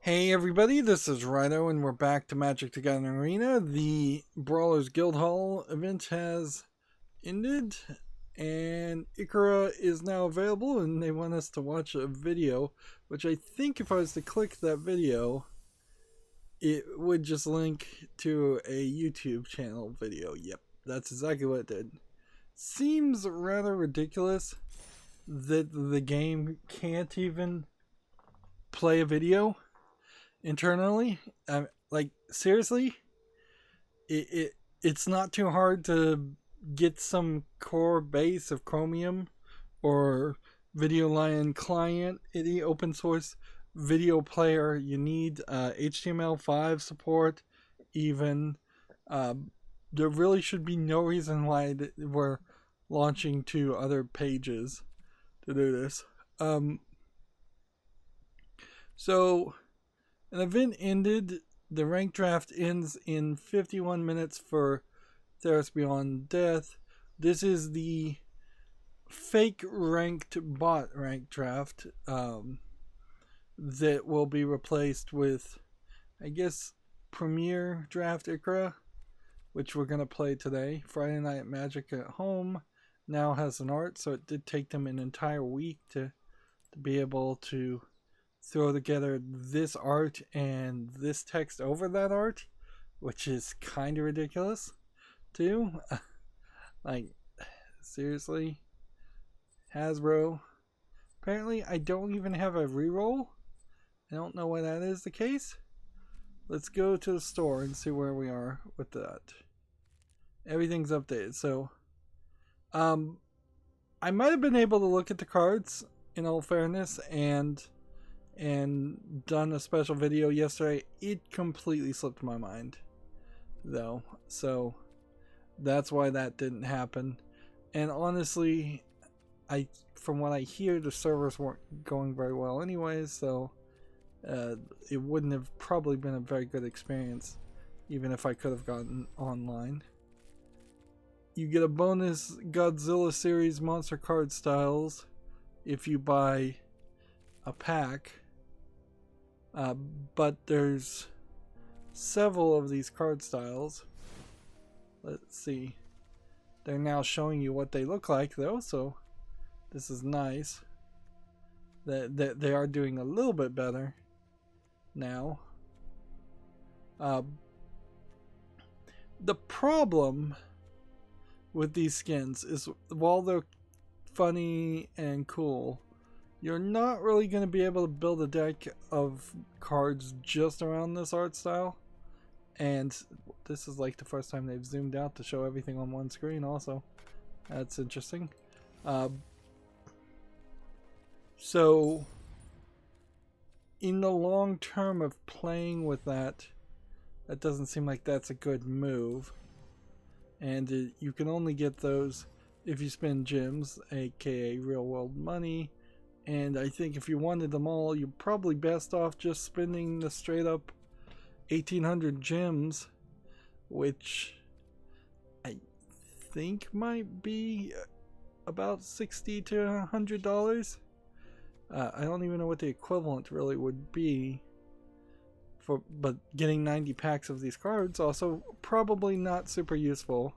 Hey everybody, this is Rydo and we're back to Magic the Gathering Arena. The Brawlers Guild Hall event has ended and Ikra is now available and they want us to watch a video, which I think if I was to click that video, it would just link to a YouTube channel video. Yep, that's exactly what it did. Seems rather ridiculous that the game can't even play a video internally. Like seriously, it's not too hard to get some core base of Chromium or Video Lion client, any open source video player. You need HTML5 support. Even there really should be no reason why we're launching to other pages to do this. So an event ended. The rank draft ends in 51 minutes for Theros Beyond Death. This is the fake ranked bot rank draft that will be replaced with, I guess, Premier Draft Ikra, which we're going to play today. Friday Night Magic at Home now has an art, so it did take them an entire week to be able to throw together this art and this text over that art, which is kind of ridiculous too. Like, seriously, Hasbro. Apparently I don't even have a reroll. I don't know why that is the case. Let's go to the store and see where we are with that. Everything's updated. So I might have been able to look at the cards in all fairness and done a special video yesterday. It completely slipped my mind though, so that's why that didn't happen. And honestly, from what I hear, the servers weren't going very well anyways, so it wouldn't have probably been a very good experience even if I could have gotten online. You get a bonus Godzilla series monster card styles if you buy a pack. But there's several of these card styles. Let's see. They're now showing you what they look like though, so this is nice. That they are doing a little bit better now. The problem with these skins is while they're funny and cool, you're not really going to be able to build a deck of cards just around this art style. And this is like the first time they've zoomed out to show everything on one screen also. That's interesting. So in the long term of playing with that, that doesn't seem like that's a good move. And you can only get those if you spend gems, aka real world money. And I think if you wanted them all, you're probably best off just spending the straight up 1800 gems, which I think might be about $60 to $100. I don't even know what the equivalent really would be for, but getting 90 packs of these cards also probably not super useful.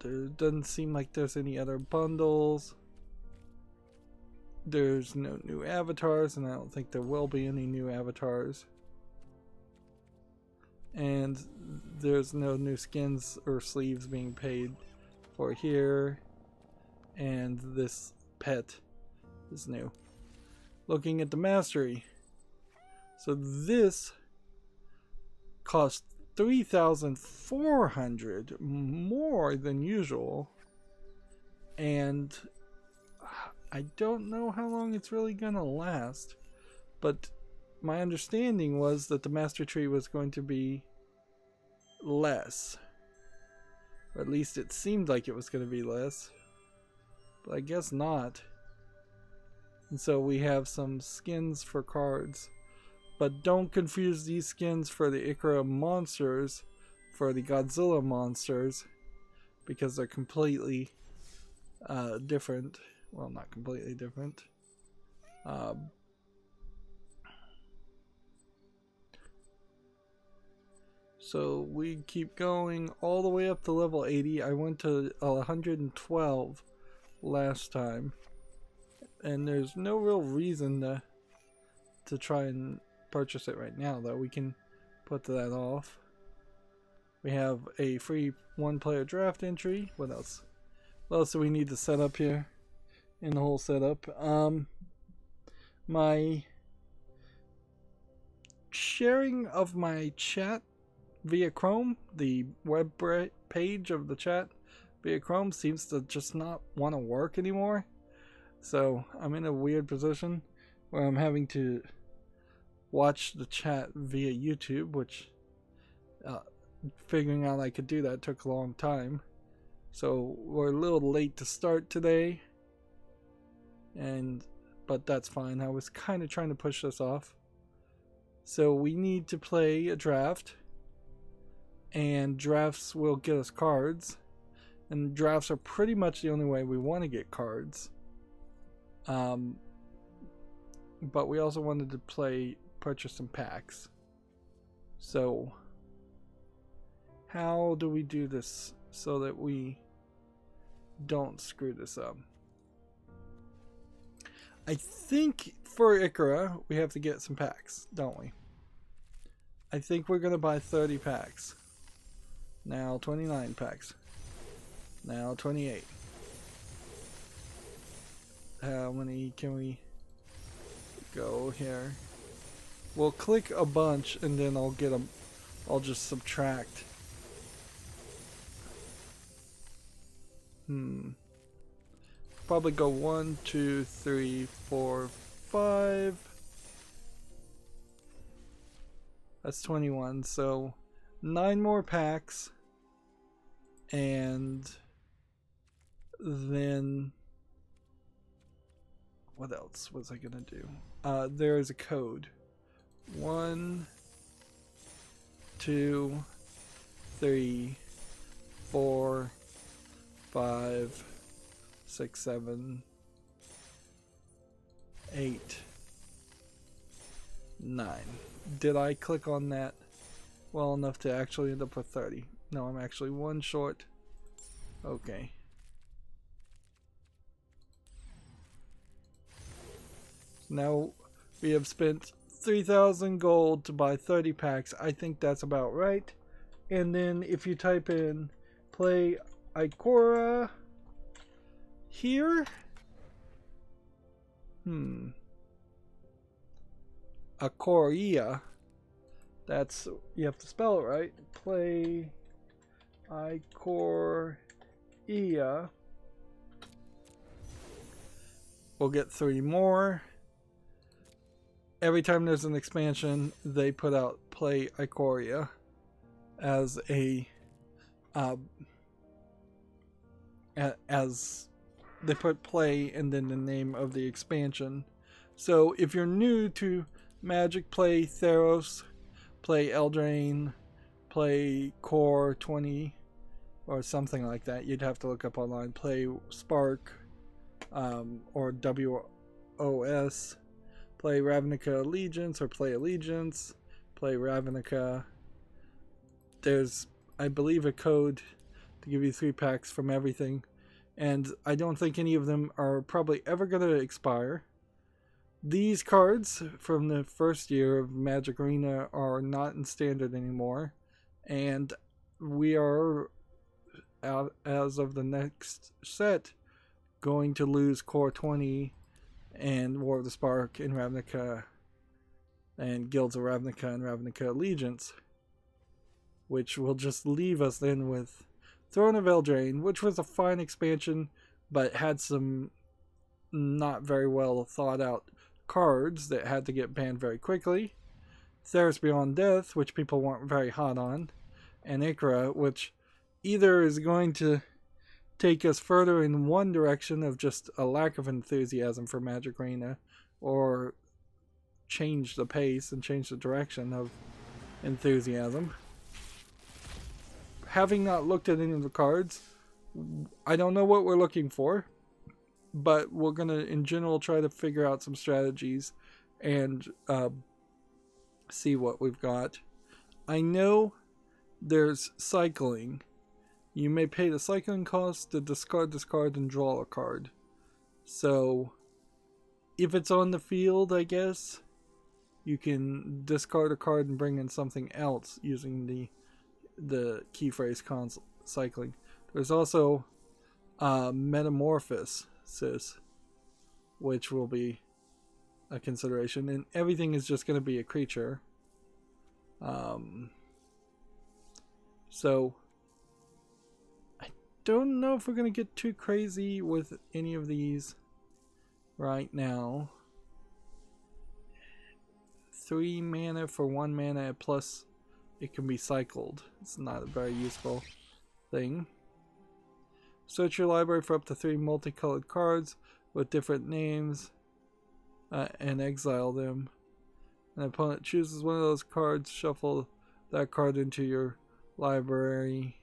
There doesn't seem like there's any other bundles. There's no new avatars, and I don't think there will be any new avatars. And there's no new skins or sleeves being paid for here. And this pet is new. Looking at the mastery. So this costs 3,400 more than usual, and I don't know how long it's really gonna last, but my understanding was that the master tree was going to be less, or at least it seemed like it was going to be less, but I guess not. And so we have some skins for cards. But don't confuse these skins for the Ikra monsters for the Godzilla monsters, because they're completely different. Well, not completely different. So we keep going all the way up to level 80. I went to 112 last time, and there's no real reason to try and purchase it right now, though. We can put that off. We have a free one-player draft entry. What else? What else do we need to set up here in the whole setup? My sharing of my chat via Chrome, the web page of the chat via Chrome, seems to just not want to work anymore. So I'm in a weird position where I'm having to watch the chat via YouTube, which figuring out I could do that took a long time. So we're a little late to start today, but that's fine. I was kind of trying to push this off. So we need to play a draft, and drafts will get us cards, and drafts are pretty much the only way we want to get cards. But we also wanted to purchase some packs. So how do we do this so that we don't screw this up? I think for Ikra we have to get some packs, don't we? I think we're going to buy 30 packs. Now 29 packs. Now 28. How many can we go here? We'll click a bunch and then I'll get them. I'll just subtract. Probably go 1, 2, 3, 4, 5. That's 21. So 9 more packs. And then what else was I gonna do? There is a code. 1, 2, 3, 4, 5, 6, 7, 8, 9. Did I click on that well enough to actually end up with 30? No, I'm actually 1 short. Okay. Now we have spent 3,000 gold to buy 30 packs. I think that's about right. And then if you type in play Ikora here. Ikoria. That's, you have to spell it right. Play Ikoria. We'll get 3 more. Every time there's an expansion, they put out Play Ikoria as a as they put play and then the name of the expansion. So if you're new to Magic, play Theros, play Eldraine, play Core 20 or something like that. You'd have to look up online. Play Spark or WOS. Play Ravnica Allegiance or play Allegiance. Play Ravnica. There's, I believe, a code to give you 3 packs from everything. And I don't think any of them are probably ever going to expire. These cards from the first year of Magic Arena are not in standard anymore. And we are, as of the next set, going to lose Core 20 and War of the Spark and Ravnica and Guilds of Ravnica and Ravnica Allegiance, which will just leave us then with Throne of Eldraine, which was a fine expansion but had some not very well thought out cards that had to get banned very quickly. Theros Beyond Death, which people weren't very hot on, and Ikra, which either is going to take us further in one direction of just a lack of enthusiasm for Magic Arena, or change the pace and change the direction of enthusiasm. Having not looked at any of the cards, I don't know what we're looking for. but we're going to, in general, try to figure out some strategies and see what we've got. I know there's cycling. You may pay the cycling cost to discard this card and draw a card. So, if it's on the field, I guess, you can discard a card and bring in something else using the key phrase cycling. There's also metamorphosis, which will be a consideration, and everything is just going to be a creature. So I don't know if we're going to get too crazy with any of these right now. 3 mana for 1 mana, plus it can be cycled. It's not a very useful thing. Search your library for up to 3 multicolored cards with different names and exile them. An opponent chooses one of those cards, shuffle that card into your library.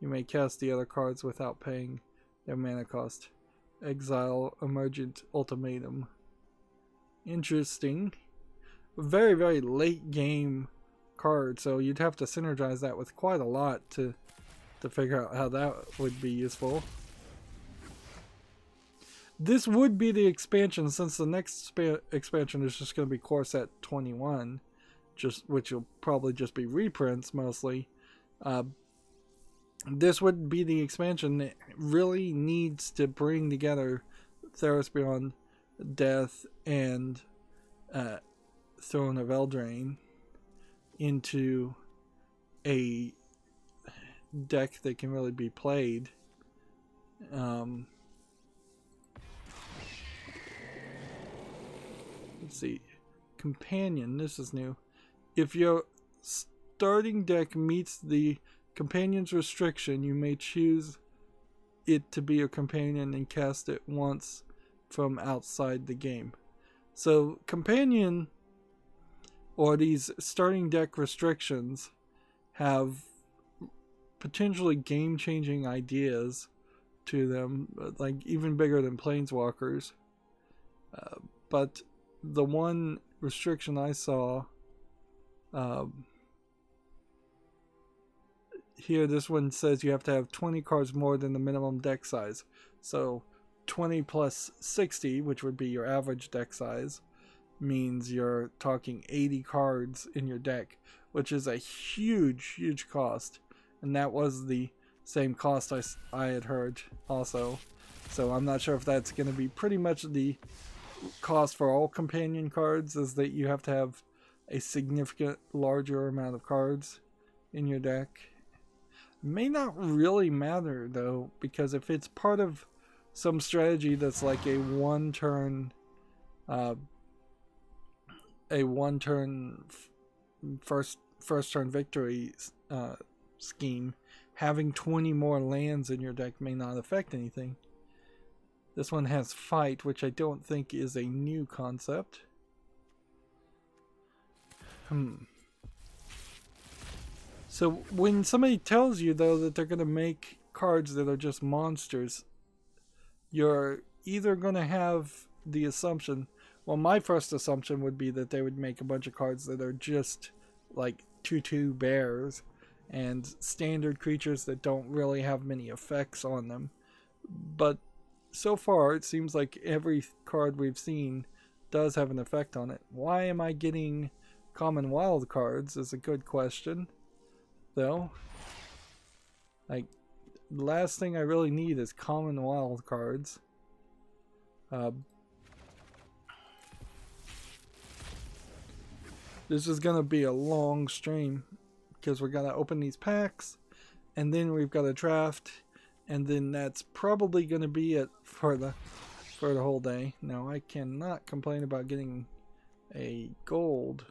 You may cast the other cards without paying their mana cost. Exile Emergent Ultimatum. Interesting. Very, very late game card, so you'd have to synergize that with quite a lot to figure out how that would be useful. This would be the expansion, since the next expansion is just going to be Core Set 21, which will probably just be reprints mostly. This would be the expansion that really needs to bring together Theros Beyond Death and Throne of Eldraine into a deck that can really be played. Let's see. Companion, this is new. If your starting deck meets the companion's restriction, you may choose it to be a companion and cast it once from outside the game. So companion, or these starting deck restrictions, have potentially game-changing ideas to them, like even bigger than Planeswalkers. But the one restriction I saw here, this one says you have to have 20 cards more than the minimum deck size. So 20 plus 60, which would be your average deck size, means you're talking 80 cards in your deck, which is a huge cost. And that was the same cost I had heard also. So I'm not sure if that's going to be pretty much the cost for all companion cards, is that you have to have a significant larger amount of cards in your deck. May not really matter though, because if it's part of some strategy that's like a one turn first turn victory scheme, having 20 more lands in your deck may not affect anything. This one has fight, which I don't think is a new concept. So when somebody tells you though that they're going to make cards that are just monsters, you're either going to have the assumption, well, my first assumption would be that they would make a bunch of cards that are just like 2/2 bears and standard creatures that don't really have many effects on them. But so far it seems like every card we've seen does have an effect on it. Why am I getting common wild cards is a good question, though. Like, the last thing I really need is common wild cards. This is gonna be a long stream because we're gonna open these packs, and then we've got a draft, and then that's probably gonna be it for the whole day. Now I cannot complain about getting a gold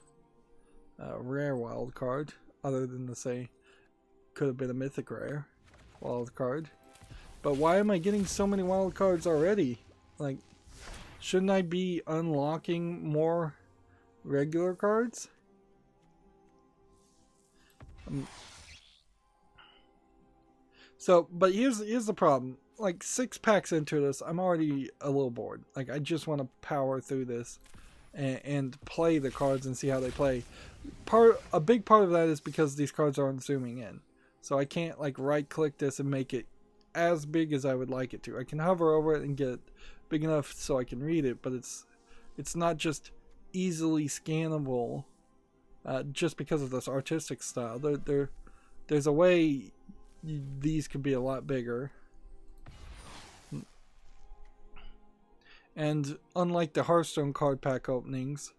rare wild card, other than to say could have been a mythic rare wild card. But why am I getting so many wild cards already? Like, shouldn't I be unlocking more regular cards? So, but here's the problem. like 6 packs into this, I'm already a little bored. Like, I just want to power through this and play the cards and see how they play. A big part of that is because these cards aren't zooming in, so I can't like right click this and make it as big as I would like it to. I can hover over it and get it big enough so I can read it, but it's not just easily scannable just because of this artistic style. There's a way these could be a lot bigger. And unlike the Hearthstone card pack openings,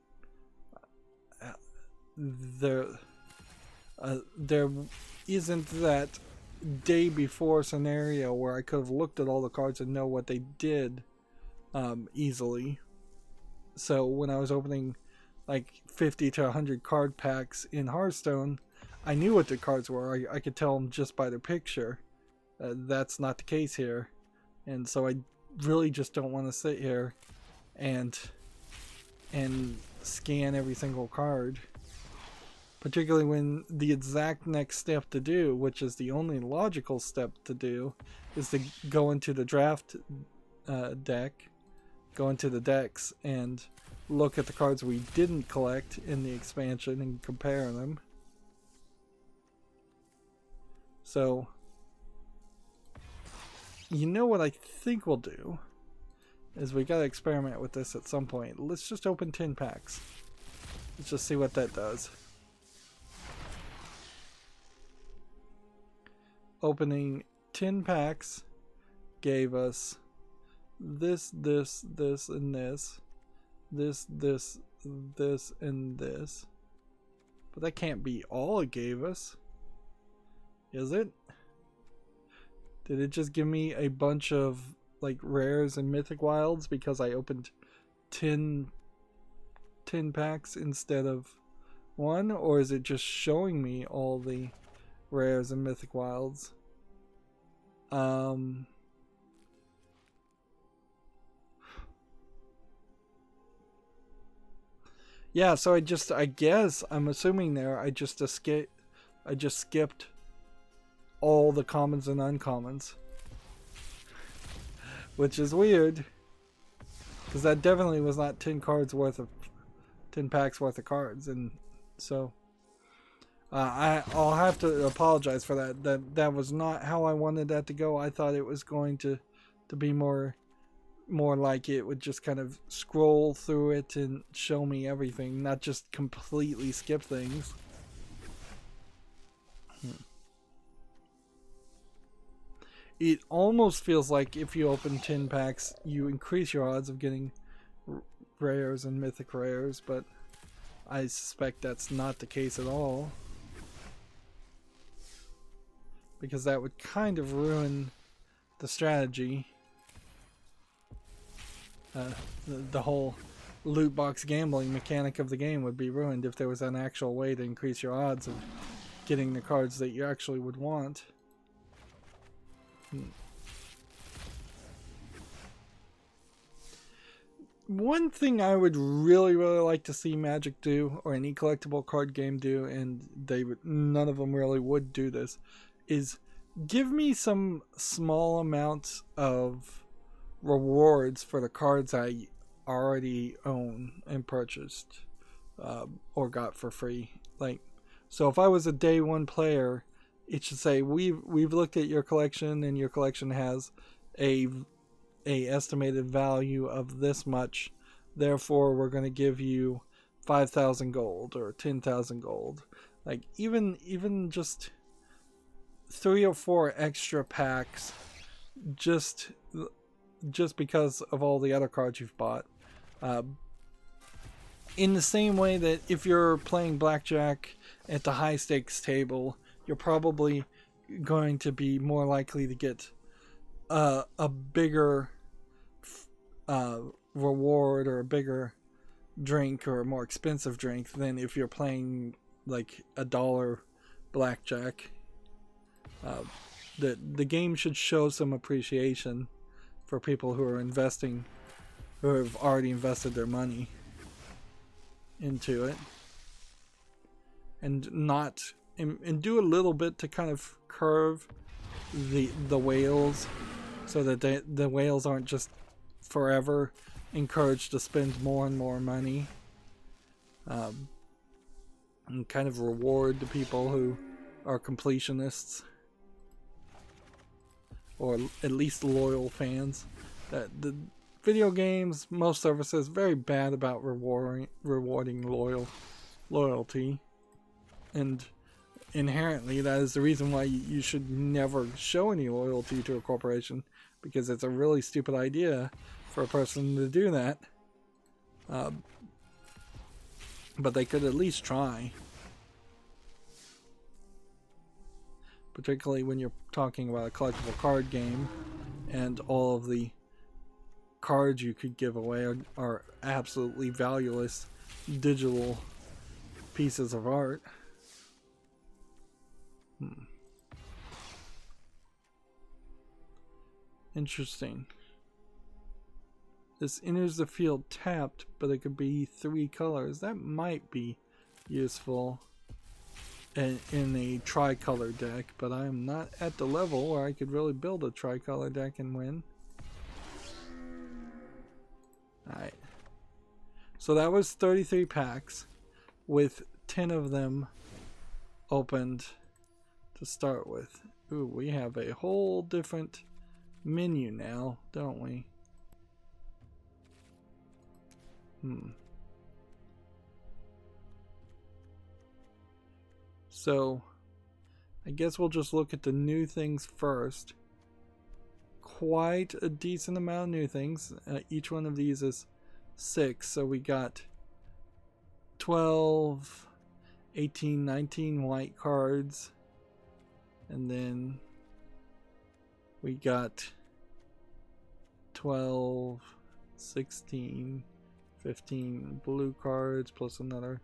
there isn't that day before scenario where I could have looked at all the cards and know what they did easily. So when I was opening like 50 to 100 card packs in Hearthstone, I knew what the cards were. I could tell them just by their picture. That's not the case here, and so I really just don't want to sit here and scan every single card, particularly when the exact next step to do, which is the only logical step to do, is to go into the draft deck, go into the decks and look at the cards we didn't collect in the expansion and compare them. So you know what I think we'll do is we gotta experiment with this at some point. Let's just open 10 packs. Let's just see what that does. Opening 10 packs gave us this, this, this, and this. This, this, this, and this. But that can't be all it gave us. Is it? Did it just give me a bunch of like rares and mythic wilds because I opened 10 packs instead of 1? Or is it just showing me all the rares and mythic wilds? Yeah, so I guess I'm assuming there I just skipped all the commons and uncommons, which is weird because that definitely was not 10 packs worth of cards, and so I'll have to apologize for that. That was not how I wanted that to go. I thought it was going to be more like it would just kind of scroll through it and show me everything, not just completely skip things. It almost feels like if you open 10 packs, you increase your odds of getting rares and mythic rares, but I suspect that's not the case at all, because that would kind of ruin the strategy. The whole loot box gambling mechanic of the game would be ruined if there was an actual way to increase your odds of getting the cards that you actually would want. One thing I would really like to see Magic do, or any collectible card game do, and none of them really would do this, is give me some small amounts of rewards for the cards I already own and purchased or got for free. Like, so if I was a day one player, it should say we've looked at your collection and your collection has a estimated value of this much, therefore we're going to give you 5,000 gold or 10,000 gold. Like, even just 3 or 4 extra packs just because of all the other cards you've bought. In the same way that if you're playing blackjack at the high stakes table, you're probably going to be more likely to get a bigger reward or a bigger drink or a more expensive drink than if you're playing like $1 blackjack. The game should show some appreciation for people who have already invested their money into it, and do a little bit to kind of curve the whales so that the whales aren't just forever encouraged to spend more and more money, and kind of reward the people who are completionists, or at least loyal fans. The video games, most services, very bad about rewarding loyalty, and inherently that is the reason why you should never show any loyalty to a corporation, because it's a really stupid idea for a person to do that. But they could at least try. Particularly when you're talking about a collectible card game, and all of the cards you could give away are absolutely valueless digital pieces of art. Interesting. This enters the field tapped, but it could be 3 colors. That might be useful in a tricolor deck, but I am not at the level where I could really build a tricolor deck and win. Alright. So that was 33 packs, with 10 of them opened to start with. Ooh, we have a whole different menu now, don't we? So, I guess we'll just look at the new things first. Quite a decent amount of new things. Each one of these is 6, so we got 12, 18, 19 white cards, and then we got 12, 16, 15 blue cards, plus another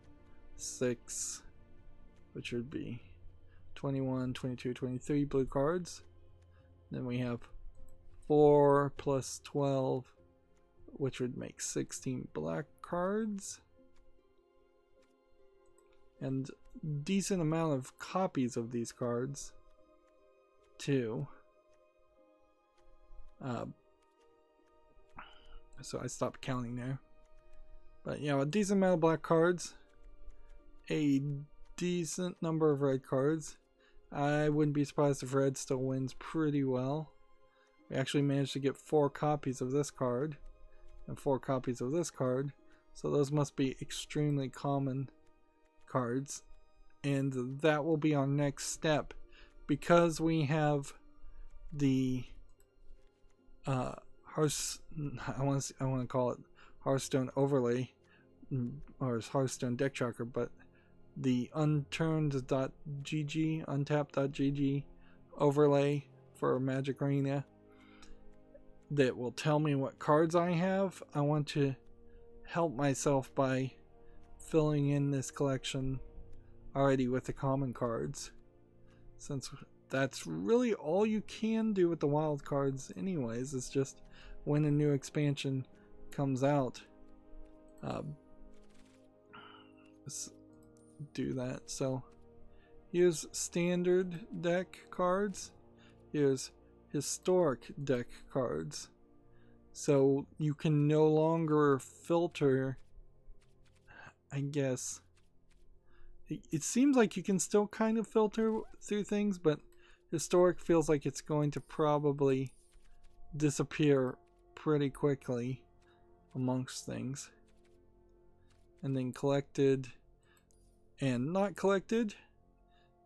6, which would be 21, 22, 23 blue cards. Then we have 4 plus 12, which would make 16 black cards. And decent amount of copies of these cards, too. So I stopped counting there. But yeah, a decent amount of black cards. A decent number of red cards. I wouldn't be surprised if red still wins pretty well. We actually managed to get 4 copies of this card and 4 copies of this card, so those must be extremely common cards, and that will be our next step, because we have the I want to call it Hearthstone overlay, or Hearthstone deck tracker, but the unturned.gg, untapped.gg overlay for Magic Arena that will tell me what cards I have. I want to help myself by filling in this collection already with the common cards, since that's really all you can do with the wild cards anyways. It's just when a new expansion comes out, let's do that. So here's standard deck cards, here's historic deck cards. So you can no longer filter, I guess. It seems like you can still kind of filter through things, but historic feels like it's going to probably disappear pretty quickly amongst things. And then collected and not collected.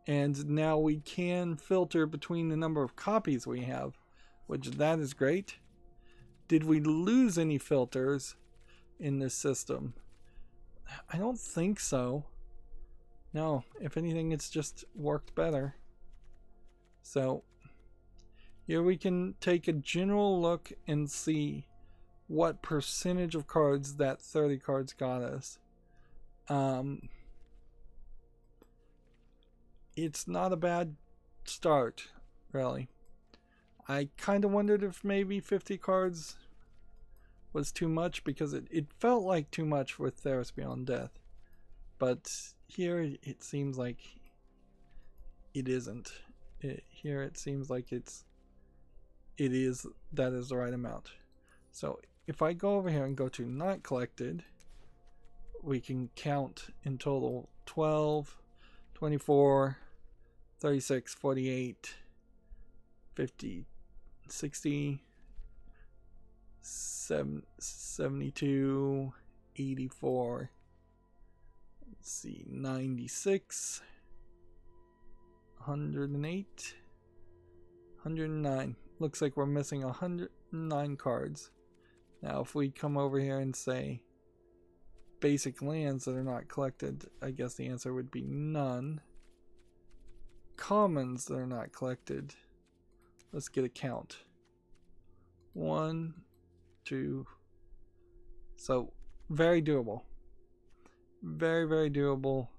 And now we can filter between the number of copies we have, which that is great. Did we lose any filters in this system? I don't think so. No, if anything, it's just worked better. So here we can take a general look and see what percentage of cards that 30 cards got us. It's not a bad start, really. I kind of wondered if maybe 50 cards was too much, because it felt like too much with Theros Beyond Death. But here it seems like it isn't. Here it seems like it's that is the right amount. So if I go over here and go to not collected, we can count in total 12, 24, 36, 48, 50, 60, 72, 84, let's see, 96, 108, 109. Looks like we're missing 109 cards. Now if we come over here and say basic lands that are not collected, I guess the answer would be none. Commons that are not collected, let's get a count. 1, 2. So very doable. Very, very doable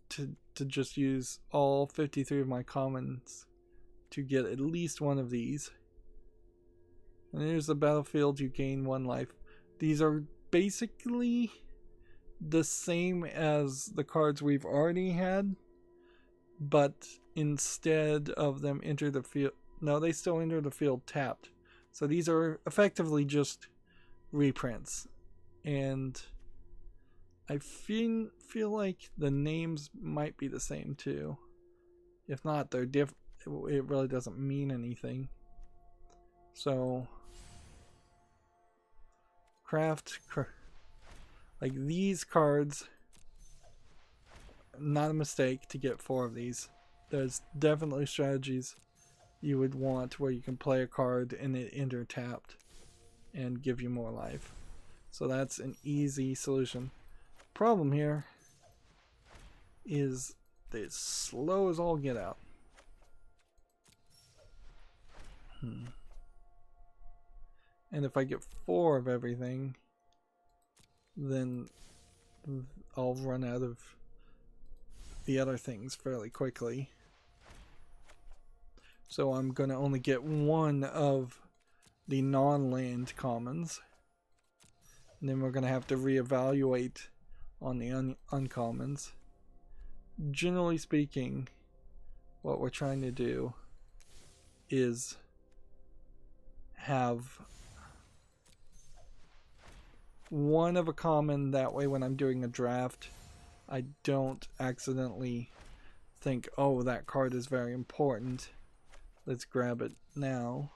to just use all 53 of my commons to get at least one of these. And here's the battlefield. You gain 1 life. These are basically the same as the cards we've already had, but instead of them enter the field, no, they still enter the field tapped. So these are effectively just reprints, and I feel like the names might be the same too. If not, they're different. It really doesn't mean anything. So like these cards, not a mistake to get 4 of these. There's definitely strategies you would want where you can play a card and it enter tapped and give you more life. So that's an easy solution. Problem here is that it's slow as all get out. And if I get 4 of everything, then I'll run out of the other things fairly quickly. So I'm going to only get 1 of the non-land commons. And then we're going to have to reevaluate on the uncommons. Generally speaking, what we're trying to do is have 1 of a common, that way when I'm doing a draft I don't accidentally think, oh, that card is very important, let's grab it now.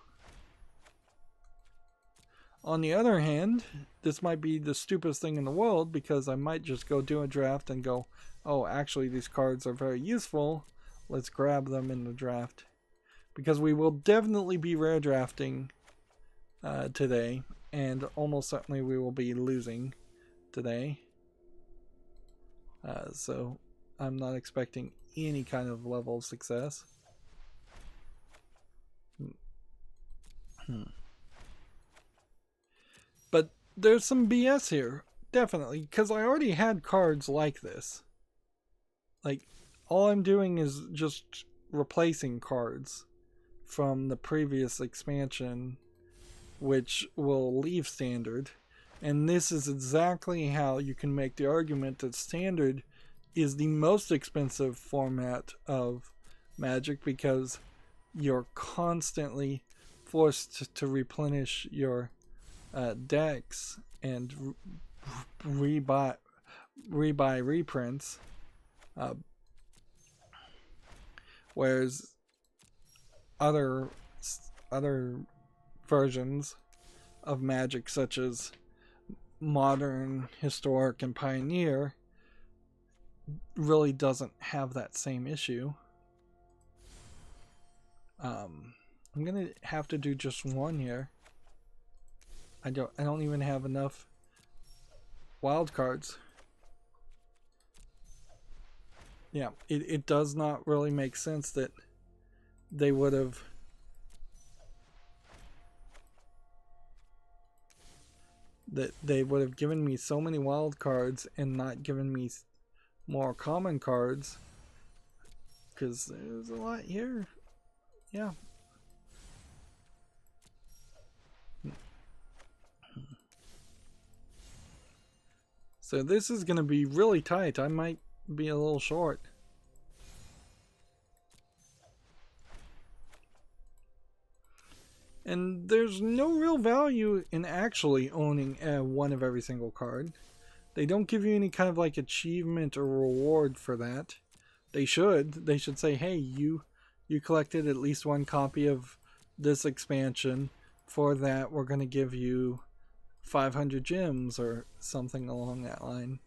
On the other hand, this might be the stupidest thing in the world, because I might just go do a draft and go, oh, actually these cards are very useful, let's grab them in the draft. Because we will definitely be rare drafting today, and almost certainly we will be losing today. So I'm not expecting any kind of level of success. But there's some BS here, definitely, because I already had cards like this. Like, all I'm doing is just replacing cards from the previous expansion, which will leave standard. And this is exactly how you can make the argument that standard is the most expensive format of Magic, because you're constantly forced to replenish your decks and rebuy reprints, whereas other versions of Magic, such as Modern, Historic, and Pioneer, really doesn't have that same issue. I'm gonna have to do just 1 here. I don't even have enough wild cards. Yeah, it does not really make sense that they would have given me so many wild cards and not given me more common cards, because there's a lot here. Yeah. So this is going to be really tight. I might be a little short. And there's no real value in actually owning one of every single card. They don't give you any kind of like achievement or reward for that. They should. They should say, hey, you collected at least one copy of this expansion. For that, we're going to give you 500 gems or something along that line.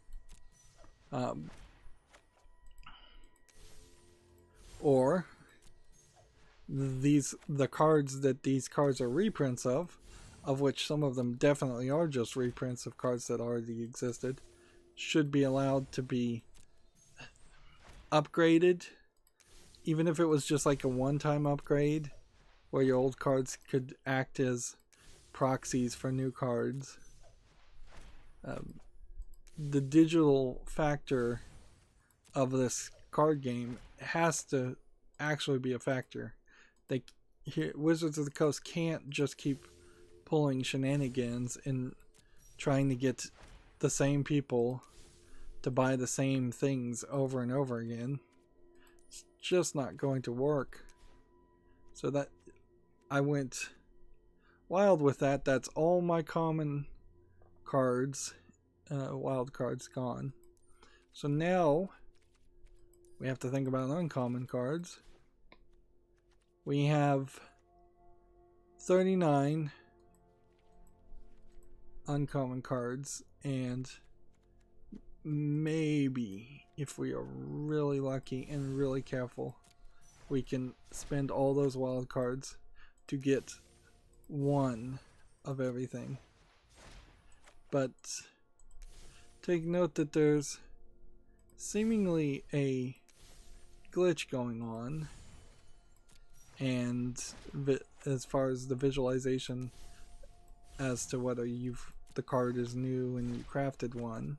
Or the cards that these cards are reprints of which some of them definitely are just reprints of cards that already existed, should be allowed to be upgraded, even if it was just like a one-time upgrade where your old cards could act as proxies for new cards. The digital factor of this card game has to actually be a factor. Wizards of the Coast can't just keep pulling shenanigans and trying to get the same people to buy the same things over and over again. It's just not going to work. So that I went wild with that. That's all my common cards, wild cards gone. So now we have to think about uncommon cards. We have 39 uncommon cards, and maybe if we are really lucky and really careful, we can spend all those wild cards to get one of everything. But take note that there's seemingly a glitch going on, and as far as the visualization as to whether the card is new and you crafted one,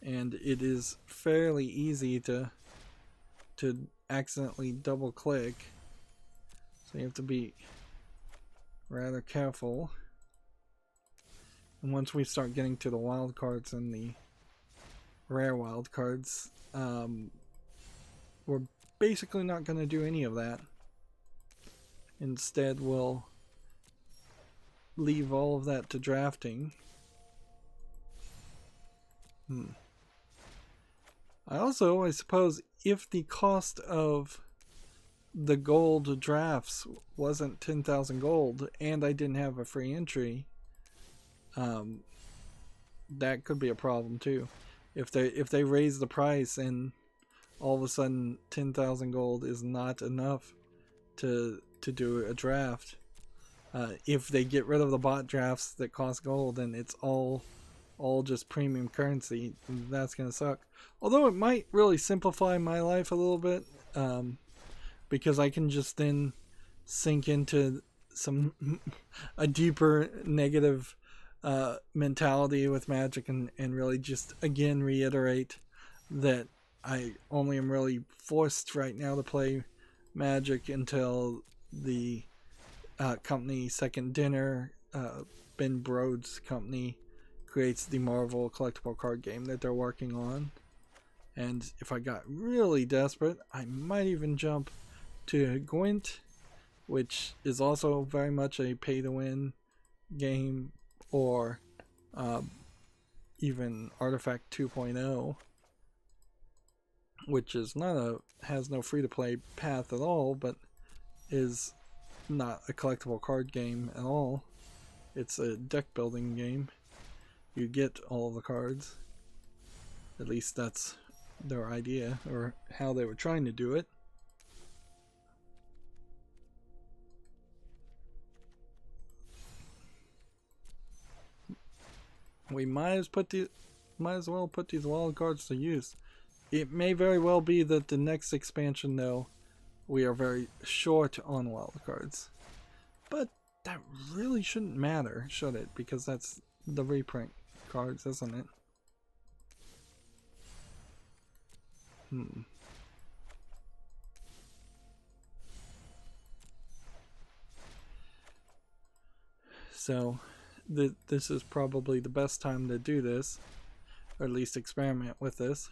and it is fairly easy to accidentally double click, so you have to be rather careful. And once we start getting to the wild cards and the rare wild cards, we're basically not going to do any of that. Instead, we'll leave all of that to drafting. I suppose, if the cost of the gold drafts wasn't 10,000 gold and I didn't have a free entry, that could be a problem too. If they raise the price and all of a sudden 10,000 gold is not enough to do a draft, if they get rid of the bot drafts that cost gold and it's all just premium currency, that's gonna suck. Although it might really simplify my life a little bit, because I can just then sink into a deeper negative mentality with Magic and really just again reiterate that I only am really forced right now to play Magic until the company Second Dinner, Ben Brode's company, creates the Marvel collectible card game that they're working on. And if I got really desperate, I might even jump to Gwent, which is also very much a pay-to-win game, or even Artifact 2.0, which is has no free-to-play path at all, but is not a collectible card game at all. It's a deck-building game. You get all the cards. At least that's their idea, or how they were trying to do it. We might as well put these wild cards to use. It may very well be that the next expansion, though, we are very short on wild cards. But that really shouldn't matter, should it? Because that's the reprint cards, isn't it? So, this is probably the best time to do this, or at least experiment with this.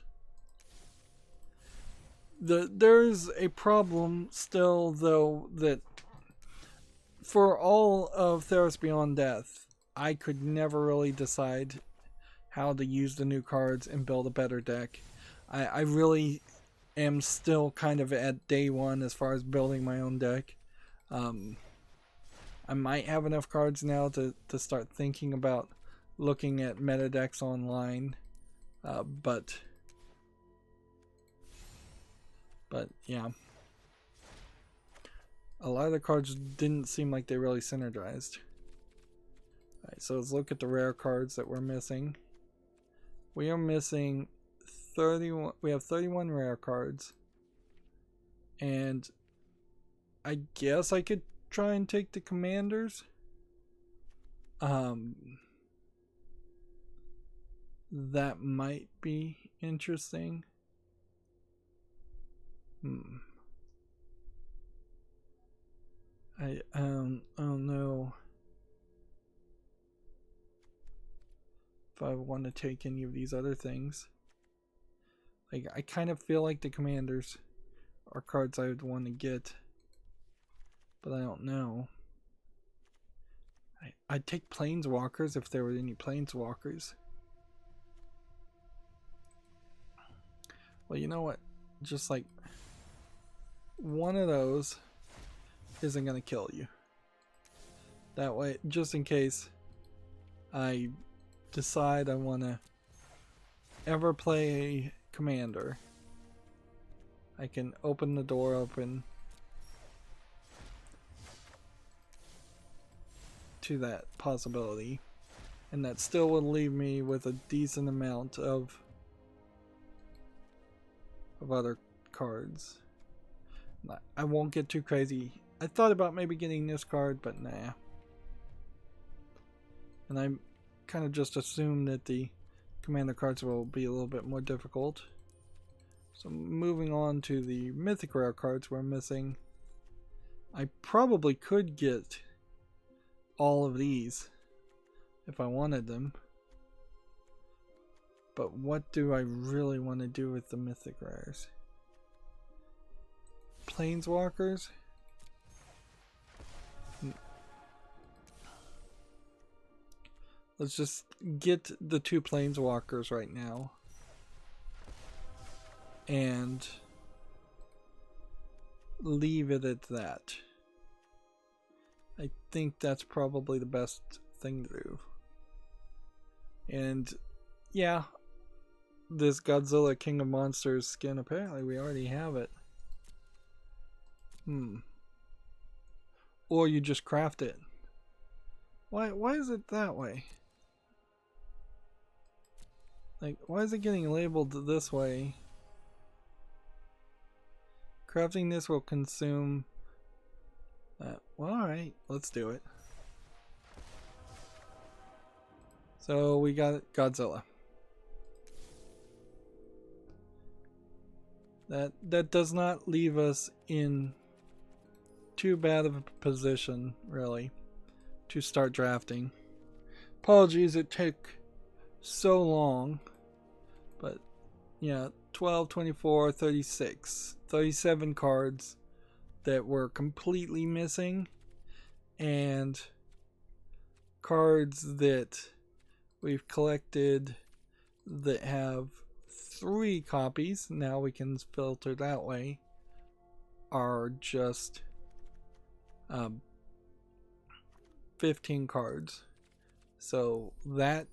There's a problem still, though, that for all of Theros Beyond Death, I could never really decide how to use the new cards and build a better deck. I really am still kind of at day one as far as building my own deck. I might have enough cards now to start thinking about looking at meta decks online, but yeah, a lot of the cards didn't seem like they really synergized. Alright, so let's look at the rare cards that we're missing. We are missing 31. We have 31 rare cards, and I guess I could try and take the commanders. That might be interesting. I don't know if I want to take any of these other things. Like, I kind of feel like the commanders are cards I would want to get, but I don't know. I'd take planeswalkers if there were any planeswalkers. Well, you know what? Just like one of those isn't going to kill you. That way, just in case I decide I want to ever play a commander, I can open the door open to that possibility, and that still would leave me with a decent amount of other cards. I won't get too crazy. I thought about maybe getting this card, but nah. And I kind of just assumed that the commander cards will be a little bit more difficult. So moving on to the mythic rare cards we're missing. I probably could get all of these if I wanted them. But what do I really want to do with the mythic rares? Planeswalkers? Let's just get the 2 planeswalkers right now. And leave it at that. I think that's probably the best thing to do. And yeah, this Godzilla King of Monsters skin, apparently we already have it. Or you just craft it. Why is it that way? Like, why is it getting labeled this way? Crafting this will consume... well, alright, let's do it. So we got Godzilla. That does not leave us in too bad of a position, really, to start drafting. Apologies it took so long, but yeah, 12, 24, 36, 37 cards that were completely missing, and cards that we've collected that have 3 copies, now we can filter that way, are just 15 cards. So that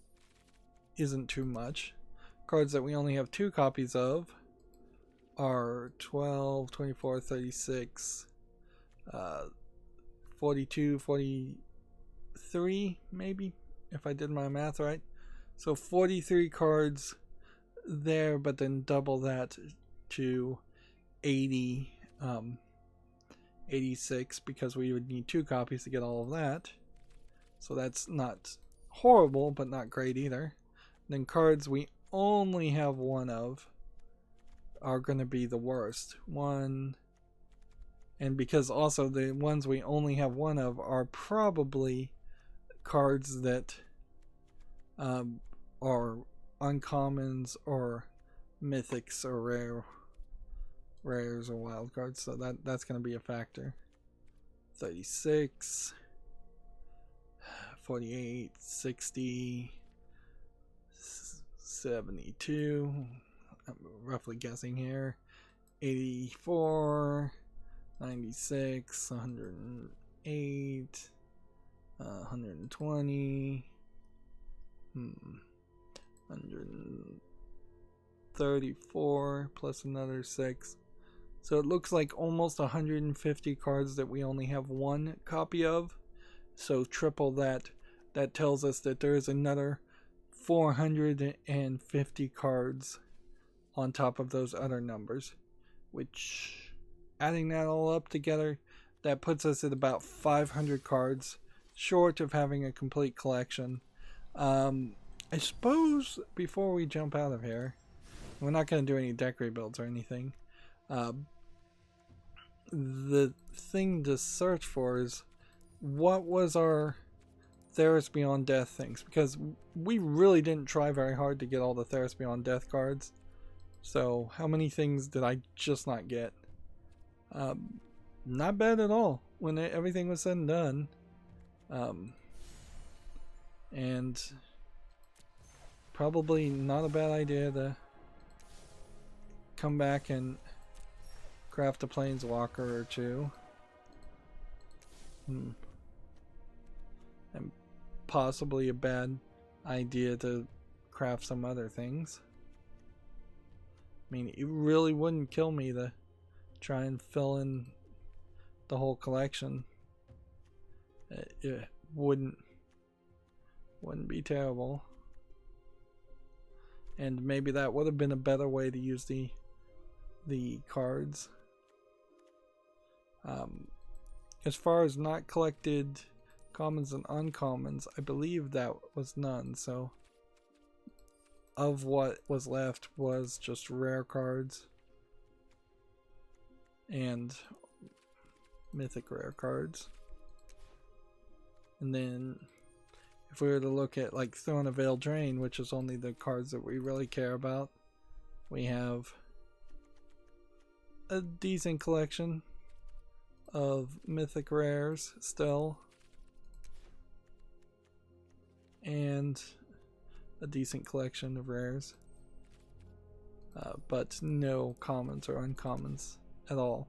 isn't too much. Cards that we only have 2 copies of are 12, 24, 36, 42, 43 maybe, if I did my math right. So 43 cards there, but then double that to 80, 86, because we would need 2 copies to get all of that. So that's not horrible, but not great either. Then cards we only have 1 of are going to be the worst. And because also the ones we only have 1 of are probably cards that are uncommons or mythics or rares or wild cards, so that's going to be a factor. 36, 48, 60, 72, I'm roughly guessing here, 84, 96, 108, 120, 134 plus another 6. So it looks like almost 150 cards that we only have one copy of. So triple that. That tells us that there is another 450 cards on top of those other numbers, which, adding that all up together, that puts us at about 500 cards short of having a complete collection. I suppose before we jump out of here, we're not going to do any deck rebuilds or anything. The thing to search for is what was our Theros Beyond Death things, because we really didn't try very hard to get all the Theros Beyond Death cards. So how many things did I just not get? Not bad at all when everything was said and done. And probably not a bad idea to come back and craft a planeswalker or two. And possibly a bad idea to craft some other things. I mean, it really wouldn't kill me to try and fill in the whole collection. It wouldn't be terrible. And maybe that would have been a better way to use the cards. As far as not collected commons and uncommons, I believe that was none. So of what was left was just rare cards and mythic rare cards. And then if we were to look at like Throne of Eldraine, which is only the cards that we really care about, we have a decent collection of mythic rares still, and a decent collection of rares, but no commons or uncommons at all.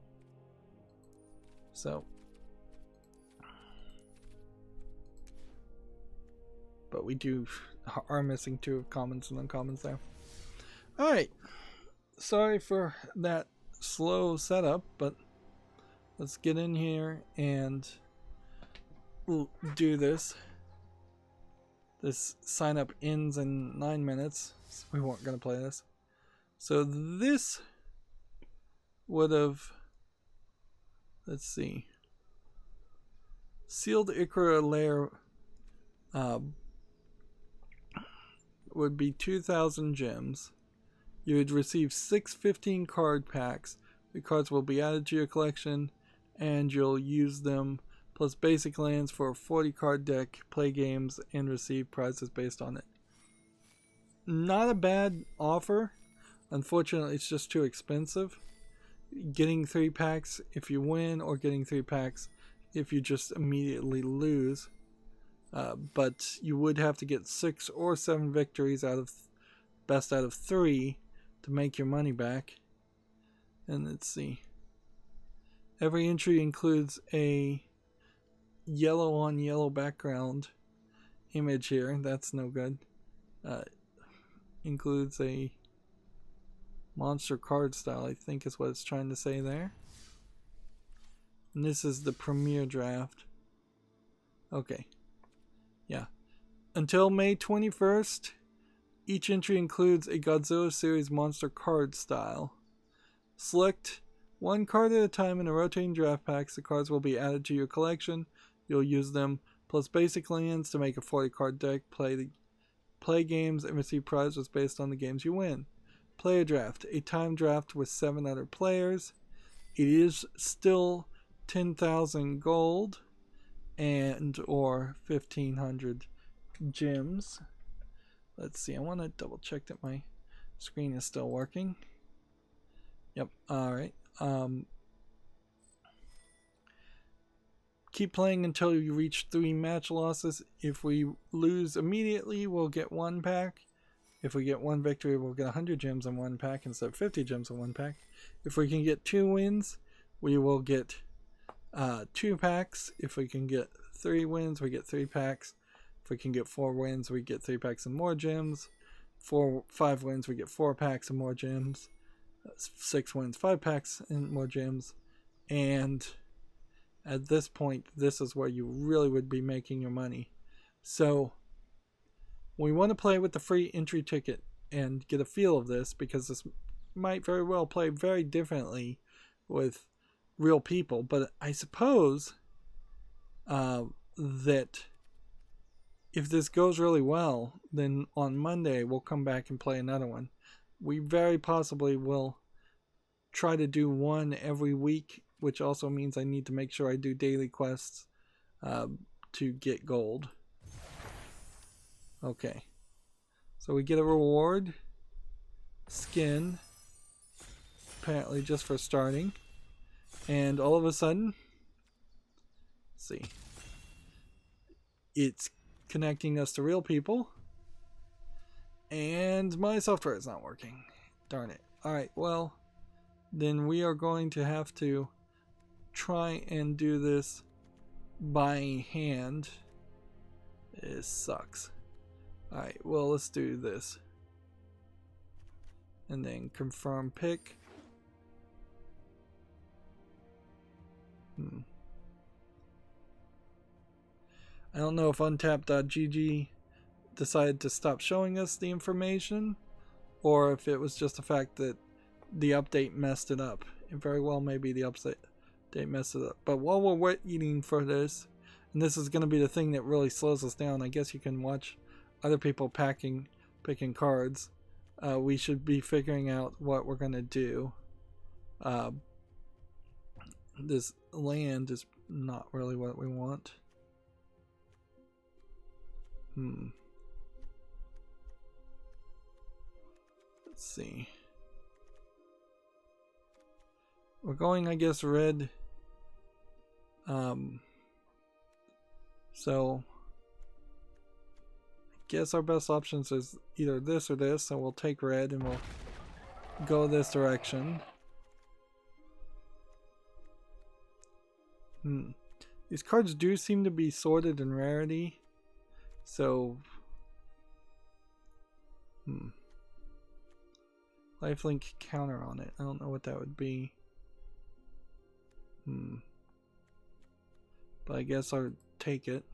So, but we are missing 2 commons and uncommons there. Alright, sorry for that slow setup, but let's get in here and we'll do this. This sign up ends in 9 minutes, so we weren't going to play this. So this would have, let's see, Sealed Ikra Lair would be 2,000 gems. You would receive 6 15 card packs. The cards will be added to your collection and you'll use them plus basic lands for a 40 card deck, play games, and receive prizes based on it. Not a bad offer. Unfortunately, it's just too expensive. Getting 3 packs if you win, or getting 3 packs if you just immediately lose. But you would have to get 6 or 7 victories best out of 3 to make your money back. And let's see. Every entry includes a yellow on yellow background image here. That's no good. Includes a monster card style, I think is what it's trying to say there. And this is the premier draft. Okay. Yeah. Until May 21st, each entry includes a Godzilla series monster card style. Select 1 card at a time in a rotating draft packs. The cards will be added to your collection. You'll use them plus basic lands to make a 40 card deck, play games, and receive prizes based on the games you win. Player draft, a time draft with 7 other players. It is still 10,000 gold and or 1,500 gems. Let's see, I want to double check that my screen is still working. Yep, alright. keep playing until you reach 3 match losses. If we lose immediately, we'll get 1 pack. If we get 1 victory, we'll get 100 gems in 1 pack instead of 50 gems in 1 pack. If we can get 2 wins, we will get 2 packs. If we can get 3 wins, we get 3 packs. If we can get 4 wins, we get 3 packs and more gems. 5 wins, we get 4 packs and more gems. 6 wins, 5 packs and more gems. And at this point, this is where you really would be making your money. So we want to play with the free entry ticket and get a feel of this, because this might very well play very differently with real people. But I suppose that if this goes really well, then on Monday we'll come back and play another one. We very possibly will try to do one every week, which also means I need to make sure I do daily quests to get gold. Okay, so we get a reward skin, apparently just for starting, and all of a sudden, let's see, it's connecting us to real people, and my software is not working. Darn it. Alright, well, then we are going to have to try and do this by hand. It sucks. Alright, well, let's do this. And then confirm pick. I don't know if untap.gg decided to stop showing us the information, or if it was just the fact that the update messed it up. It very well may be the update messed it up. But while we're waiting for this, and this is going to be the thing that really slows us down, I guess you can watch other people picking cards. We should be figuring out what we're going to do. This land is not really what we want. Let's see. We're going, I guess, red. So I guess our best options is either this or this, so we'll take red and we'll go this direction. These cards do seem to be sorted in rarity, so lifelink counter on it. I don't know what that would be. But I guess I'll take it.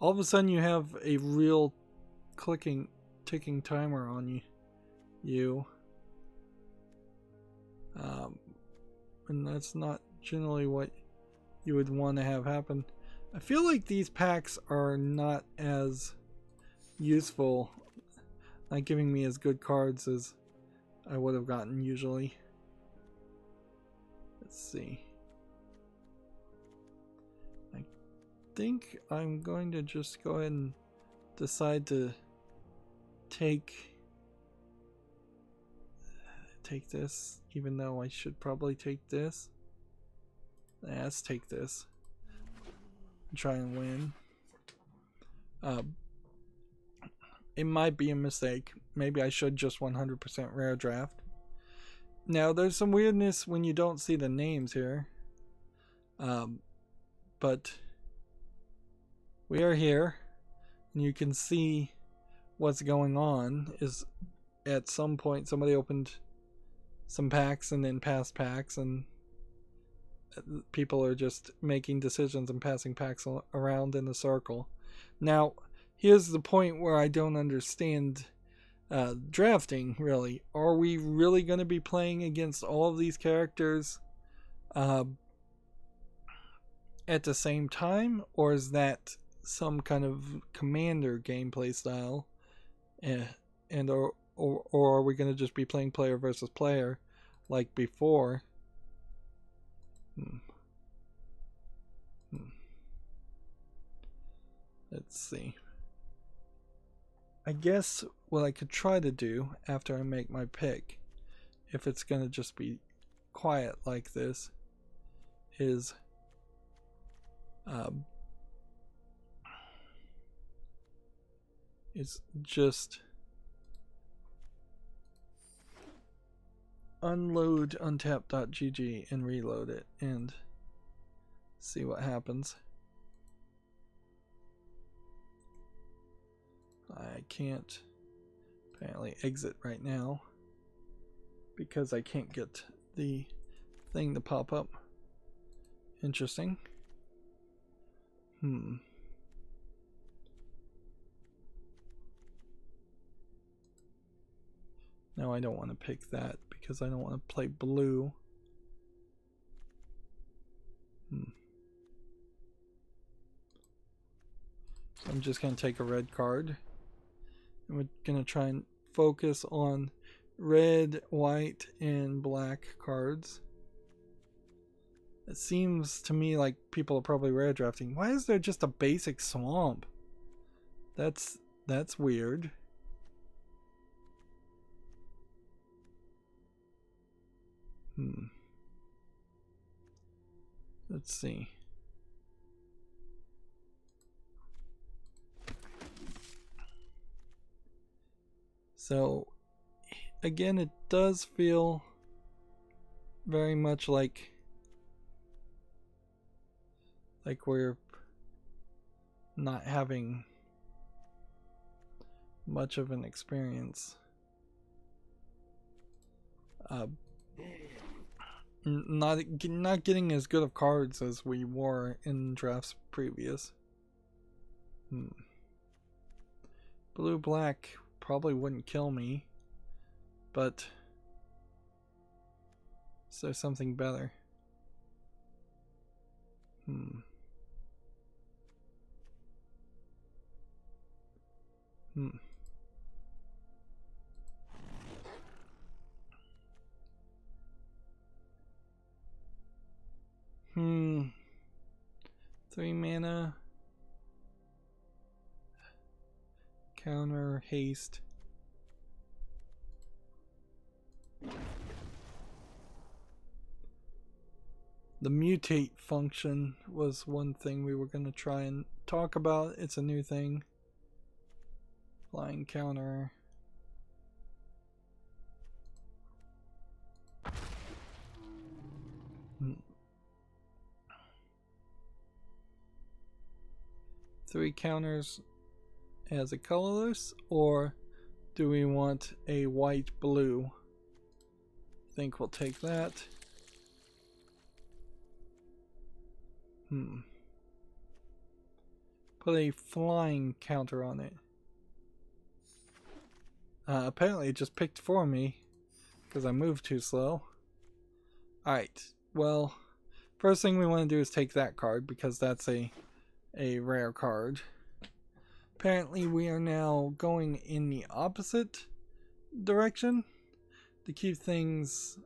All of a sudden you have a real ticking timer on you. And that's not generally what you would want to have happen. I feel like these packs are not as useful, not giving me as good cards as I would have gotten usually. Let's see. I think I'm going to just go ahead and decide to take this, even though I should probably take this. Let's take this and try and win. It might be a mistake. Maybe I should just 100% rare draft. Now, there's some weirdness when you don't see the names here. But we are here, and you can see what's going on. Is at some point somebody opened some packs and then passed packs, and people are just making decisions and passing packs around in a circle. Now, here's the point where I don't understand drafting, really. Are we really going to be playing against all of these characters at the same time? Or is that some kind of commander gameplay style? Or are we going to just be playing player versus player like before? Let's see. I guess what I could try to do after I make my pick, if it's going to just be quiet like this is just unload untap.gg and reload it and see what happens. I can't apparently exit right now because I can't get the thing to pop up. Interesting. No, I don't want to pick that because I don't want to play blue. So I'm just going to take a red card. And we're going to try and focus on red, white, and black cards. It seems to me like people are probably rare drafting. Why is there just a basic swamp? That's weird. Let's see. So again, it does feel very much like we're not having much of an experience. Not getting as good of cards as we were in drafts previous. Blue black probably wouldn't kill me, but is there something better? Three mana. Counter haste. The mutate function was one thing we were going to try and talk about. It's a new thing. Flying counter. Three counters as a colorless, or do we want a white blue? I think we'll take that. Put a flying counter on it. Apparently it just picked for me because I moved too slow. Alright, well, first thing we want to do is take that card because that's a rare card. Apparently we are now going in the opposite direction to keep things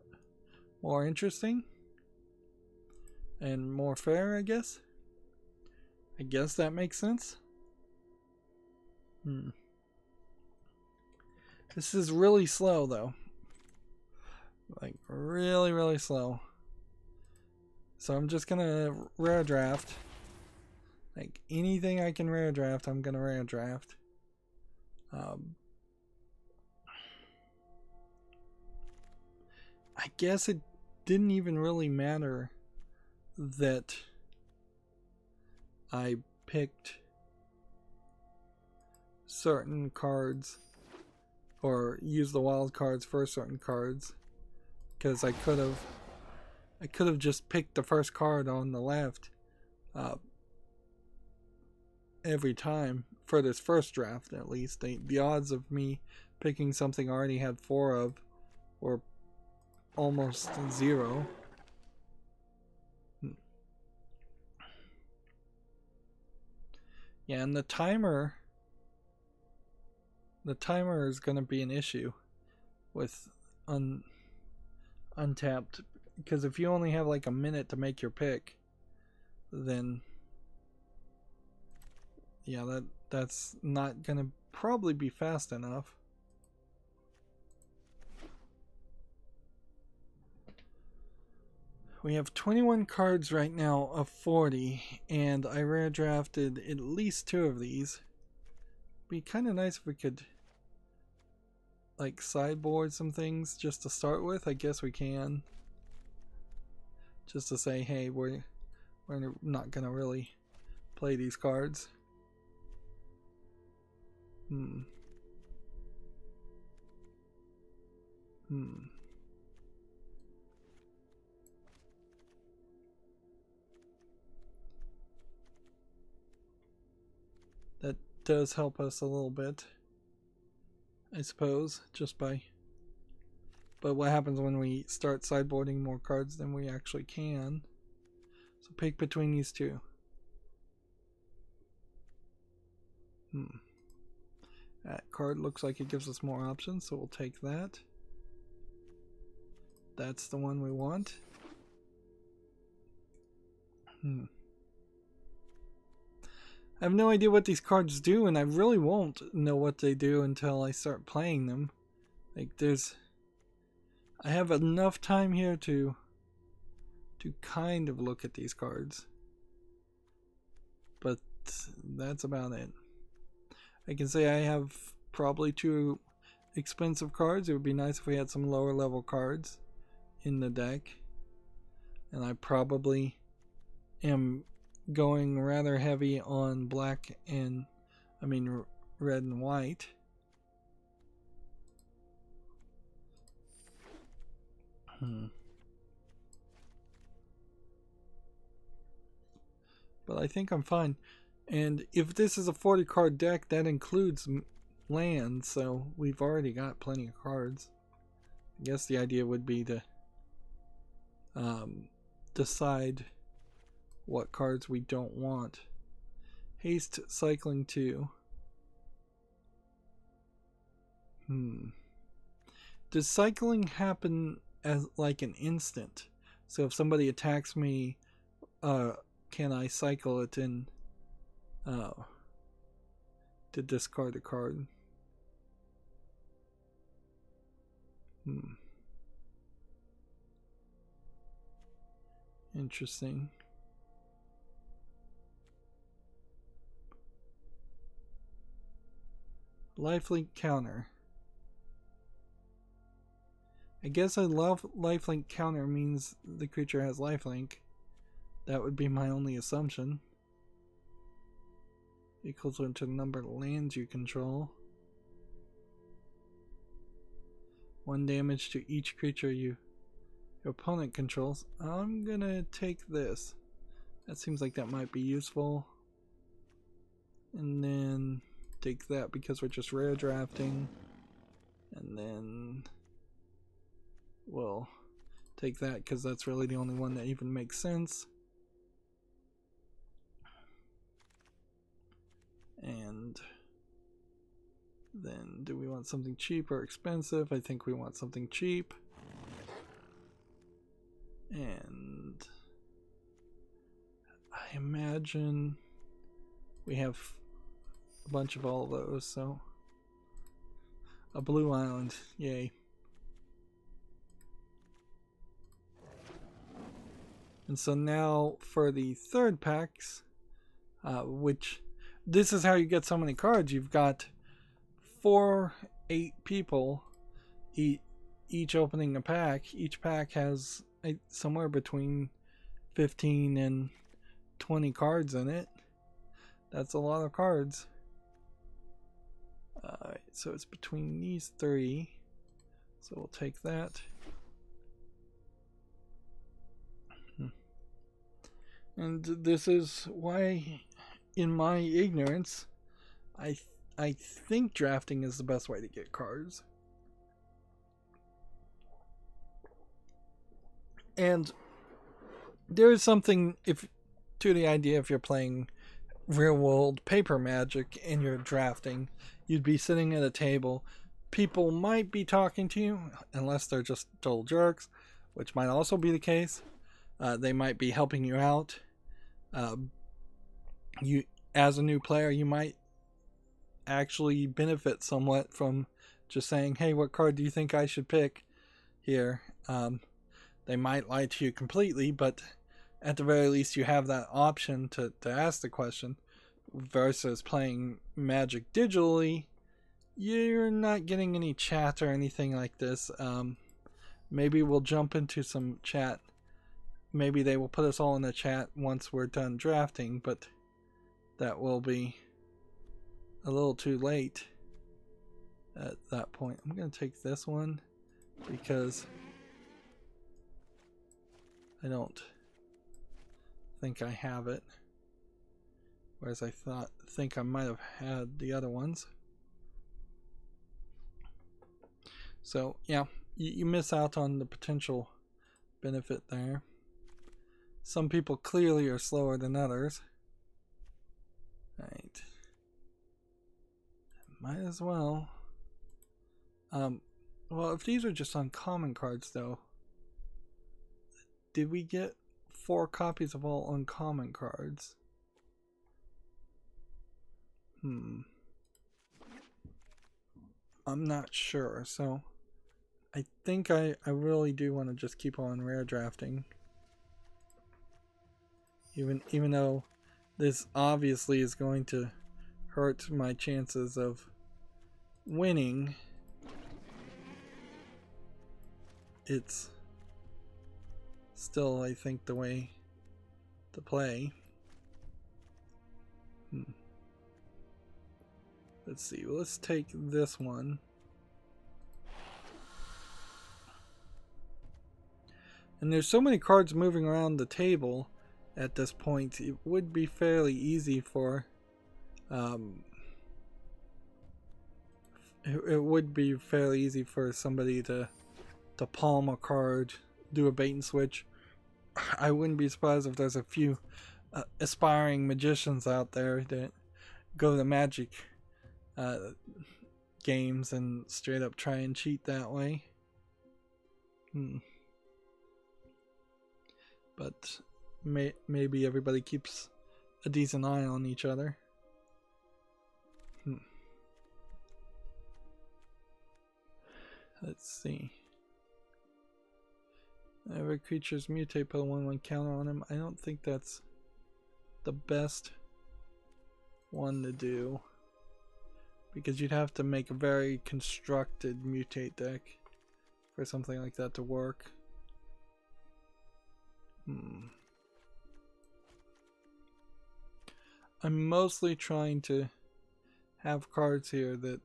more interesting and more fair, I guess. I guess that makes sense. This is really slow though. Like really, really slow. So I'm just gonna rare draft. Like anything I can rare draft, I'm gonna rare draft. I guess it didn't even really matter that I picked certain cards or used the wild cards for certain cards, because I could have just picked the first card on the left every time for this first draft. At least the odds of me picking something I already had 4 of were almost 0. Yeah, and the timer is going to be an issue with untapped, because if you only have like a minute to make your pick, then yeah, that's not going to probably be fast enough. . We have 21 cards right now of 40, and I rare drafted at least 2 of these. Be kind of nice if we could like sideboard some things just to start with. I guess we can. Just to say, hey, we're not gonna really play these cards. That does help us a little bit, I suppose, just by... But what happens when we start sideboarding more cards than we actually can? So pick between these two. That card looks like it gives us more options, so we'll take that. That's the one we want. I have no idea what these cards do, and I really won't know what they do until I start playing them. Like, I have enough time here to kind of look at these cards. But that's about it. I can say I have probably 2 expensive cards. It would be nice if we had some lower level cards in the deck. And I probably am going rather heavy on red and white. But I think I'm fine. And if this is a 40 card deck, that includes land, so we've already got plenty of cards. I guess the idea would be to decide what cards we don't want. Haste cycling 2. Does cycling happen as like an instant? So if somebody attacks me, can I cycle it in to discard a card? Interesting. Lifelink counter. I guess a lifelink counter means the creature has lifelink. That would be my only assumption. Equals to the number of lands you control. 1 damage to each creature your opponent controls. I'm gonna take this. That seems like that might be useful. And then take that because we're just rare drafting. And then we'll take that because that's really the only one that even makes sense. And then do we want something cheap or expensive? I think we want something cheap. And I imagine we have a bunch of all of those, so a blue island, yay. And so now for the third packs, which this is how you get so many cards. You've got 8 people each opening a pack. Each pack has somewhere between 15 and 20 cards in it. That's a lot of cards. Alright, so it's between these 3. So we'll take that. And this is why, in my ignorance, I think drafting is the best way to get cards. And there is something to the idea if you're playing real world paper Magic and you're drafting, you'd be sitting at a table. People might be talking to you, unless they're just total jerks, which might also be the case. They might be helping you out. You, as a new player, you might actually benefit somewhat from just saying, hey, what card do you think I should pick here? They might lie to you completely, but at the very least you have that option to ask the question. Versus playing Magic digitally, you're not getting any chat or anything like this. Maybe we'll jump into some chat. Maybe they will put us all in the chat once we're done drafting, but that will be a little too late at that point. I'm going to take this one because I don't think I have it. Whereas I think I might have had the other ones. So yeah, you miss out on the potential benefit there. Some people clearly are slower than others. Right. Might as well. Well, if these are just uncommon cards though, did we get 4 copies of all uncommon cards? I'm not sure, so I think I really do want to just keep on rare drafting. Even though this obviously is going to hurt my chances of winning, it's still, I think, the way to play. Let's see, let's take this one. And there's so many cards moving around the table at this point, it would be fairly easy for it would be fairly easy for somebody to palm a card, do a bait and switch. I wouldn't be surprised if there's a few aspiring magicians out there that go to Magic games and straight up try and cheat that way. But maybe everybody keeps a decent eye on each other. Let's see. Every creature's mutate, put a 1/1 counter on him. I don't think that's the best one to do, because you'd have to make a very constructed mutate deck for something like that to work. I'm mostly trying to have cards here that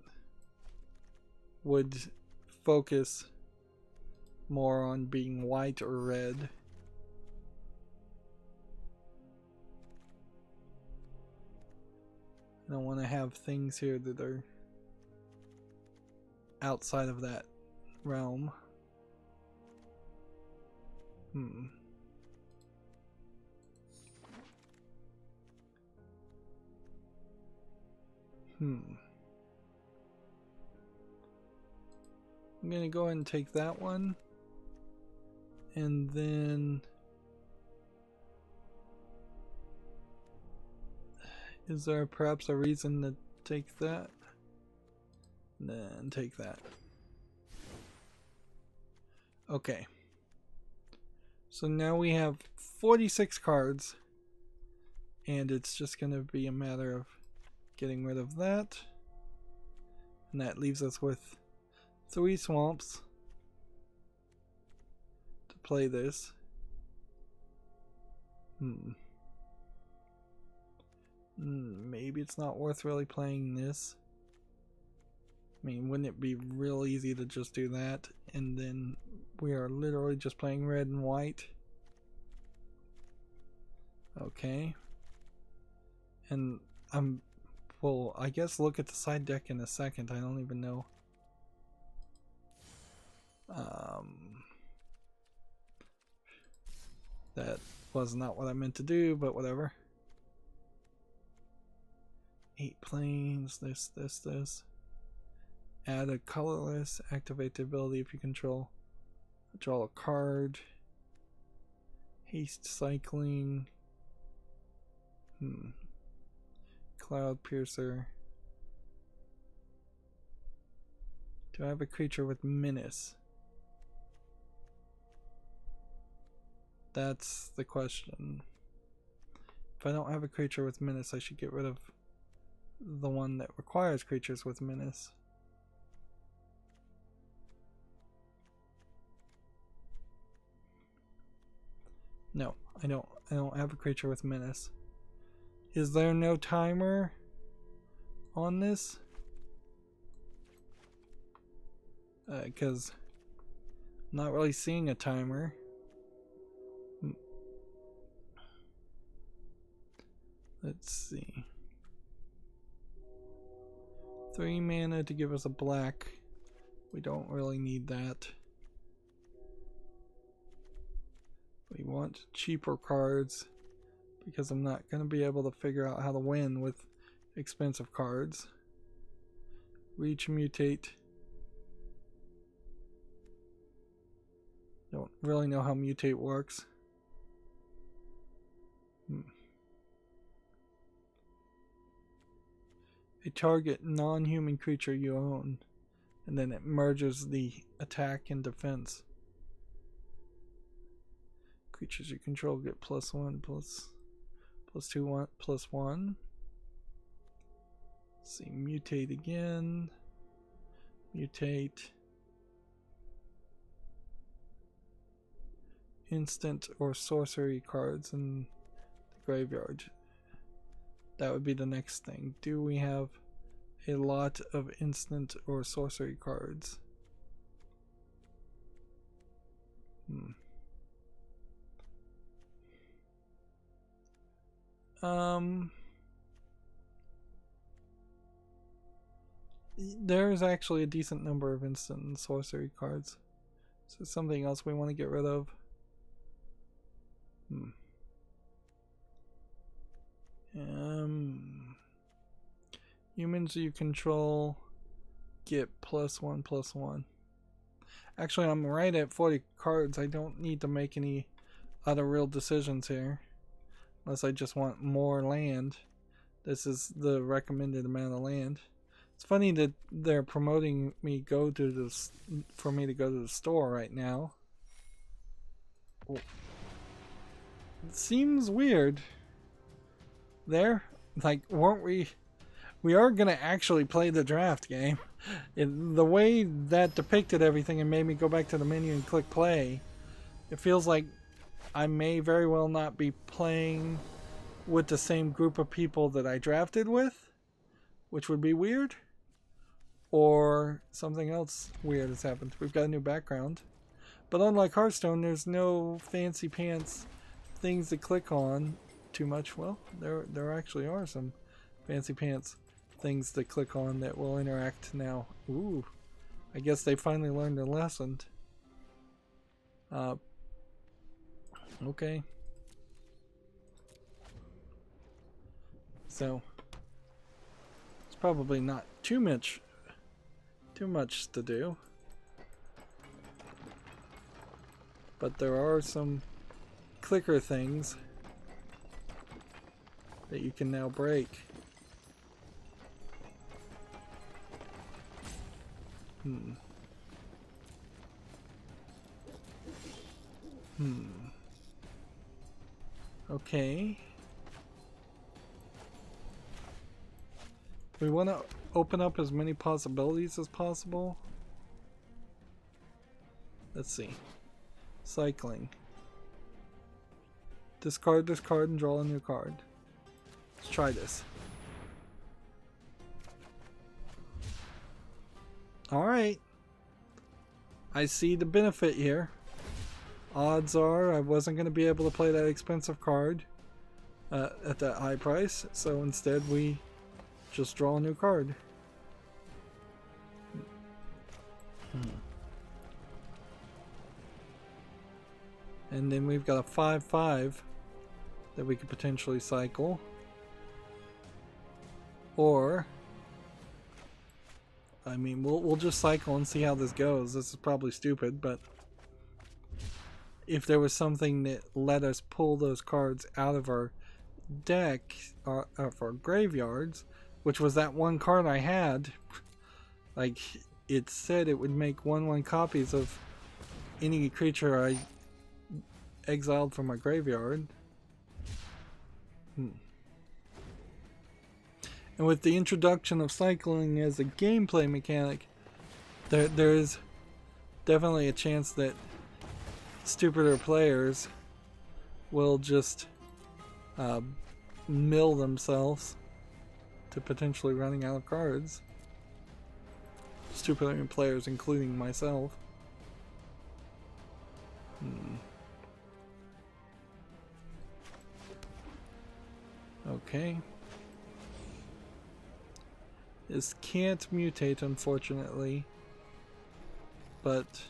would focus more on being white or red. I don't want to have things here that are outside of that realm. I'm gonna go ahead and take that one, and then is there perhaps a reason to take that? Then take that. Okay. So now we have 46 cards, and it's just gonna be a matter of getting rid of that, and that leaves us with 3 swamps to play this. Maybe it's not worth really playing this. I mean, wouldn't it be real easy to just do that, and then we are literally just playing red and white? Okay. And well, I guess look at the side deck in a second. I don't even know. That was not what I meant to do, but whatever. 8 planes, this. Add a colorless, activate the ability if you control. Draw a card. Haste cycling. Cloud Piercer. Do I have a creature with menace? That's the question. If I don't have a creature with menace, I should get rid of the one that requires creatures with menace. No, I don't have a creature with menace. Is there no timer on this? Because I'm not really seeing a timer. Let's see. 3 mana to give us a black. We don't really need that. We want cheaper cards because I'm not going to be able to figure out how to win with expensive cards. Reach, mutate. Don't really know how mutate works. A target non-human creature you own, and then it merges the attack and defense. Creatures you control get +1, +2, 1, +1. Let's see, mutate again. Mutate. Instant or sorcery cards in the graveyard. That would be the next thing. Do we have a lot of instant or sorcery cards? There's actually a decent number of instant and sorcery cards. So something else we want to get rid of. Humans you control get +1, +1. Actually, I'm right at 40 cards. I don't need to make any other real decisions here. Unless I just want more land. This is the recommended amount of land. It's funny that they're promoting me for me to go to the store right now. It seems weird. There, like, weren't we? We are gonna actually play the draft game. The way that depicted everything and made me go back to the menu and click play, it feels like I may very well not be playing with the same group of people that I drafted with, which would be weird. Or something else weird has happened. We've got a new background. But unlike Hearthstone, there's no fancy pants things to click on too much. Well, there actually are some fancy pants things to click on that will interact now. Ooh, I guess they finally learned their lesson. Okay. So it's probably not too much to do. But there are some clicker things that you can now break. Okay. We want to open up as many possibilities as possible. Let's see. Cycling. Discard this card and draw a new card. Let's try this. Alright. I see the benefit here. Odds are I wasn't going to be able to play that expensive card at that high price, so instead we just draw a new card. And then we've got a 5/5 that we could potentially cycle. Or, I mean, we'll just cycle and see how this goes. This is probably stupid, but if there was something that let us pull those cards out of our deck, of our graveyards, which was that one card I had, like, it said it would make 1/1 copies of any creature I exiled from my graveyard. And with the introduction of cycling as a gameplay mechanic, there's definitely a chance that stupider players will just mill themselves to potentially running out of cards. Stupider players, including myself. Okay. This can't mutate, unfortunately, but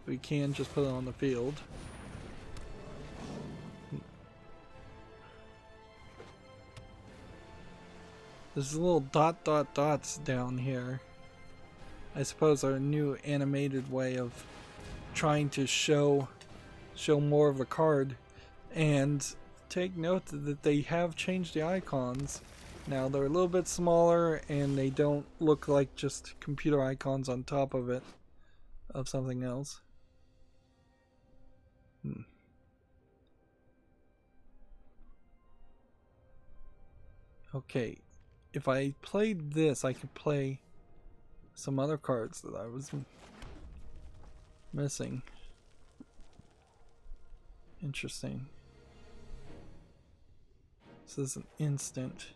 we can just put it on the field. There's little dots down here. I suppose our new animated way of trying to show more of the card. And take note that they have changed the icons. Now they're a little bit smaller and they don't look like just computer icons on top of it, of something else. Okay, if I played this, I could play some other cards that I was missing. Interesting. This is an instant.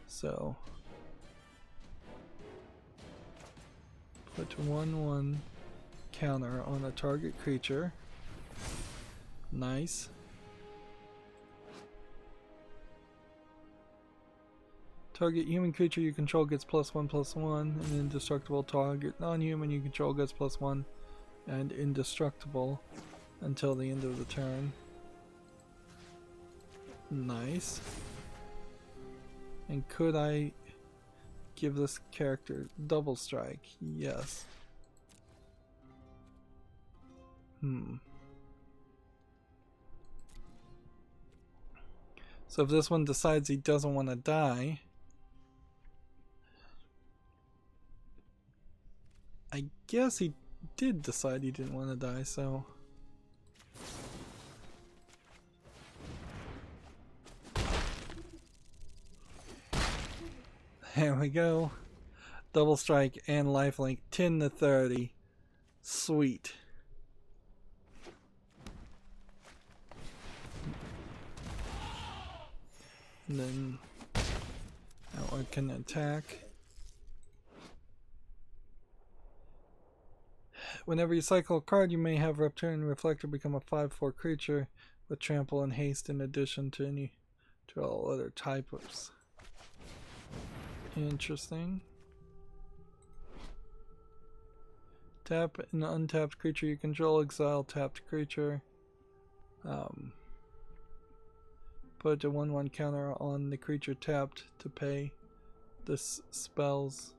So put 1/1 counter on a target creature. Nice. Target human creature you control gets +1/+1, and indestructible. Target non-human you control gets +1 and indestructible until the end of the turn. Nice. And could I give this character double strike? Yes. So if this one decides he doesn't want to die, I guess he did decide he didn't want to die, so there we go. Double strike and lifelink, 10-30. Sweet. And then that one can attack. Whenever you cycle a card, you may have Reptilian and Reflector become a 5/4 creature with trample and haste in addition to all other types. Interesting. Tap an untapped creature you control, exile tapped creature. Put a 1/1 counter on the creature tapped to pay this spells.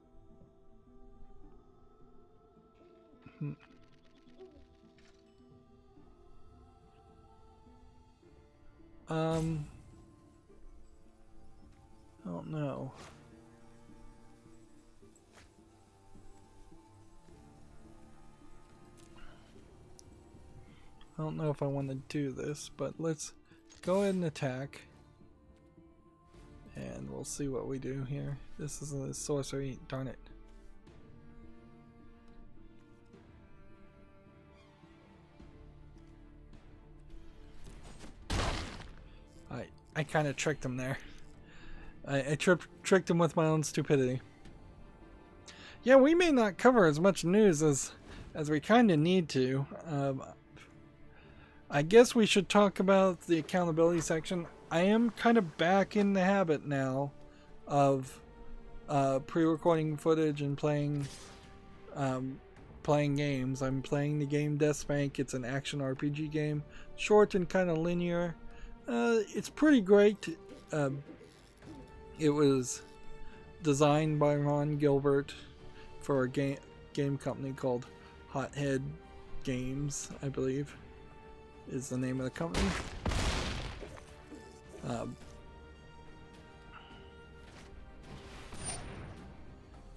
I don't know. I don't know if I want to do this, but let's go ahead and attack. And we'll see what we do here. This is a sorcery, darn it. I kind of tricked him there. I tricked him with my own stupidity. Yeah, we may not cover as much news as we kind of need to. I guess we should talk about the accountability section. I am kind of back in the habit now of pre-recording footage and playing games. I'm playing the game Deathspank. It's an action RPG game, short and kind of linear. It's pretty great. It was designed by Ron Gilbert for a game company called Hothead Games, I believe, is the name of the company.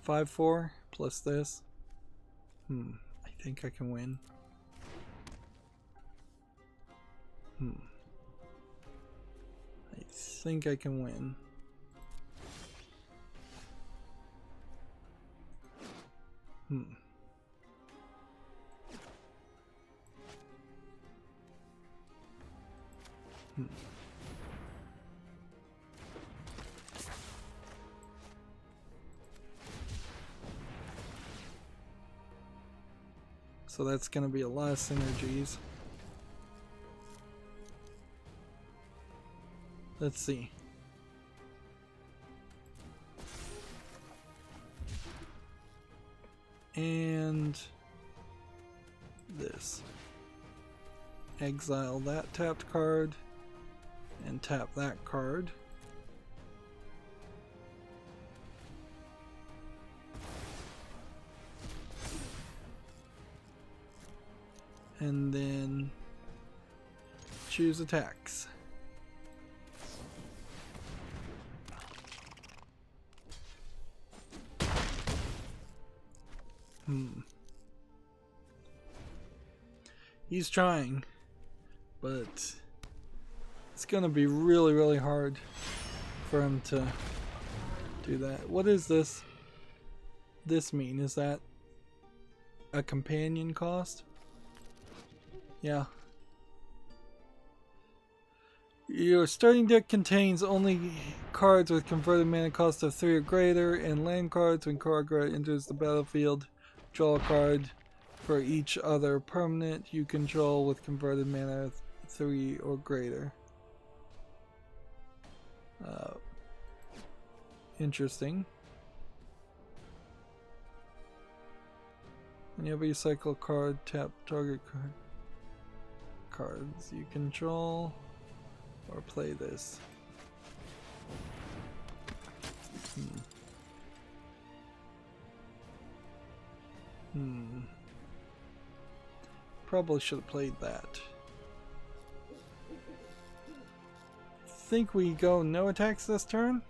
5/4 plus this. I think I can win. I think I can win. So that's going to be a lot of synergies. Let's see. And this. Exile that tapped card and tap that card. And then choose attacks. He's trying, but it's gonna be really, really hard for him to do that. What is this? This mean? Is that a companion cost? Yeah. Your starting deck contains only cards with converted mana cost of 3 or greater, and land cards. When card enters the battlefield, draw a card for each other permanent you control with converted mana 3 or greater. Interesting. Whenever you cycle a card, tap target cards you control, or play this. Probably should have played that. Think we go no attacks this turn,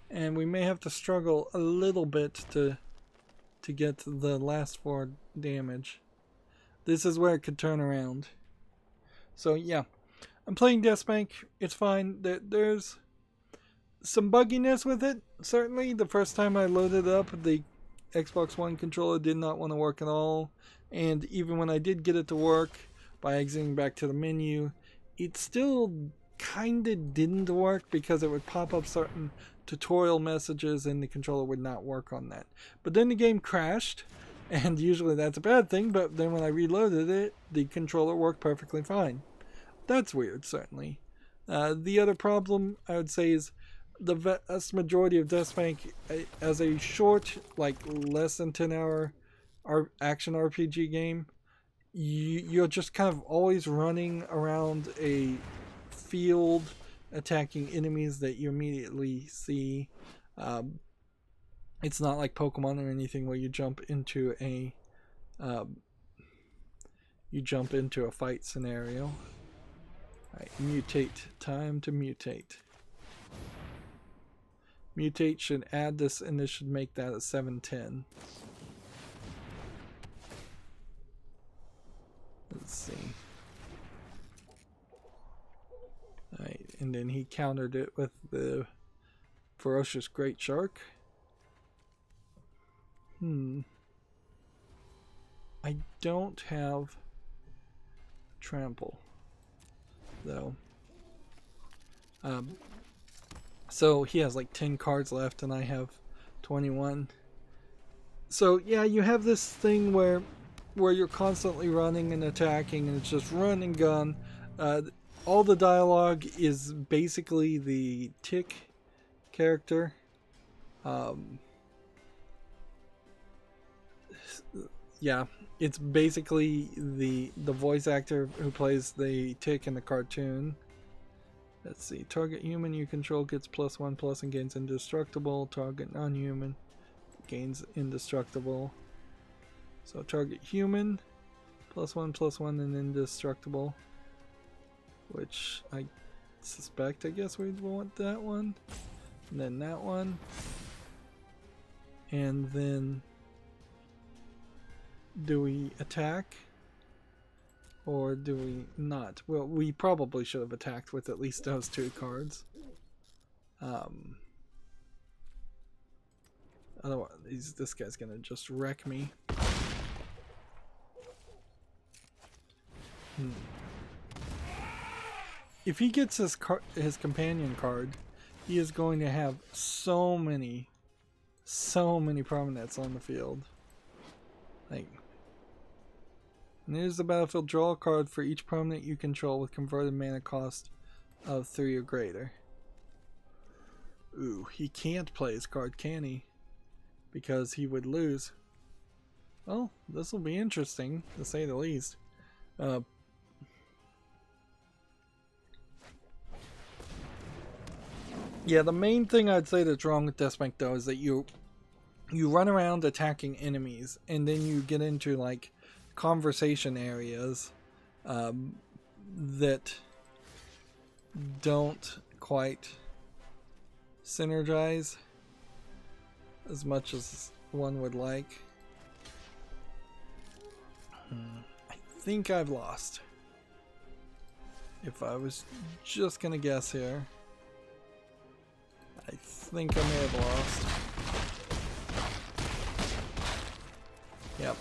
and we may have to struggle a little bit to get the last 4 damage. This is where it could turn around. So yeah, I'm playing Deathbank. It's fine. There's some bugginess with it. Certainly, the first time I loaded up, the Xbox One controller did not want to work at all. And even when I did get it to work by exiting back to the menu, it still kind of didn't work because it would pop up certain tutorial messages and the controller would not work on that. But then the game crashed, and usually that's a bad thing, but then when I reloaded it, the controller worked perfectly fine. That's weird, certainly. The other problem, I would say, is the vast majority of Deathbank, as a short, like less than 10 hour action RPG game, you're just kind of always running around a field attacking enemies that you immediately see. It's not like Pokemon or anything where you jump into a fight scenario. Alright, mutate. Time to mutate. Mutate should add this, and this should make that a 710. Let's see. Alright, and then he countered it with the ferocious great shark. I don't have trample, though. So he has like 10 cards left and I have 21. So yeah, you have this thing where you're constantly running and attacking, and it's just run and gun. All the dialogue is basically the Tick character. Yeah, it's basically the voice actor who plays the Tick in the cartoon. Let's see. Target human you control gets +1/+ and gains indestructible. Target non-human gains indestructible. So target human, +1/+1 and indestructible. Which I suspect, I guess we'd want that one. And then that one. And then Do we attack? Or do we not? Well, we probably should have attacked with at least those 2 cards. Otherwise, this guy's gonna just wreck me. If he gets his companion card, he is going to have so many permanents on the field. Like, and here's the battlefield. Draw a card for each permanent you control with converted mana cost of 3 or greater. Ooh, he can't play his card, can he? Because he would lose. Well, this will be interesting, to say the least. Yeah, the main thing I'd say that's wrong with Deathbank, though, is that you run around attacking enemies, and then you get into, like, conversation areas that don't quite synergize as much as one would like. I think I've lost. If I was just gonna guess here, I think I may have lost. Yep.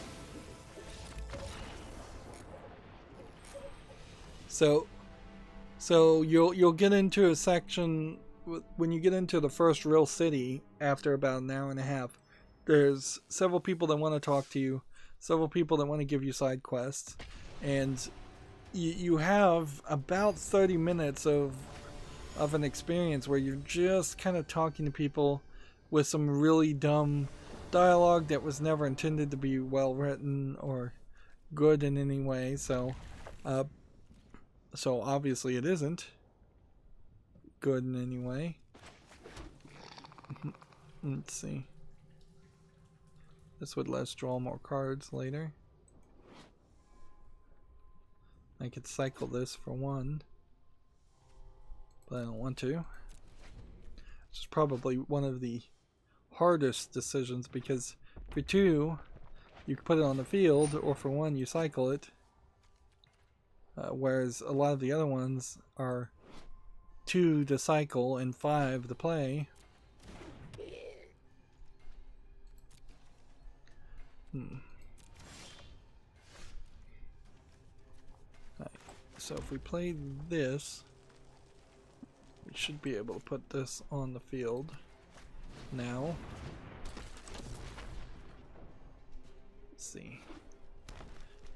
So you'll get into a section when you get into the first real city after about an hour and a half. There's several people that want to talk to you, several people that want to give you side quests, and you have about 30 minutes of an experience where you're just kind of talking to people with some really dumb dialogue that was never intended to be well written or good in any way. So obviously it isn't good in any way. Let's see. This would let us draw more cards later. I could cycle this for 1, but I don't want to. Which is probably one of the hardest decisions, because for 2 you can put it on the field, or for 1 you cycle it. Whereas a lot of the other ones are 2 to cycle and 5 to play. Right. So if we play this, we should be able to put this on the field now. Let's see.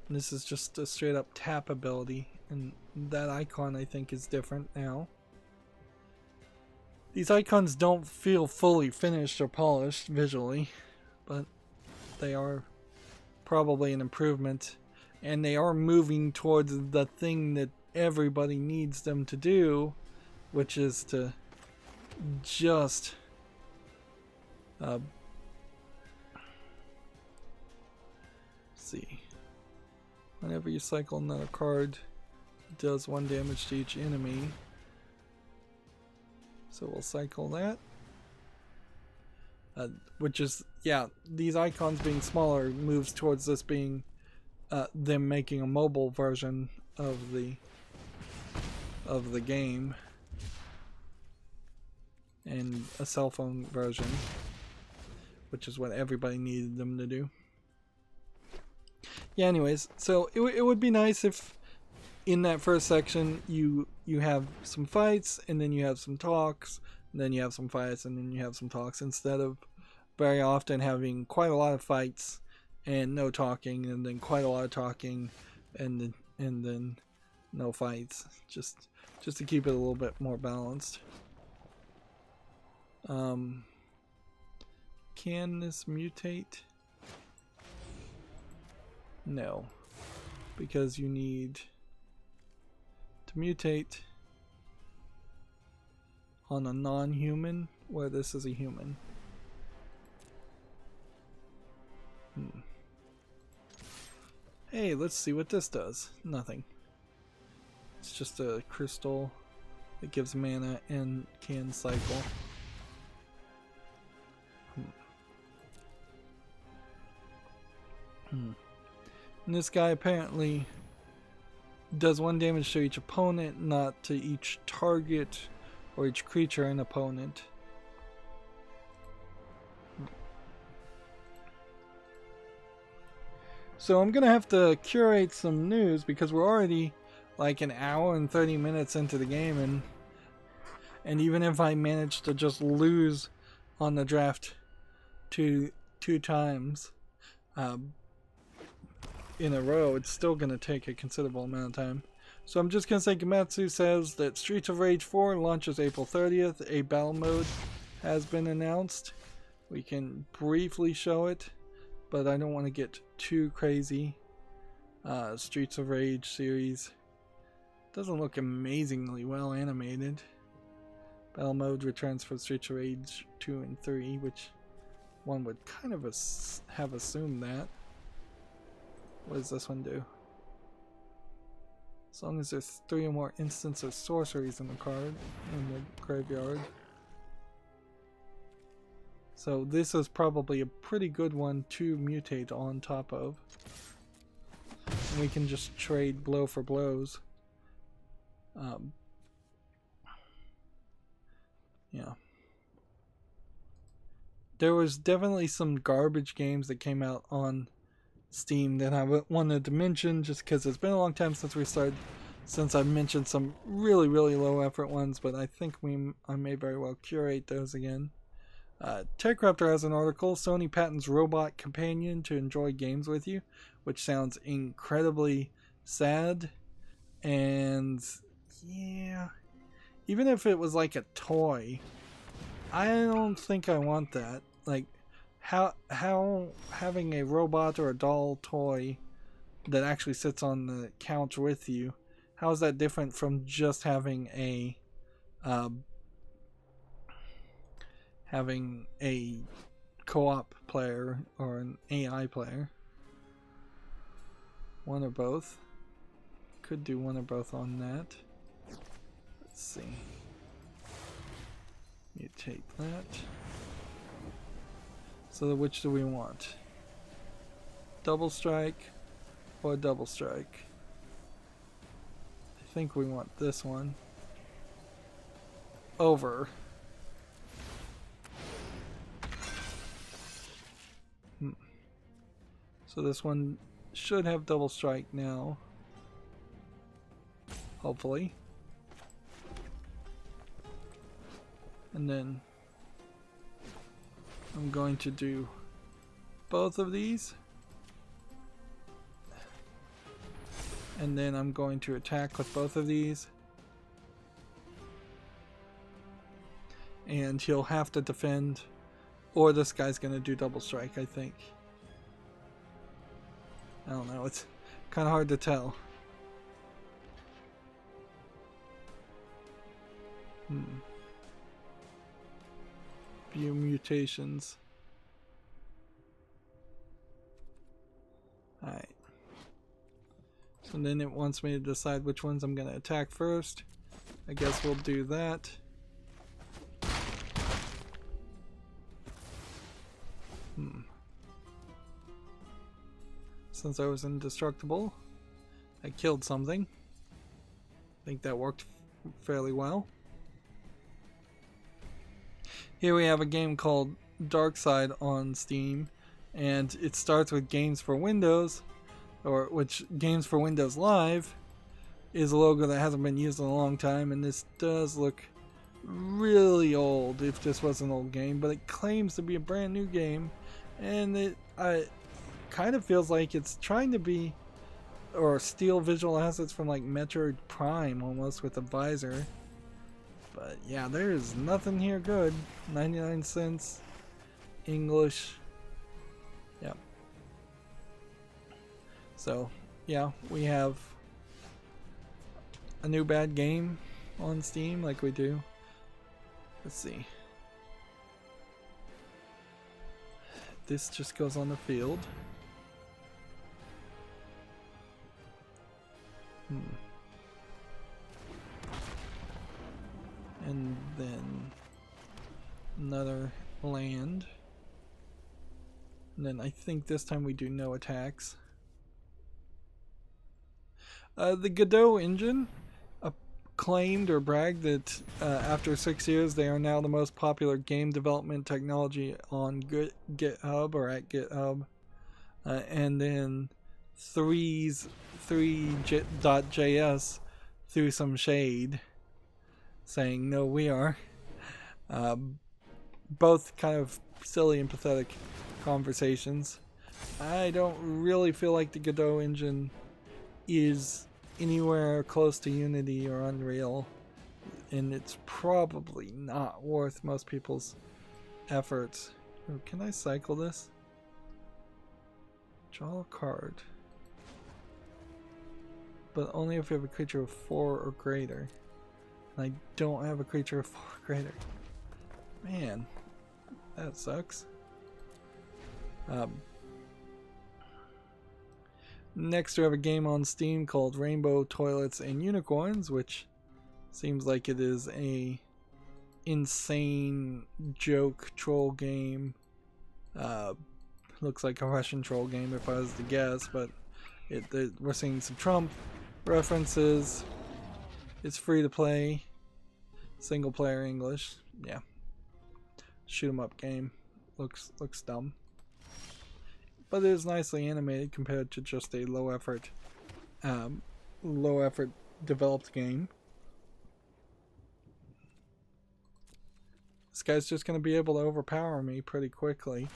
And this is just a straight up tap ability, and that icon I think is different now. These icons don't feel fully finished or polished visually, but they are probably an improvement, and they are moving towards the thing that everybody needs them to do, which is to just see. Whenever you cycle another card, it does 1 damage to each enemy. So we'll cycle that. Which is, yeah, these icons being smaller moves towards this being them making a mobile version of the game, and a cell phone version, which is what everybody needed them to do. Yeah, anyways, so it would be nice if in that first section you have some fights, and then you have some talks, and then you have some fights, and then you have some talks, instead of very often having quite a lot of fights and no talking, and then quite a lot of talking and then no fights, just to keep it a little bit more balanced. Can this mutate? No, because you need to mutate on a non-human, where this is a human. Hey, let's see what this does. Nothing. It's just a crystal that gives mana and can cycle. And this guy apparently does 1 damage to each opponent, not to each target or each creature and opponent. So I'm gonna have to curate some news because we're already like an hour and 30 minutes into the game, and even if I manage to just lose on the draft two times in a row, it's still gonna take a considerable amount of time. So I'm just gonna say Gamatsu says that Streets of Rage 4 launches April 30th. A battle mode has been announced. We can briefly show it, but I don't want to get too crazy. Streets of Rage series doesn't look amazingly well animated. Battle mode returns for Streets of Rage 2 and 3, which one would kind of have assumed that. What does this one do? As long as there's 3 or more instances of sorceries in the card in the graveyard. So this is probably a pretty good one to mutate on top of. And we can just trade blow for blows. Yeah. There was definitely some garbage games that came out on Steam that I wanted to mention just because it's been a long time since I've mentioned some really low effort ones, but I think I may very well curate those again. TechRaptor has an article, Sony patents robot companion to enjoy games with you, which sounds incredibly sad. And yeah, even if it was like a toy, I don't think I want that. Like, how having a robot or a doll toy that actually sits on the couch with you, how is that different from just having a co-op player or an AI player? One or both. Could do one or both on that. Let's see. Mutate that. So which do we want? Double strike or double strike? I think we want this one. Over. So this one should have double strike now. Hopefully. And then I'm going to do both of these. And then I'm going to attack with both of these. And he'll have to defend, or this guy's going to do double strike, I think. I don't know, it's kind of hard to tell. View mutations. Alright. So then it wants me to decide which ones I'm going to attack first. I guess we'll do that. Since I was indestructible, I killed something. I think that worked fairly well. Here we have a game called Darkside on Steam, and it starts with Games for Windows, which Games for Windows Live is a logo that hasn't been used in a long time, and this does look really old if this was an old game, but it claims to be a brand new game, and it kind of feels like it's trying to be or steal visual assets from like Metroid Prime almost with a visor. But yeah, there's nothing here good. 99 cents. English. Yep. So, yeah, we have a new bad game on Steam like we do. Let's see. This just goes on the field. And then another land. And then I think this time we do no attacks. The Godot engine claimed or bragged that after 6 years they are now the most popular game development technology on GitHub or at GitHub. And then 3.js threw some shade saying, no, we are. Both kind of silly and pathetic conversations. I don't really feel like the Godot engine is anywhere close to Unity or Unreal, and it's probably not worth most people's efforts. Ooh, can I cycle this? Draw a card. But only if you have a creature of 4 or greater. And I don't have a creature of 4 or greater. Man, that sucks. Next we have a game on Steam called Rainbow Toilets and Unicorns, which seems like it is a insane joke troll game. Looks like a Russian troll game if I was to guess, but we're seeing some Trump references. It's free to play. Single player English. Yeah. Shoot 'em up game. Looks dumb. But it is nicely animated compared to just a low effort developed game. This guy's just going to be able to overpower me pretty quickly.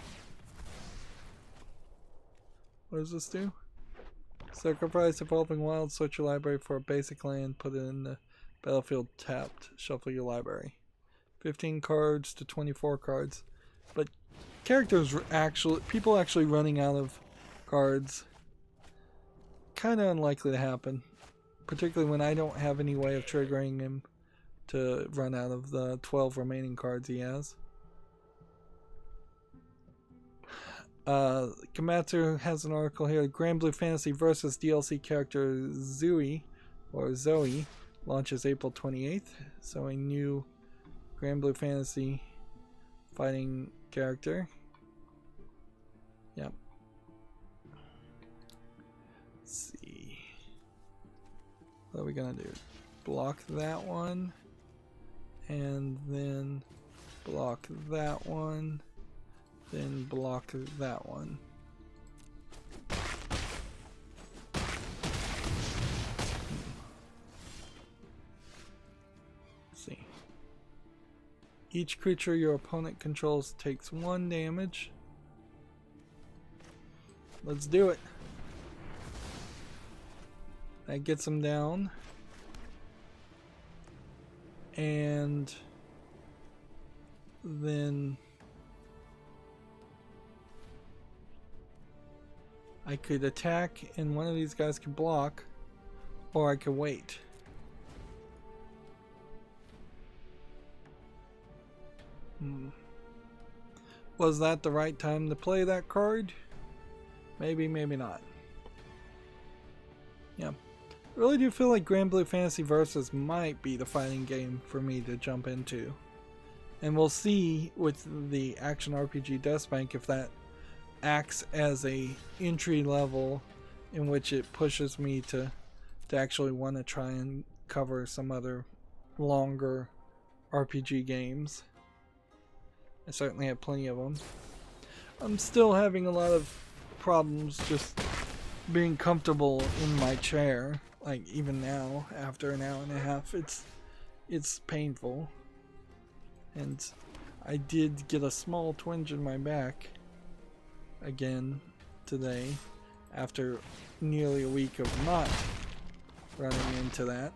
What does this do? Sacrifice Evolving Wild, search your library for a basic land, put it in the battlefield tapped, shuffle your library. 15 cards to 24 cards. But people actually running out of cards, kind of unlikely to happen. Particularly when I don't have any way of triggering him to run out of the 12 remaining cards he has. Komatsu has an article here. Grand Blue Fantasy versus DLC character Zoe launches April 28th. So a new Grand Blue Fantasy fighting character. Yep. Let's see. What are we gonna do? Block that one. And then block that one. Then block that one. Let's see. Each creature your opponent controls takes 1 damage. Let's do it. That gets him down. And then I could attack and one of these guys could block, or I could wait. Was that the right time to play that card? Maybe, maybe not. Yeah. I really do feel like Grand Blue Fantasy Versus might be the fighting game for me to jump into. And we'll see with the Action RPG Death Bank if that acts as a entry level in which it pushes me to actually want to try and cover some other longer RPG games. I certainly have plenty of them. I'm still having a lot of problems just being comfortable in my chair. Like even now, after an hour and a half, it's painful. And I did get a small twinge in my back again today after nearly a week of not running into that.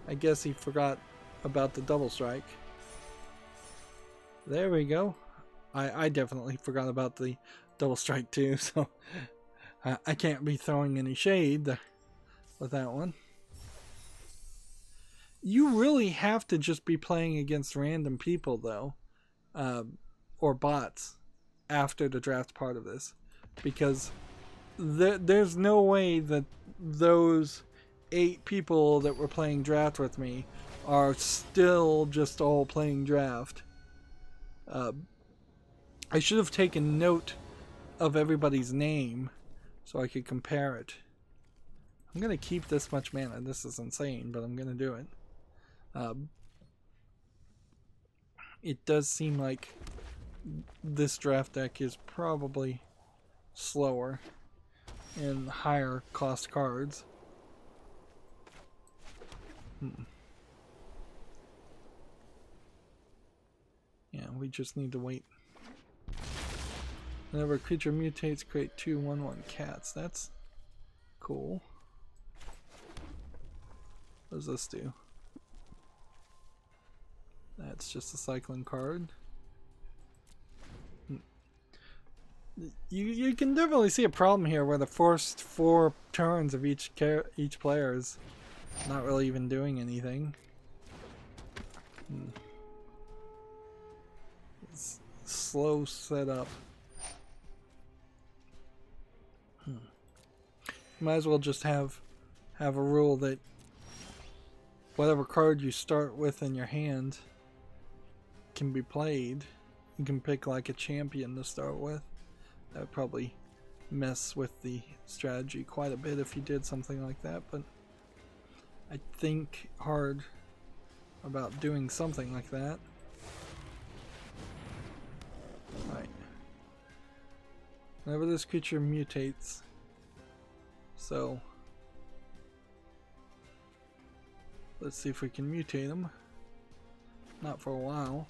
I guess he forgot about the double strike. There we go. I definitely forgot about the double strike too, so I can't be throwing any shade with that one. You really have to just be playing against random people though, or bots after the draft part of this, because there's no way that those 8 people that were playing draft with me are still just all playing draft. I should have taken note of everybody's name so I could compare it. I'm gonna keep this much mana. This is insane, but I'm gonna do it. It does seem like this draft deck is probably slower and higher cost cards. Yeah, we just need to wait. Whenever a creature mutates, create 2/1/1 cats. That's cool. What does this do? That's just a cycling card. You can definitely see a problem here where the first 4 turns of each player is not really even doing anything. It's slow setup. Might as well just have a rule that whatever card you start with in your hand can be played. You can pick like a champion to start with. That would probably mess with the strategy quite a bit if you did something like that, but I think hard about doing something like that. Right. Whenever this creature mutates, so let's see if we can mutate him. Not for a while.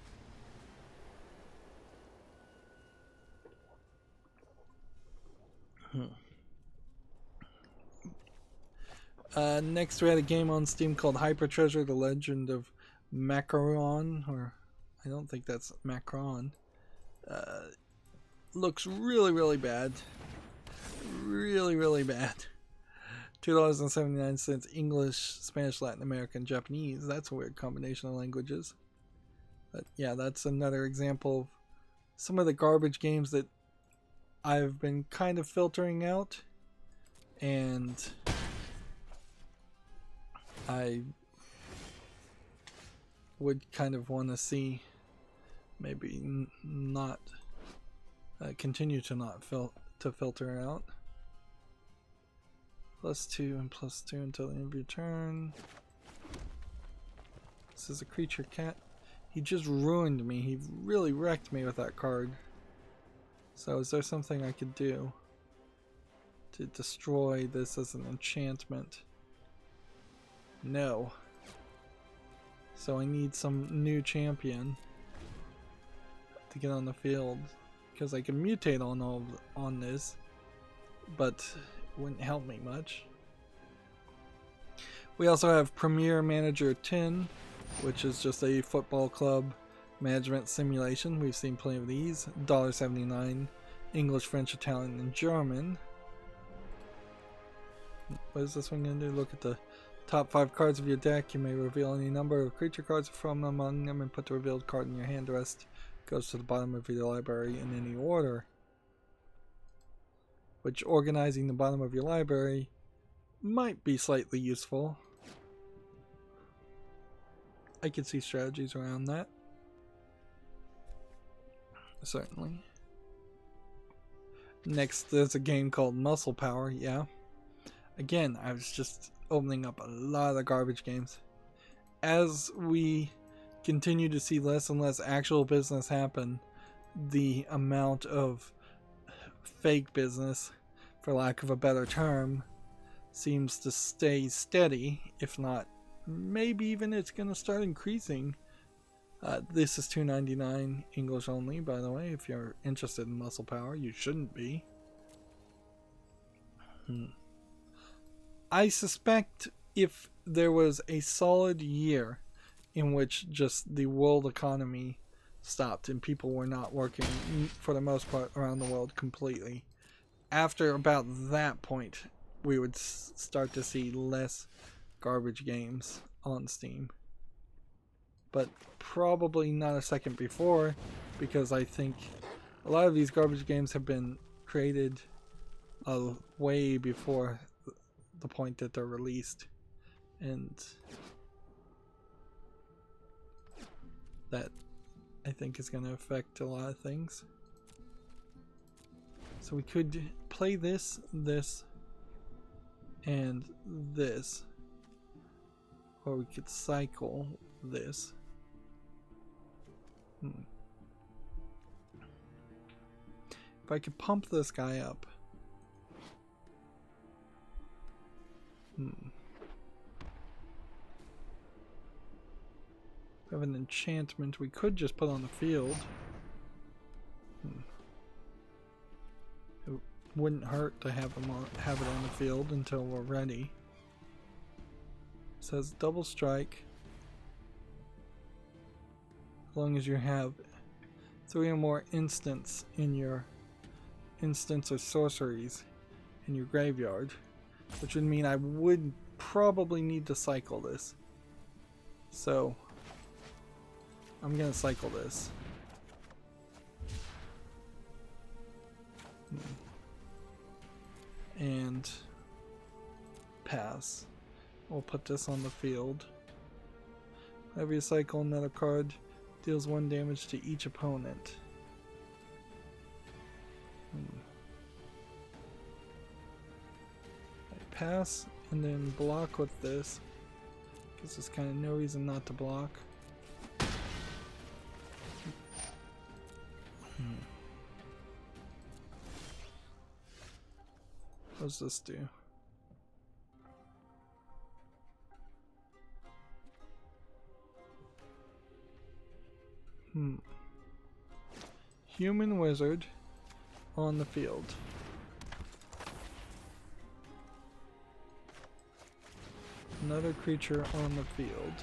Next we had a game on Steam called Hyper Treasure: The Legend of Macaron, or I don't think that's Macron. Looks really bad. Really bad. $2.79 English, Spanish, Latin American, Japanese. That's a weird combination of languages. But yeah, that's another example of some of the garbage games that I've been kind of filtering out, and I would kind of want to see maybe not continue to not filter out. +2 and +2 until the end of your turn. This is a creature cat. He just ruined me. He really wrecked me with that card. So is there something I could do to destroy this as an enchantment? No. So I need some new champion to get on the field, because I can mutate on this, but it wouldn't help me much. We also have Premier Manager 10, which is just a football club management simulation. We've seen plenty of these. $1.79, English, French, Italian, and German. What is this one going to do? Look at the top 5 cards of your deck. You may reveal any number of creature cards from among them and put the revealed card in your hand. The rest goes to the bottom of your library in any order. Which, organizing the bottom of your library might be slightly useful. I could see strategies around that. Certainly. Next, there's a game called Muscle Power. Yeah. Again, I was just opening up a lot of garbage games. As we continue to see less and less actual business happen, the amount of fake business, for lack of a better term, seems to stay steady, if not maybe even it's going to start increasing. This is $2.99 English only, by the way. If you're interested in Muscle Power, you shouldn't be. I suspect if there was a solid year in which just the world economy stopped and people were not working for the most part around the world completely, after about that point we would start to see less garbage games on Steam. But probably not a second before, because I think a lot of these garbage games have been created way before the point that they're released, and that I think is going to affect a lot of things. So we could play this, and this. Or we could cycle this. If I could pump this guy up. We have an enchantment we could just put on the field. It wouldn't hurt to have it on the field until we're ready. It says double strike. As long as you have 3 or more instants in your instants or sorceries in your graveyard, which would mean I would probably need to cycle this. So I'm gonna cycle this. And pass. We'll put this on the field. Whenever you cycle another card, deals 1 damage to each opponent. I pass and then block with this, because there's kind of no reason not to block. What does this do? Human wizard on the field. Another creature on the field.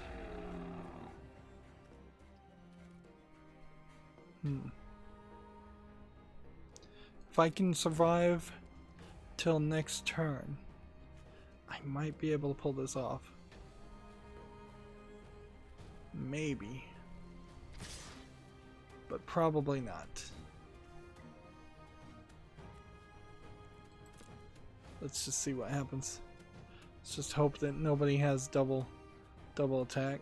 If I can survive till next turn, I might be able to pull this off. Maybe. But probably not. Let's just see what happens. Let's just hope that nobody has double attack.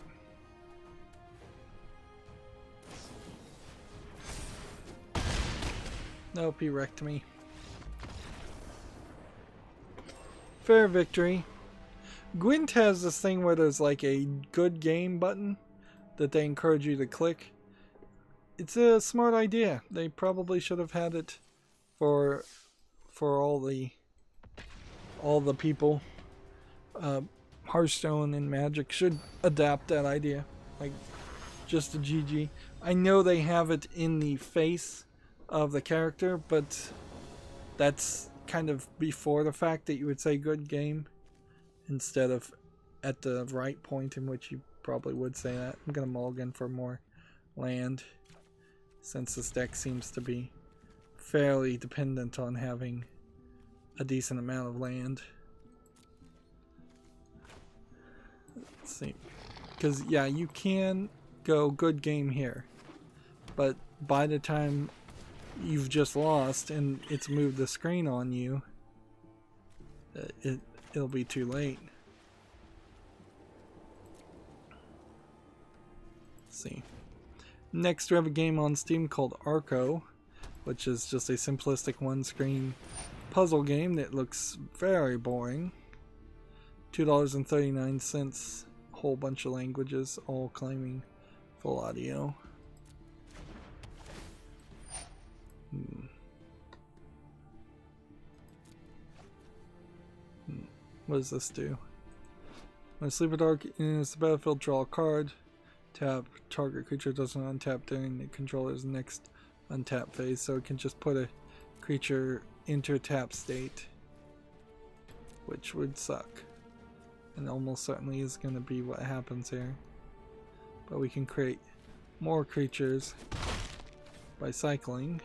Nope, he wrecked me. Fair victory. Gwent has this thing where there's like a good game button that they encourage you to click. It's a smart idea. They probably should have had it for all the people. Hearthstone and Magic should adapt that idea. Like, just a GG. I know they have it in the face of the character, but that's kind of before the fact that you would say good game instead of at the right point in which you probably would say that. I'm gonna mulligan for more land, since this deck seems to be fairly dependent on having a decent amount of land. Let's see. Because, yeah, you can go good game here, but by the time you've just lost and it's moved the screen on you, it'll be too late. Let's see. Next we have a game on Steam called Arco, which is just a simplistic one-screen puzzle game that looks very boring. $2.39, whole bunch of languages, all claiming full audio. What does this do? When Sleeper Dark enters the battlefield, draw a card. Tap. Target creature doesn't untap during the controller's next untap phase, so it can just put a creature into a tap state, which would suck, and almost certainly is going to be what happens here. But we can create more creatures by cycling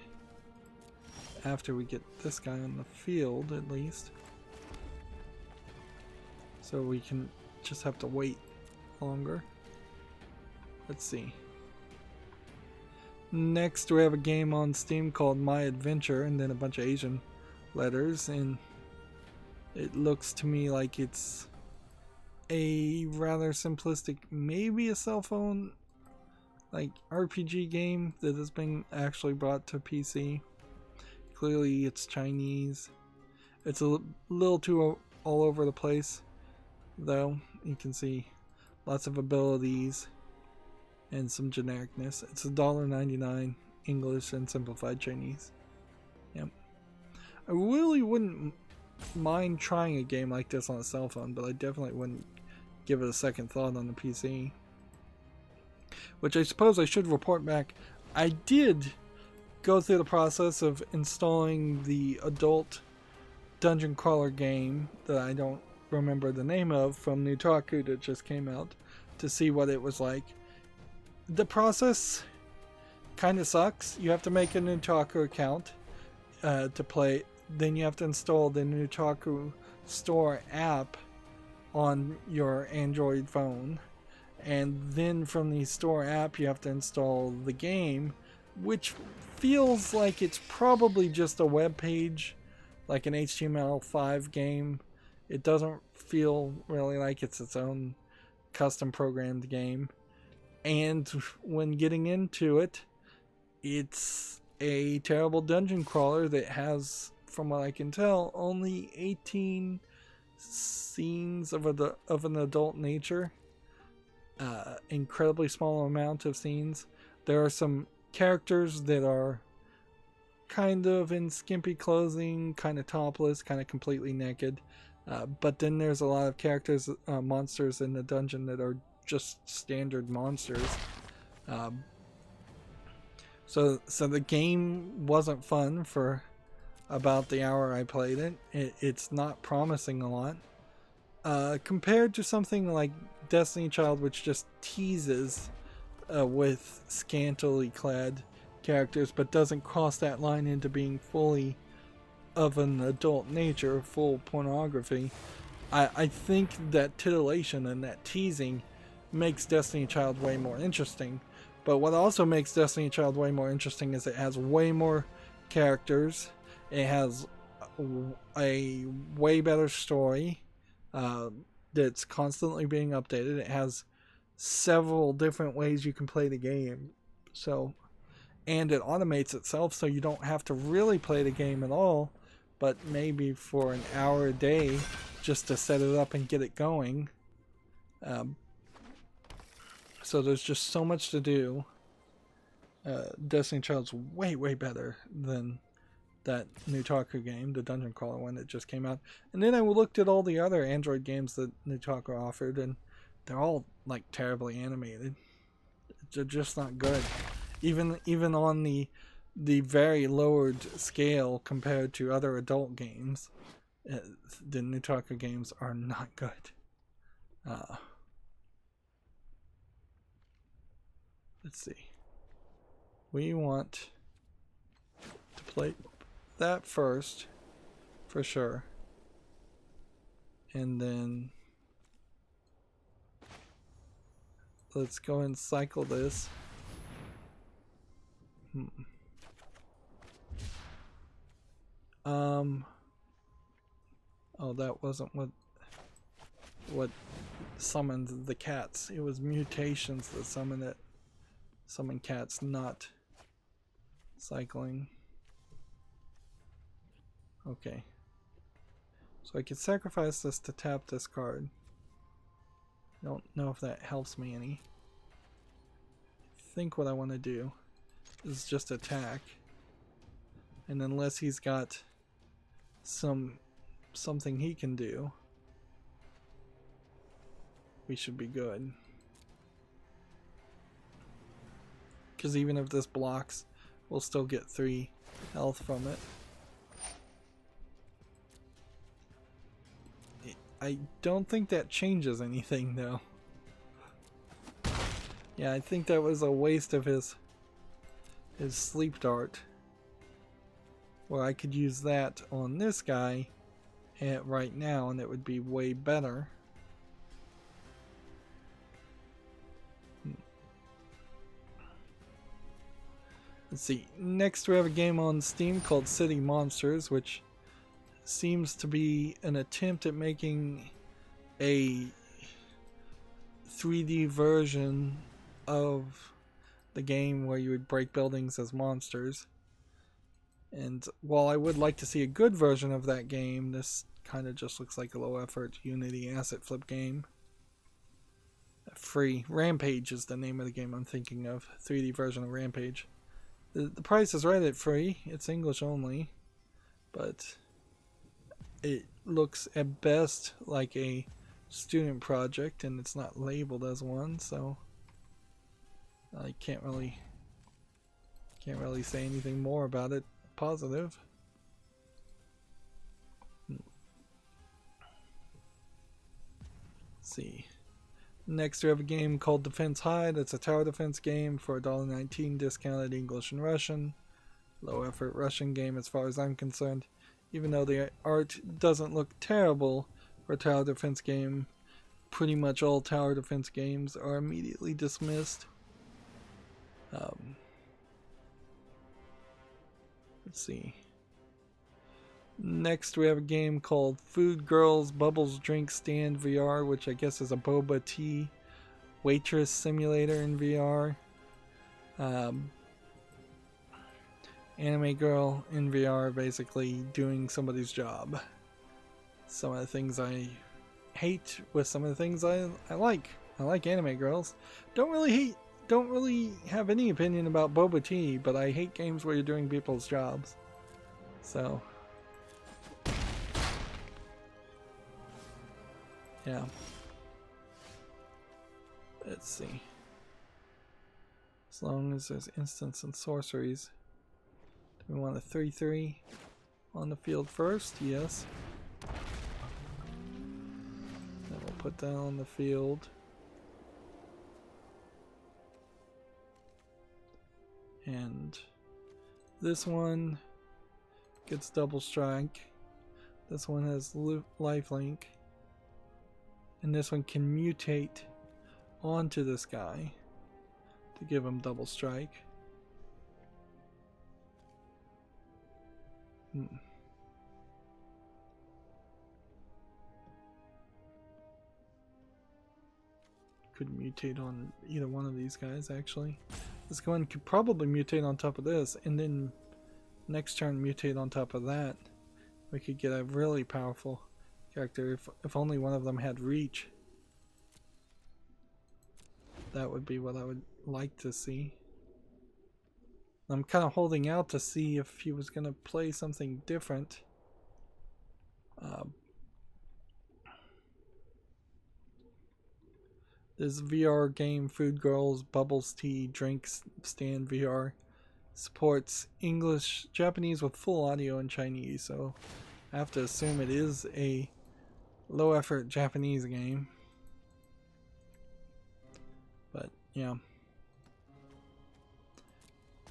after we get this guy on the field, at least. So we can just have to wait longer. Let's see. Next we have a game on Steam called My Adventure, and then a bunch of Asian letters, and it looks to me like it's a rather simplistic, maybe a cell phone like RPG game that has been actually brought to PC. Clearly it's Chinese. It's a little too all over the place, though. You can see lots of abilities and some genericness. It's $1.99 English and simplified Chinese. Yep. I really wouldn't mind trying a game like this on a cell phone, but I definitely wouldn't give it a second thought on the PC. Which I suppose I should report back. I did go through the process of installing the adult dungeon crawler game that I don't remember the name of from Nutaku that just came out to see what it was like. The process kind of sucks. You have to make a Nutaku account to play. Then you have to install the Nutaku Store app on your Android phone. And then from the Store app you have to install the game, which feels like it's probably just a web page, like an HTML5 game. It doesn't feel really like it's its own custom programmed game. And when getting into it, it's a terrible dungeon crawler that has, from what I can tell, only 18 scenes of an adult nature. Incredibly small amount of scenes. There are some characters that are kind of in skimpy clothing, kind of topless, kind of completely naked. But then there's a lot of characters, monsters in the dungeon that are just standard monsters. So the game wasn't fun for about the hour I played it. It's not promising a lot. Compared to something like Destiny Child, which just teases with scantily clad characters, but doesn't cross that line into being fully of an adult nature, full pornography. I think that titillation and that teasing makes Destiny Child way more interesting. But what also makes Destiny Child way more interesting is it has way more characters. It has a way better story that's constantly being updated. It has several different ways you can play the game. And it automates itself, so you don't have to really play the game at all, but maybe for an hour a day just to set it up and get it going. So there's just so much to do. Destiny Child's way better than that Nutaku game, the dungeon crawler one that just came out. And then I looked at all the other Android games that Nutaku offered, and they're all like terribly animated. They're just not good. Even on the very lowered scale compared to other adult games, the Nutaku games are not good. Let's see. We want to play that first, for sure. And then let's go and cycle this. Oh, that wasn't what summoned the cats. It was mutations that summoned it. Summon cats, not cycling. Okay. So I could sacrifice this to tap this card. I don't know if that helps me any. I think what I want to do is just attack. And unless he's got something he can do, we should be good. Because even if this blocks, we'll still get 3 health from it. I don't think that changes anything though. Yeah, I think that was a waste of his sleep dart. Where I could use that on this guy right now and it would be way better. Let's see, next we have a game on Steam called City Monsters, which seems to be an attempt at making a 3D version of the game where you would break buildings as monsters. And while I would like to see a good version of that game, this kind of just looks like a low effort Unity asset flip game. Free. Rampage is the name of the game I'm thinking of. 3D version of Rampage. The price is right at free. It's English only. But it looks at best like a student project, and it's not labeled as one, so I can't really say anything more about it positive. Let's see. Next we have a game called Defense High. That's a tower defense game for $1.19 discounted English and Russian. Low effort Russian game as far as I'm concerned. Even though the art doesn't look terrible for a tower defense game, pretty much all tower defense games are immediately dismissed. Let's see. Next we have a game called Food Girls Bubbles Drink Stand VR, which I guess is a boba tea waitress simulator in VR. Anime girl in VR basically doing somebody's job. Some of the things I hate with some of the things I like. I like anime girls. Don't really have any opinion about boba tea, but I hate games where you're doing people's jobs. So yeah. Let's see. As long as there's instants and sorceries. Do we want a 3-3 on the field first? Yes. Then we'll put that on the field. And this one gets double strike. This one has lifelink. And this one can mutate onto this guy to give him double strike. Could mutate on either one of these guys, actually. This one could probably mutate on top of this, and then next turn mutate on top of that. We could get a really powerful character if only one of them had reach. That would be what I would like to see. I'm kind of holding out to see if he was going to play something different. This VR game, Food Girls Bubbles Tea Drinks Stand VR, supports English, Japanese with full audio and Chinese, so I have to assume it is a low effort Japanese game. But yeah.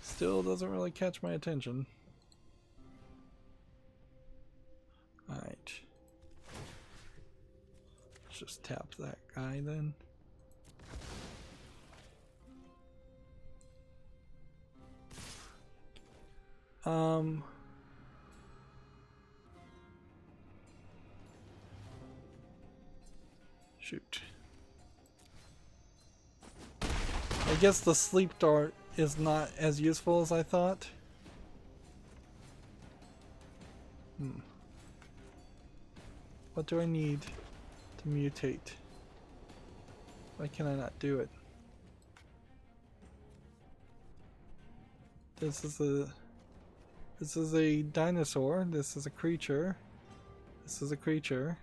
Still doesn't really catch my attention. Alright. Let's just tap that guy then. Shoot. I guess the sleep dart is not as useful as I thought. What do I need to mutate? Why can I not do it? This is a dinosaur. This is a creature. This is a creature.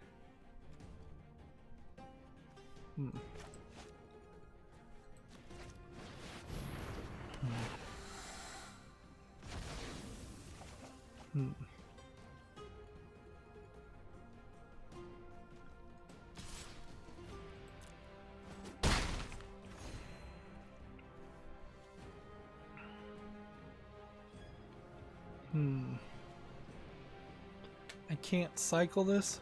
I can't cycle this.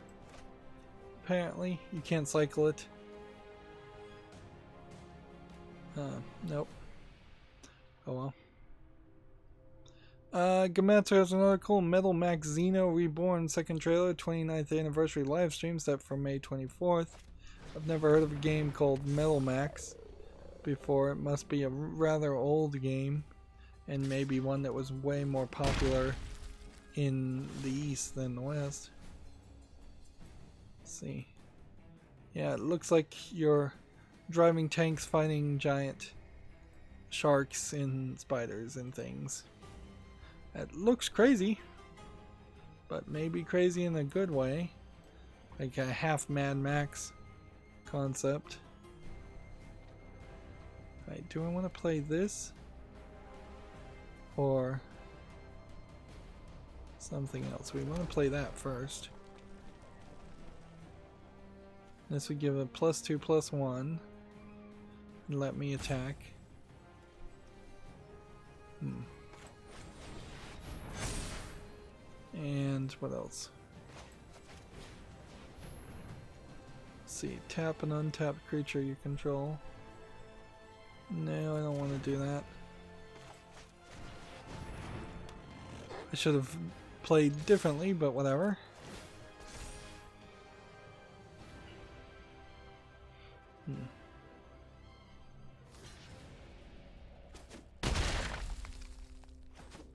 Apparently, you can't cycle it. Nope. Oh well. Gametsu has an article, Metal Max Xeno Reborn second trailer, 29th anniversary live stream set for May 24th. I've never heard of a game called Metal Max before. It must be a rather old game, and maybe one that was way more popular in the East than the West. see. Yeah, it looks like you're driving tanks fighting giant sharks and spiders and things. That looks crazy, but maybe crazy in a good way. Like a half Mad Max concept. Right, do I want to play this? Or something else? We want to play that first. This would give a +2/+1 and let me attack. And what else? Let's see, tap an untapped creature you control. No, I don't want to do that. I should have played differently, but whatever.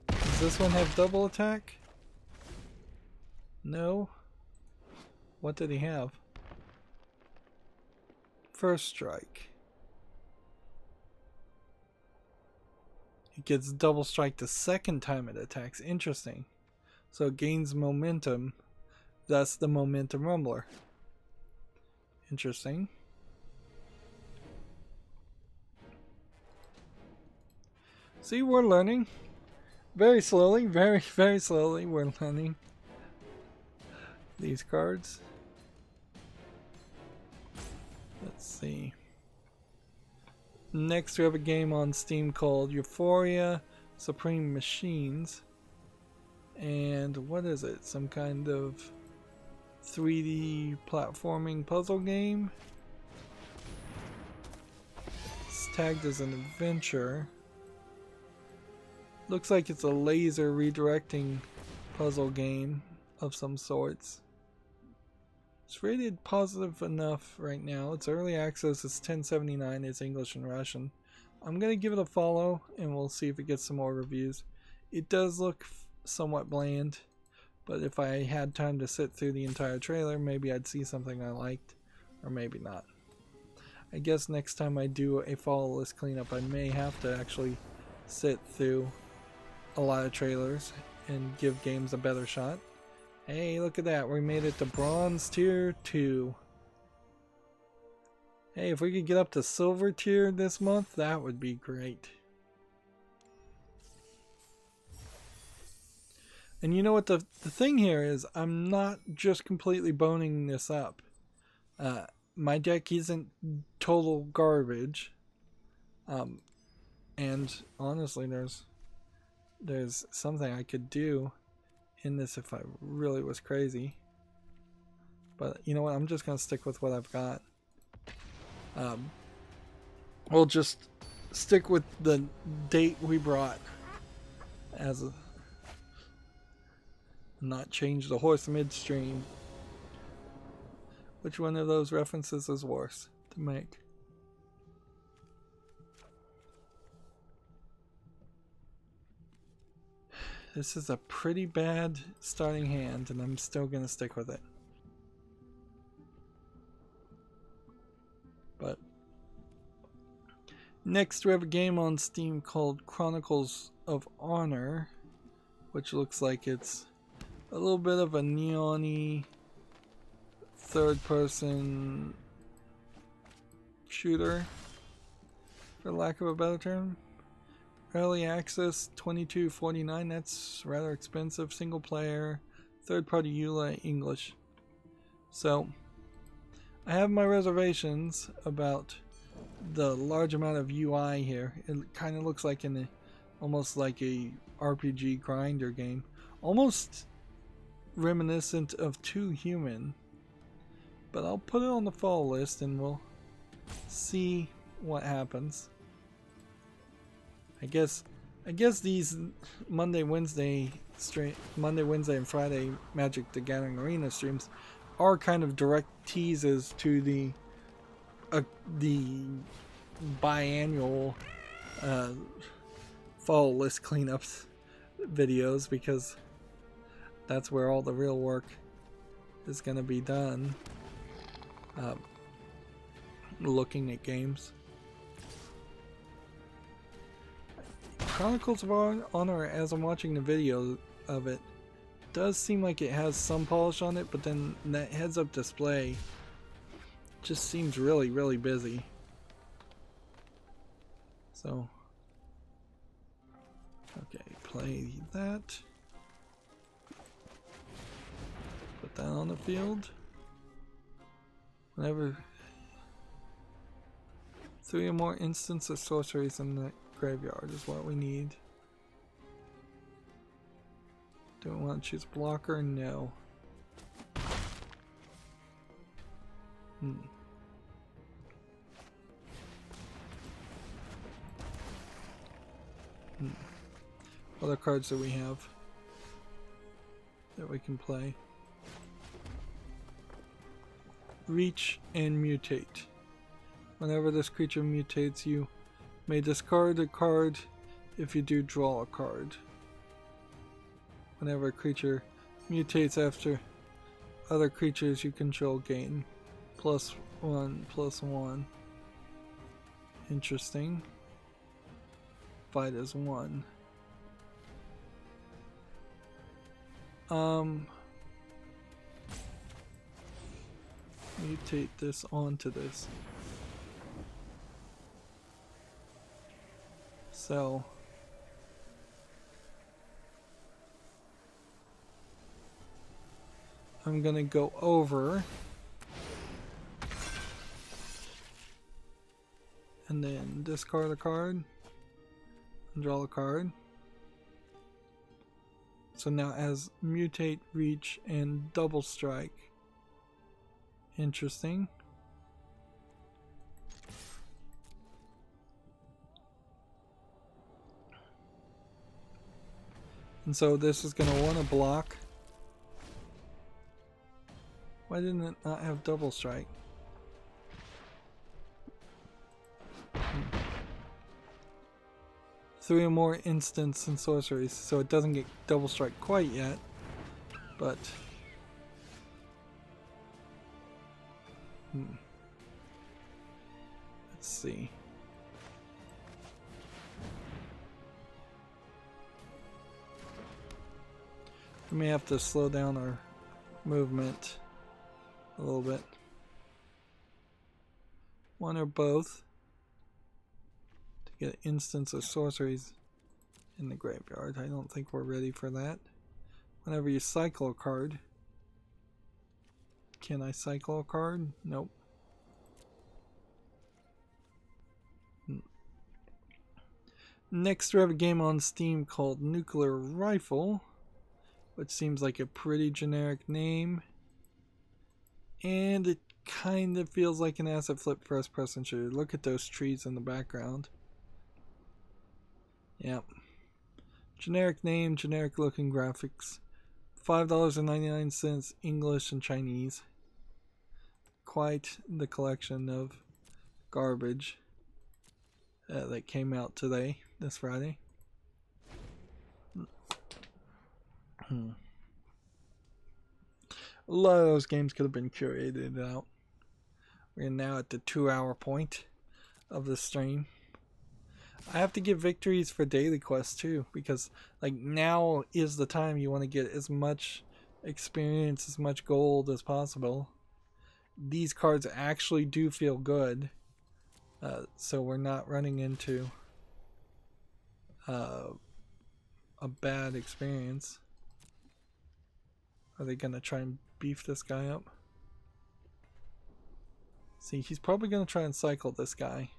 Does this one have double attack? No. What did he have? First strike. It gets double strike the second time it attacks. Interesting. So it gains momentum. That's the momentum rumbler. Interesting. See, we're learning. Very slowly, very slowly we're learning these cards. Let's see. Next we have a game on Steam called Euphoria Supreme Machines. And what is it? Some kind of 3D platforming puzzle game. It's tagged as an adventure. Looks like it's a laser redirecting puzzle game of some sorts. It's rated positive enough right now. It's early access, it's $10.79, it's English and Russian. I'm going to give it a follow and we'll see if it gets some more reviews. It does look somewhat bland, but if I had time to sit through the entire trailer, maybe I'd see something I liked, or maybe not. I guess next time I do a follow list cleanup, I may have to actually sit through a lot of trailers and give games a better shot. Hey, look at that. We made it to Bronze Tier 2. Hey, if we could get up to Silver Tier this month, that would be great. And you know what the thing here is, I'm not just completely boning this up. My deck isn't total garbage. And honestly, there's something I could do in this if I really was crazy. But you know what, I'm just gonna stick with what I've got. We'll just stick with the date we brought as a, not change the horse midstream. Which one of those references is worse to make? This is a pretty bad starting hand, and I'm still going to stick with it. But next we have a game on Steam called Chronicles of Honor, which looks like it's a little bit of a neon-y third-person shooter, for lack of a better term. Early access, $22.49. That's rather expensive. Single player, third-party EULA, English. So, I have my reservations about the large amount of UI here. It kind of looks like almost like a RPG grinder game, almost reminiscent of Too Human. But I'll put it on the fall list and we'll see what happens. I guess these Monday, Wednesday, and Friday Magic the Gathering Arena streams are kind of direct teases to the biannual fall list cleanups videos, because that's where all the real work is going to be done. looking at games. Chronicles of Honor, as I'm watching the video of it, does seem like it has some polish on it, but then that heads-up display just seems really, really busy. So, okay, play that. Put that on the field. Whenever 3 or more instants of sorceries in the graveyard is what we need. Do we want to choose blocker? No. Other cards that we have that we can play. Reach and mutate. Whenever this creature mutates, you may discard a card. If you do, draw a card. Whenever a creature mutates after other creatures you control gain +1/+1. Interesting. Fight as 1. Mutate this onto this. So I'm gonna go over and then discard a card and draw a card. So now it has mutate, reach, and double strike. Interesting. And so this is going to want to block. Why didn't it not have double strike? 3 or more instants and sorceries, so it doesn't get double strike quite yet, but let's see. We may have to slow down our movement a little bit. One or both to get an instance of sorceries in the graveyard. I don't think we're ready for that. Whenever you cycle a card. Can I cycle a card? Nope. Next we have a game on Steam called Nuclear Rifle, which seems like a pretty generic name. And it kind of feels like an asset flip first person shooter. Look at those trees in the background. Yep. Generic name, generic looking graphics. $5.99 English and Chinese. Quite the collection of garbage that came out today, this Friday. A lot of those games could have been curated out. We're now at the 2-hour point of the stream. I have to give victories for daily quests too, because like now is the time you want to get as much experience, as much gold as possible. These cards actually do feel good, so we're not running into a bad experience. Are they gonna try and beef this guy up? See, he's probably gonna try and cycle this guy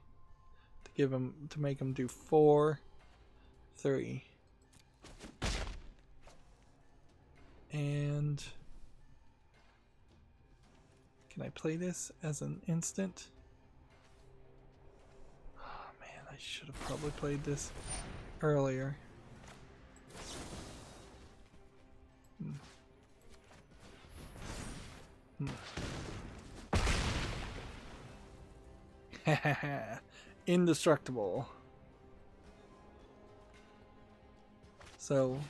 to make him do 4, 3. And can I play this as an instant? Oh man, I should have probably played this earlier. Indestructible. So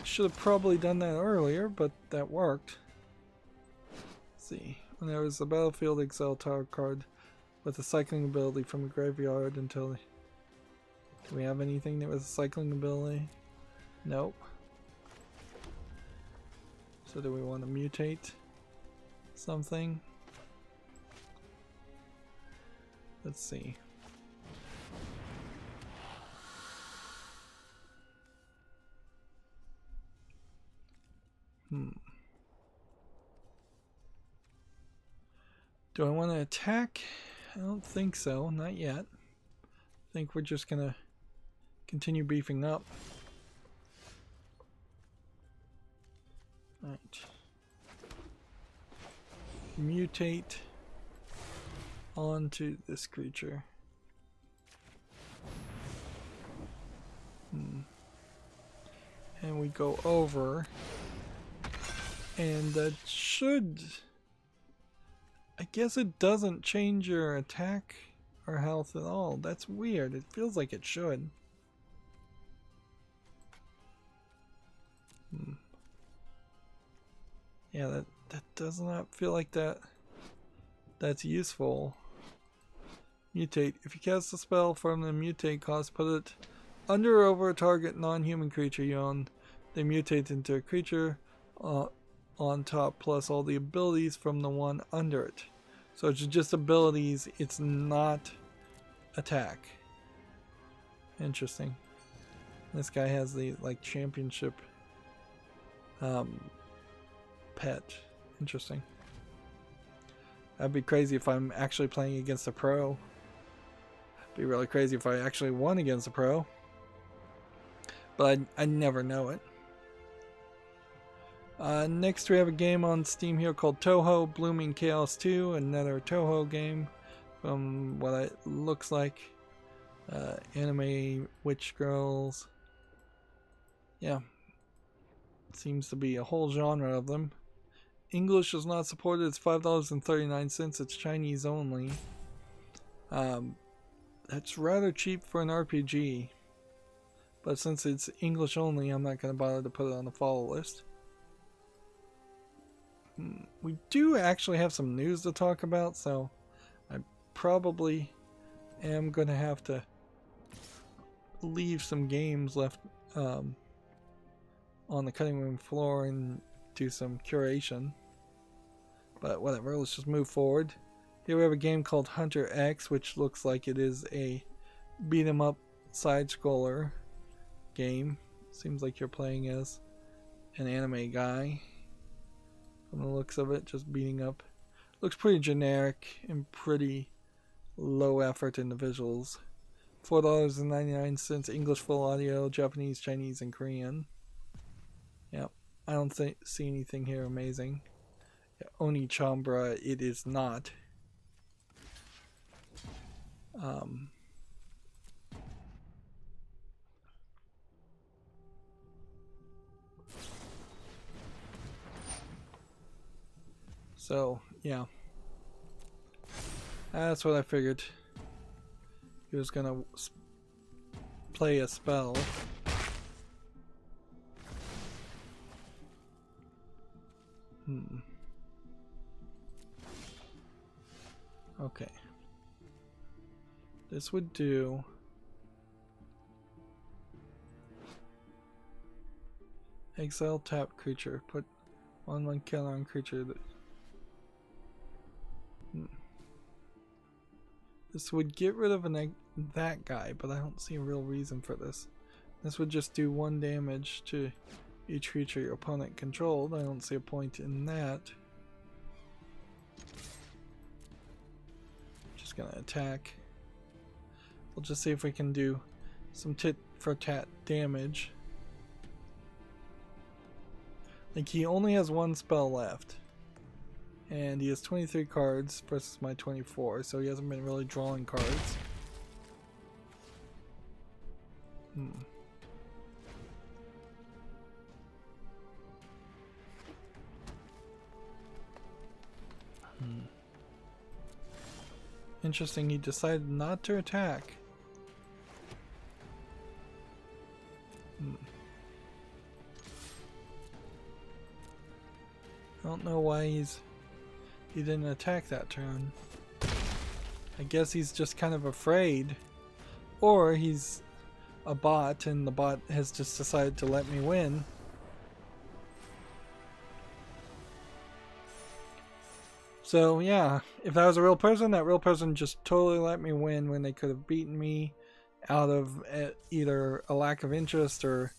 should have probably done that earlier, but that worked. Let's see, When there is a battlefield, exile tarot card with a cycling ability from the graveyard until... Do we have anything that was a cycling ability? Nope. So do we want to mutate something? Let's see. Do I want to attack? I don't think so. Not yet. I think we're just going to continue beefing up. Right. Mutate onto this creature. And we go over. And that should... I guess it doesn't change your attack or health at all. That's weird. It feels like it should. Yeah, that does not feel like that's useful. Mutate. If you cast a spell from the mutate cost, put it under or over a target non-human creature you own. They mutate into a creature on top plus all the abilities from the one under it. So it's just abilities, it's not attack. Interesting. This guy has the like championship pet. Interesting. That'd be crazy if I'm actually playing against a pro. It'd be really crazy if I actually won against a pro. But I'd never know it. Next we have a game on Steam here called Touhou Blooming Chaos 2, another Touhou game from what it looks like. Anime witch girls. Yeah. Seems to be a whole genre of them. English is not supported. It's $5.39. It's Chinese only. That's rather cheap for an RPG. But since it's English only, I'm not going to bother to put it on the follow list. We do actually have some news to talk about, so I probably am going to have to leave some games left on the cutting room floor and do some curation. But whatever, let's just move forward. Here we have a game called Hunter X, which looks like it is a beat 'em up side scroller game. Seems like you're playing as an anime guy. From the looks of it, just beating up. Looks pretty generic and pretty low effort in the visuals. $4.99 English full audio, Japanese, Chinese, and Korean. Yep, I don't see anything here amazing. Yeah, Oni Chambra, it is not. So, yeah. That's what I figured. He was gonna play a spell. Okay. This would do... Exile tap creature. Put 1/1 counter on creature that... This would get rid of that guy, but I don't see a real reason for this. This would just do 1 damage to each creature your opponent controlled. I don't see a point in that. Just gonna attack. We'll just see if we can do some tit for tat damage. Like, he only has 1 spell left. And he has 23 cards versus my 24, so he hasn't been really drawing cards. Interesting, he decided not to attack. I don't know why He didn't attack that turn. I guess he's just kind of afraid. Or he's a bot and the bot has just decided to let me win. So yeah, if that was a real person, that real person just totally let me win when they could have beaten me out of either a lack of interest or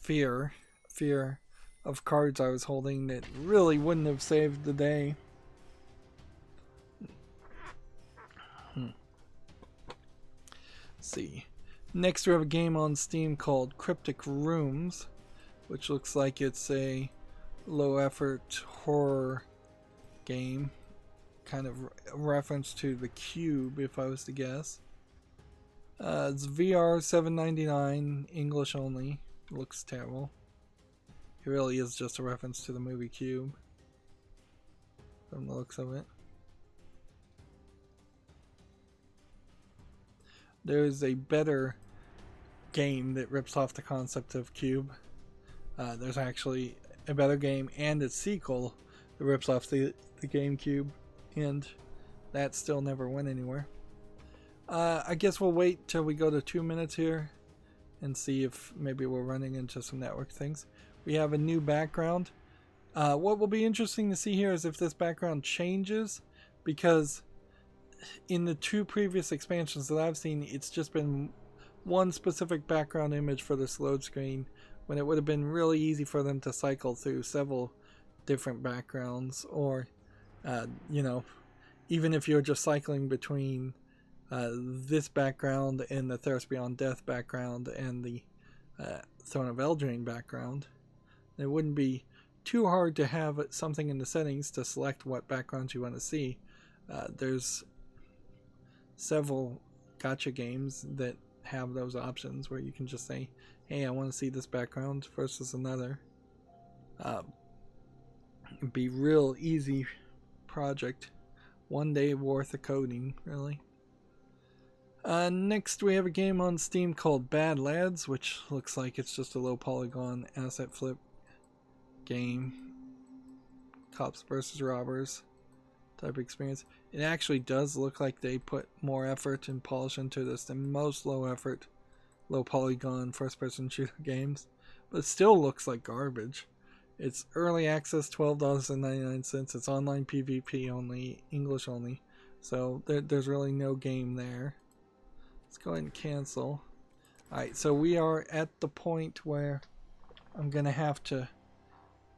fear of cards I was holding that really wouldn't have saved the day. Let's see. Next we have a game on Steam called Cryptic Rooms, which looks like it's a low effort horror game, kind of a reference to the Cube if I was to guess. It's VR $7.99, English only. Looks terrible. It really is just a reference to the movie Cube from the looks of it. There's a better game that rips off the concept of Cube. There's actually a better game and its sequel that rips off the GameCube, and that still never went anywhere. I guess we'll wait till we go to 2 minutes here and see if maybe we're running into some network things. We have a new background. What will be interesting to see here is if this background changes, because in the 2 previous expansions that I've seen, it's just been one specific background image for this load screen, when it would have been really easy for them to cycle through several different backgrounds, or you know, even if you're just cycling between this background and the Theros Beyond Death background and the Throne of Eldraine background, it wouldn't be too hard to have something in the settings to select what backgrounds you want to see. There's several gacha games that have those options where you can just say, hey, I want to see this background versus another. It'd be real easy project. 1 day worth of coding, really. Next we have a game on Steam called Bad Lads, which looks like it's just a low polygon asset flip game. Cops versus robbers type experience. It actually does look like they put more effort and polish into this than most low effort, low polygon first person shooter games, but it still looks like garbage. It's early access, $12.99. It's online PvP only, English only, so there's really no game there. Let's go ahead and cancel. Alright, so we are at the point where I'm gonna have to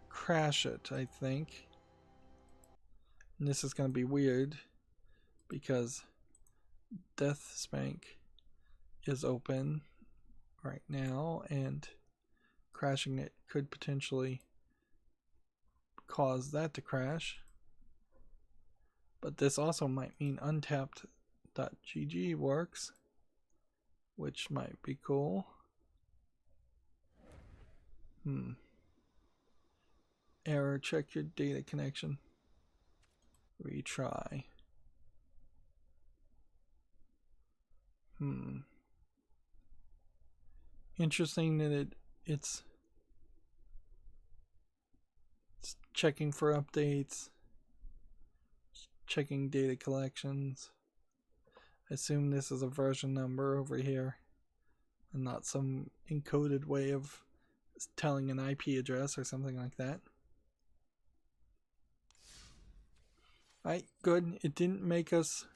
crash it, I think. And this is gonna be weird because Death Spank is open right now, and crashing it could potentially cause that to crash. But this also might mean untapped.gg works, which might be cool. Error, check your data connection. Retry. Interesting that it's checking for updates, checking data collections. I assume this is a version number over here and not some encoded way of telling an IP address or something like that. Alright, good. It didn't make us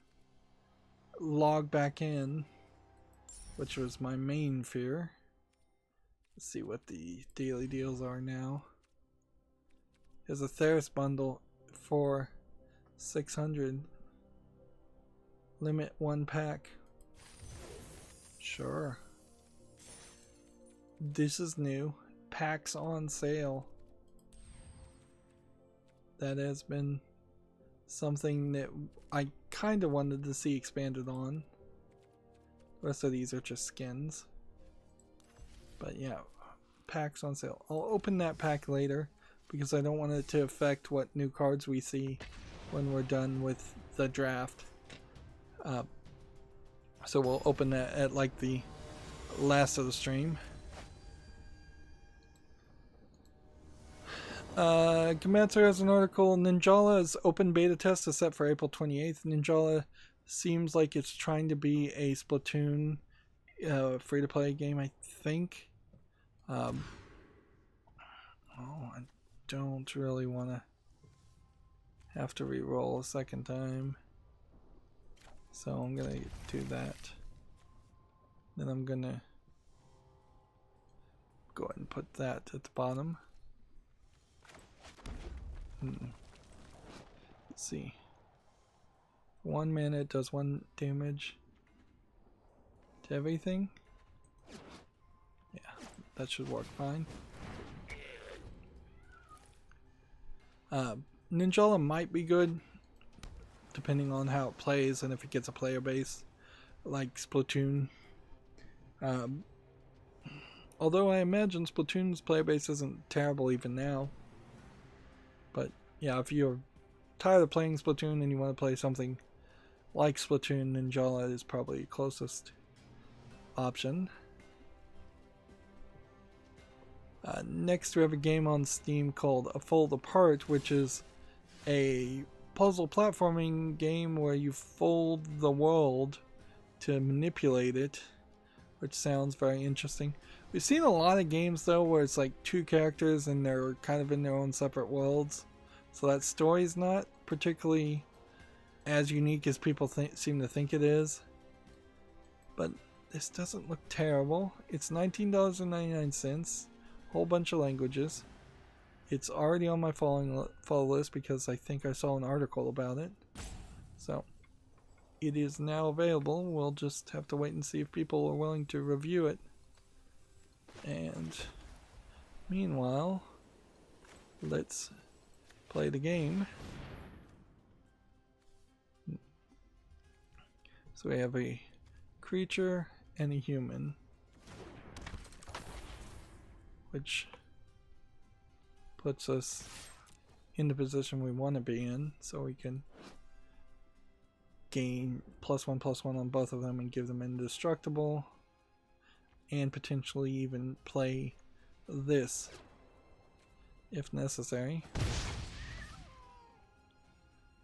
log back in, which was my main fear. Let's see what the daily deals are now. There's a Theros bundle for 600. Limit 1 pack. Sure. This is new. Packs on sale. That has been something that I kind of wanted to see expanded on. The rest of these are just skins. But yeah, packs on sale. I'll open that pack later because I don't want it to affect what new cards we see when we're done with the draft. So we'll open that at like the last of the stream. Komatsu has an article. Ninjala's open beta test is set for April 28th. Ninjala seems like it's trying to be a Splatoon free-to-play game, I think. Oh, I don't really want to have to re-roll a second time. So I'm going to do that. Then I'm going to go ahead and put that at the bottom. Let's see. 1 mana, it does 1 damage to everything. Yeah, that should work fine. Ninjala might be good, depending on how it plays and if it gets a player base, like Splatoon. Although I imagine Splatoon's player base isn't terrible even now. But yeah, if you're tired of playing Splatoon and you want to play something like Splatoon, Ninjala is probably the closest option. Next we have a game on Steam called A Fold Apart, which is a puzzle platforming game where you fold the world to manipulate it, which sounds very interesting. We've seen a lot of games though where it's like 2 characters and they're kind of in their own separate worlds, so that story's not particularly as unique as people seem to think it is. But this doesn't look terrible. It's $19.99, whole bunch of languages. It's already on my follow list because I think I saw an article about it. So it is now available. We'll just have to wait and see if people are willing to review it. And meanwhile, let's play the game. So we have a creature and a human, which puts us in the position we want to be in, so we can gain +1/+1 on both of them and give them indestructible, and potentially even play this if necessary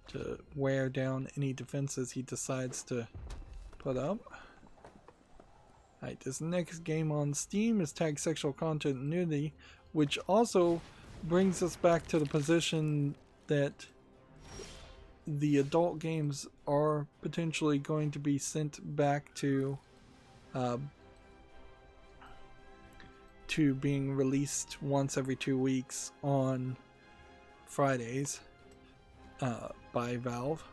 to wear down any defenses he decides to put up. Alright, this next game on Steam is tagged sexual content and nudity, which also brings us back to the position that the adult games are potentially going to be sent back to being released once every 2 weeks on Fridays by Valve.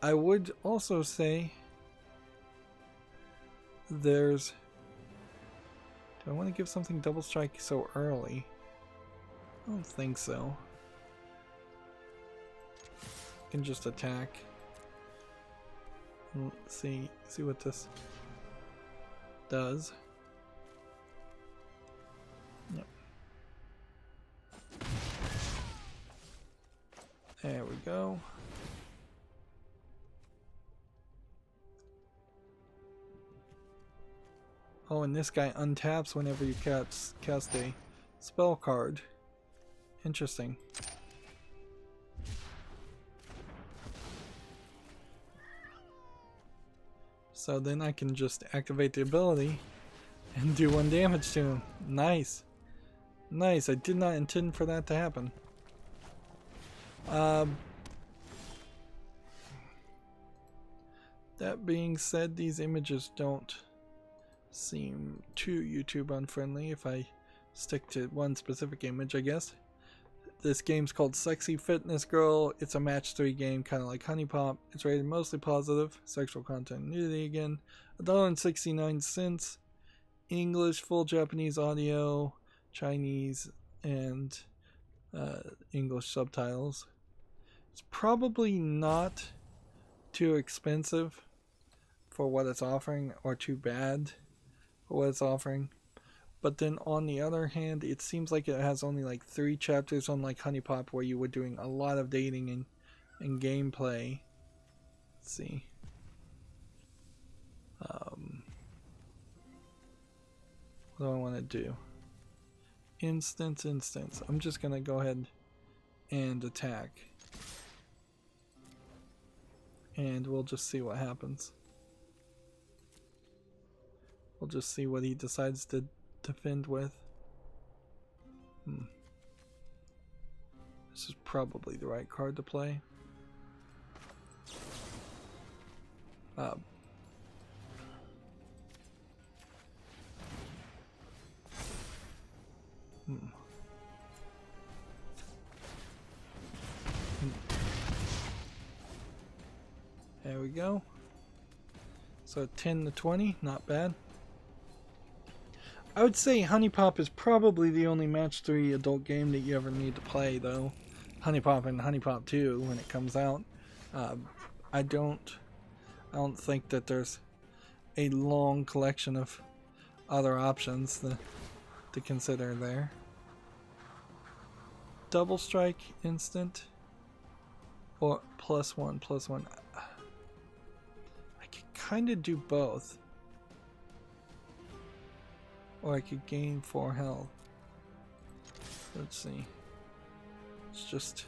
I would also say there's... Do I want to give something double strike so early? I don't think so. I can just attack. Let's see what this does. Yep. There we go. Oh, and this guy untaps whenever you cast a spell card. Interesting. So then I can just activate the ability and do 1 damage to him. Nice. Nice. I did not intend for that to happen. That being said, these images don't seem too YouTube unfriendly if I stick to one specific image, I guess. This game's called Sexy Fitness Girl. It's a match 3 game, kind of like Honey Pop. It's rated mostly positive. Sexual content, nudity again. $1.69. English, full Japanese audio, Chinese, and English subtitles. It's probably not too expensive for what it's offering, or too bad for what it's offering. But then on the other hand, it seems like it has only like 3 chapters, unlike Honey Pop where you were doing a lot of dating and gameplay. Let's see. What do I want to do? Instance. I'm just gonna go ahead and attack. And we'll just see what happens. We'll just see what he decides to defend with. This is probably the right card to play. There we go. So 10 to 20, not bad. I would say Honey Pop is probably the only match 3 adult game that you ever need to play, though. Honey Pop and Honey Pop 2 when it comes out. I don't think that there's a long collection of other options to consider there. Double strike instant or +1. I could kind of do both. Or I could gain 4 health. Let's see. Let's just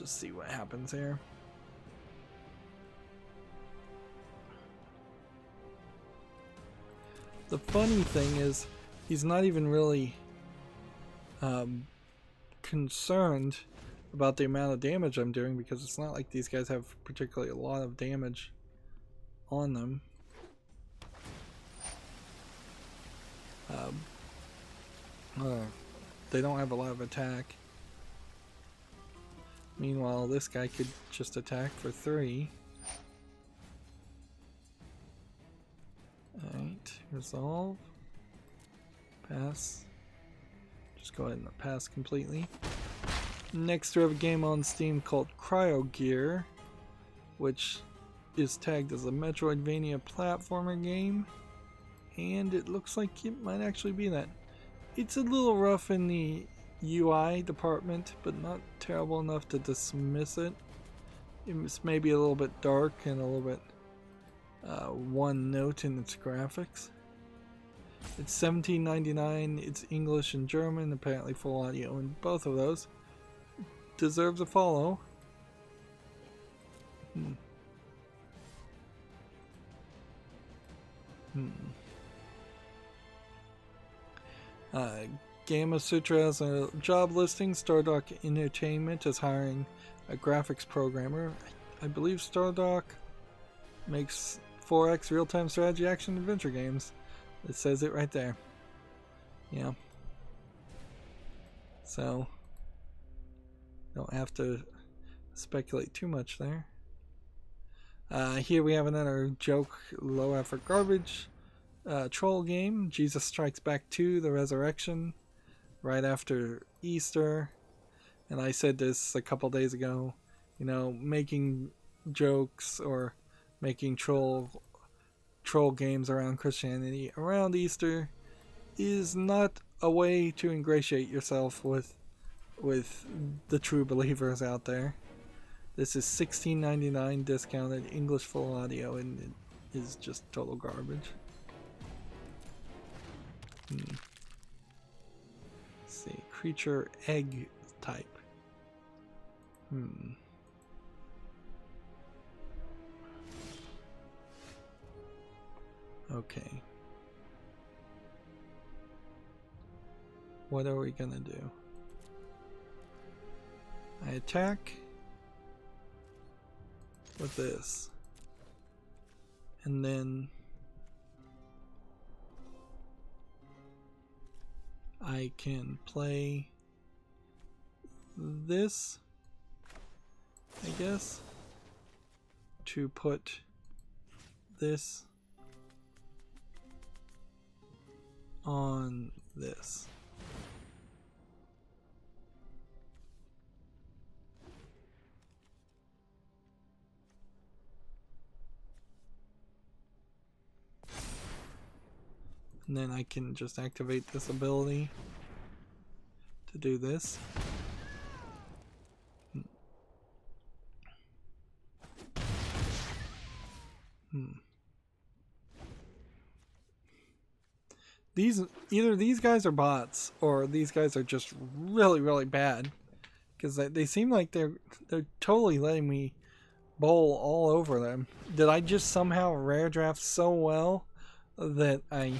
see what happens here. The funny thing is, he's not even really concerned about the amount of damage I'm doing, because it's not like these guys have particularly a lot of damage on them. They don't have a lot of attack. Meanwhile, this guy could just attack for 3. Alright, resolve. Pass. Just go ahead and pass completely. Next we have a game on Steam called Cryo Gear, which is tagged as a Metroidvania platformer game. And it looks like it might actually be that. It's a little rough in the UI department, but not terrible enough to dismiss it. It's maybe a little bit dark and a little bit one note in its graphics. It's $17.99. It's English and German, apparently full audio, and both of those deserves a follow. Gamma Sutra has a job listing. Stardock Entertainment is hiring a graphics programmer. I believe Stardock makes 4X real-time strategy action adventure games. It says it right there. Yeah. So, don't have to speculate too much there. Here we have another joke, low effort garbage troll game. Jesus Strikes Back 2, The Resurrection, right after Easter. And I said this a couple days ago, you know, making jokes or making troll games around Christianity around Easter is not a way to ingratiate yourself with the true believers out there. This is $16.99 discounted, English full audio, and it is just total garbage. Let's see, creature egg type. Okay. What are we gonna do? I attack with this. And then I can play this, I guess, to put this on this. And then I can just activate this ability to do this. these either these guys are bots or these guys are just really, really bad. Because they seem like they're totally letting me bowl all over them. Did I just somehow rare draft so well that I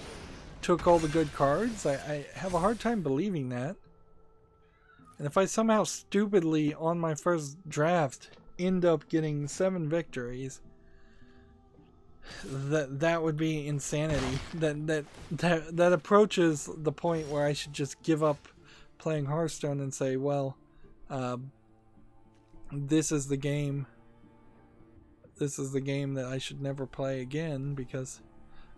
took all the good cards? I have a hard time believing that. And if I somehow stupidly on my first draft end up getting 7 victories, that would be insanity. That approaches the point where I should just give up playing Hearthstone and say, well, this is the game. This is the game that I should never play again because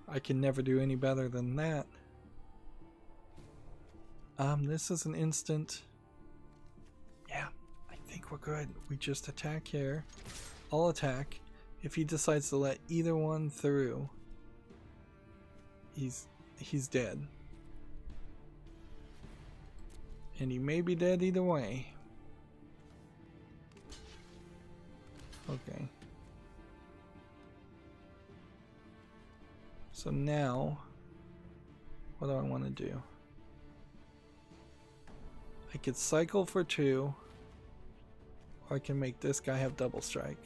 I can never do any better than that. This is an instant. Yeah, I think we're good. We just attack here. I'll attack. If he decides to let either one through, he's dead. And he may be dead either way. Okay. So now, what do I want to do? I could cycle for 2, or I can make this guy have double strike.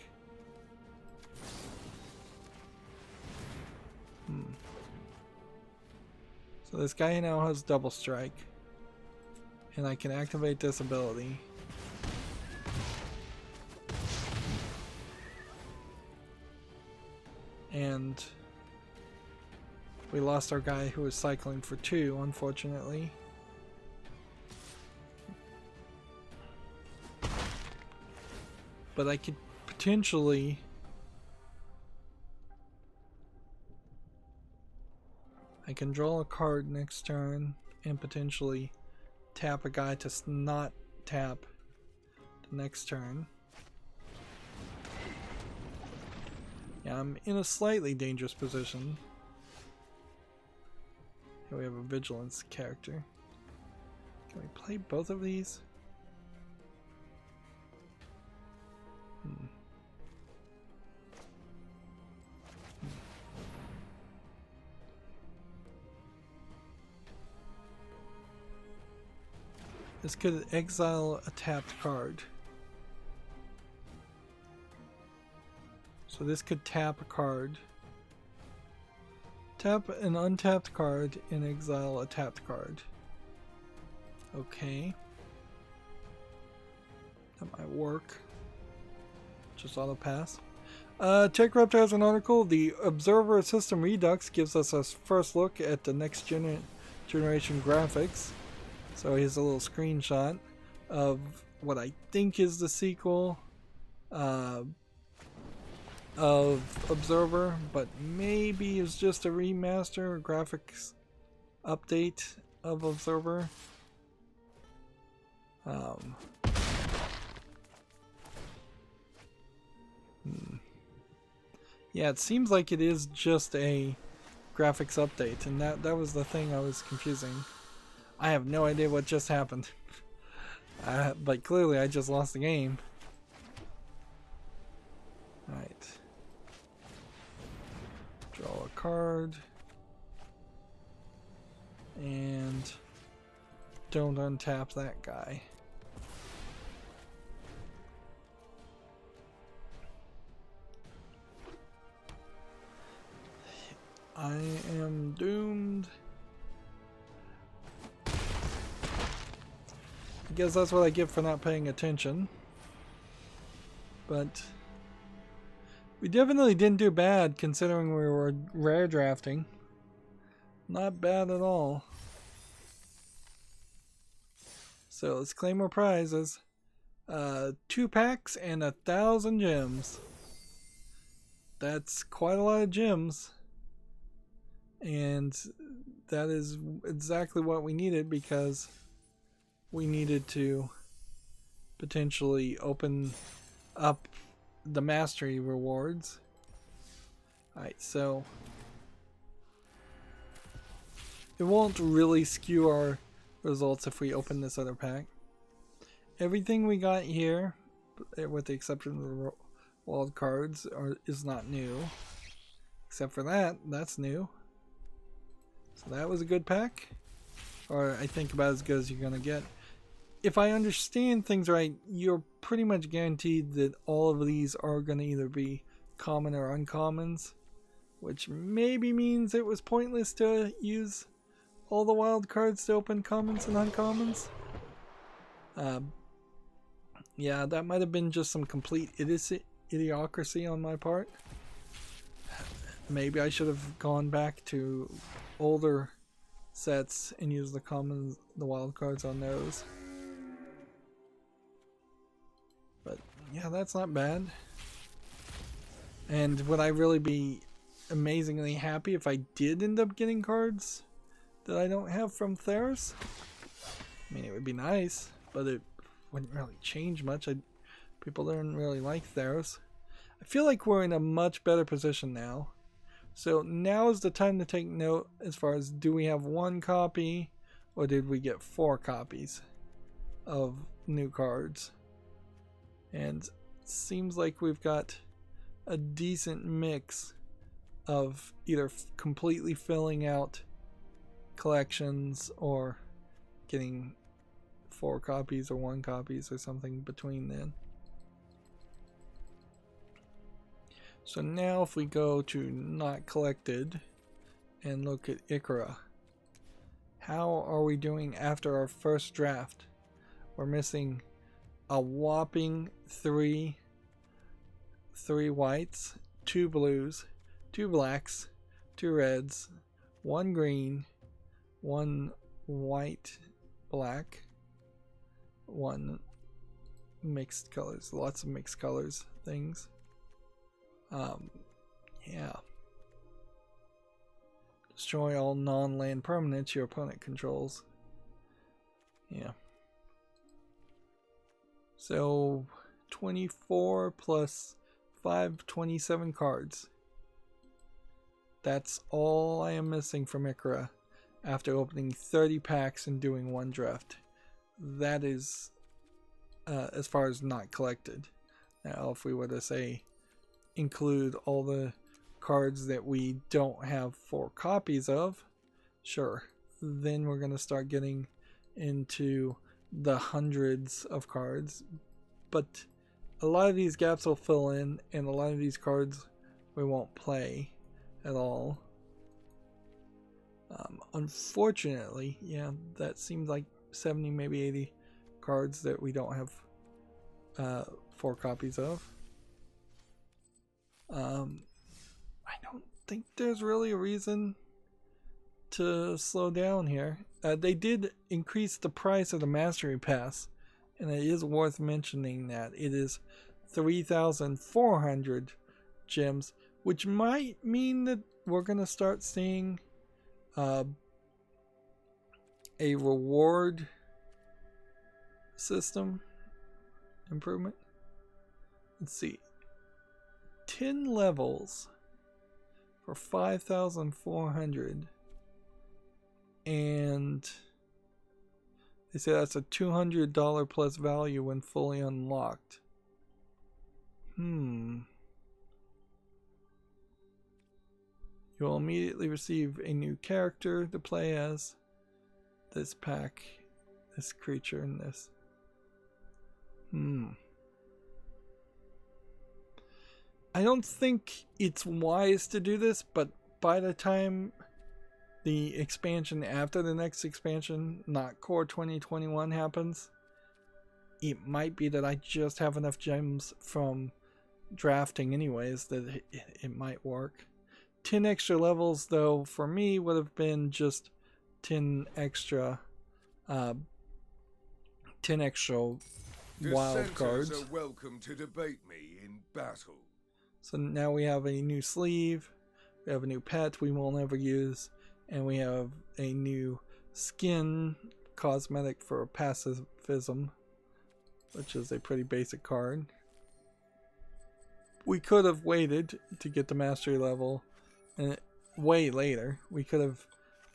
So this guy now has double strike, and I can activate this ability. And we lost our guy who was cycling for 2, unfortunately. But I could potentially I can draw a card next turn and potentially tap a guy to not tap the next turn. Yeah, I'm in a slightly dangerous position. Here we have a vigilance character. Can we play both of these? This could exile a tapped card. So this could tap a card. Tap an untapped card and exile a tapped card. Okay. That might work. Just auto pass. TechRaptor has an article. The Observer System Redux gives us a first look at the next generation graphics. So here's a little screenshot of what I think is the sequel of Observer, but maybe it's just a remaster or graphics update of Observer. Yeah, it seems like it is just a graphics update, and that was the thing I was confusing. I have no idea what just happened. But clearly I just lost the game. Alright. Draw a card. And don't untap that guy. I am doomed. I guess that's what I get for not paying attention. But we definitely didn't do bad considering we were rare drafting. Not bad at all. So let's claim our prizes. 2 packs and 1,000 gems. That's quite a lot of gems. And that is exactly what we needed because we needed to potentially open up the mastery rewards. Alright, so it won't really skew our results if we open this other pack. Everything we got here, with the exception of the wild cards, is not new. Except for that, that's new. So that was a good pack. Or I think about as good as you're going to get. If I understand things right, you're pretty much guaranteed that all of these are going to either be common or uncommons. Which maybe means it was pointless to use all the wild cards to open commons and uncommons. Yeah, that might have been just some complete idiocracy on my part. Maybe I should have gone back to older sets and used the commons, the wild cards on those. But yeah, that's not bad. And would I really be amazingly happy if I did end up getting cards that I don't have from Theros? I mean, it would be nice, but it wouldn't really change much. People don't really like Theros. I feel like we're in a much better position now. So now is the time to take note as far as, do we have 1 copy or did we get 4 copies of new cards? And it seems like we've got a decent mix of either completely filling out collections or getting 4 copies or 1 copies or something between then. So now if we go to not collected and look at Ikra, how are we doing after our first draft? We're missing a whopping 3 whites, 2 blues, 2 blacks, 2 reds, 1 green, 1 white, black, 1 mixed colors, lots of mixed colors things. Yeah. Destroy all non-land permanents your opponent controls. Yeah. So 24 plus 5, 27 cards. That's all I am missing from Ikra after opening 30 packs and doing 1 draft. That is as far as not collected. Now if we were to say include all the cards that we don't have 4 copies of, sure, then we're going to start getting into the hundreds of cards. But a lot of these gaps will fill in, and a lot of these cards we won't play at all. Unfortunately, yeah, that seems like 70, maybe 80 cards that we don't have 4 copies of. I don't think there's really a reason to slow down here. They did increase the price of the Mastery Pass, and it is worth mentioning that it is 3,400 gems, which might mean that we're going to start seeing a reward system improvement. Let's see. 10 levels for 5,400, and they say that's a $200 plus value when fully unlocked. You'll immediately receive a new character to play as, this pack, this creature, and this. I don't think it's wise to do this, but by the time the expansion after the next expansion, not Core 2021, happens, it might be that I just have enough gems from drafting anyways that it might work. 10 extra levels, though, for me would have been just 10 extra wild cards. Are welcome to debate me in battle. So now we have a new sleeve, we have a new pet we will never use, and we have a new skin cosmetic for pacifism, which is a pretty basic card. We could have waited to get the mastery level and way later. We could have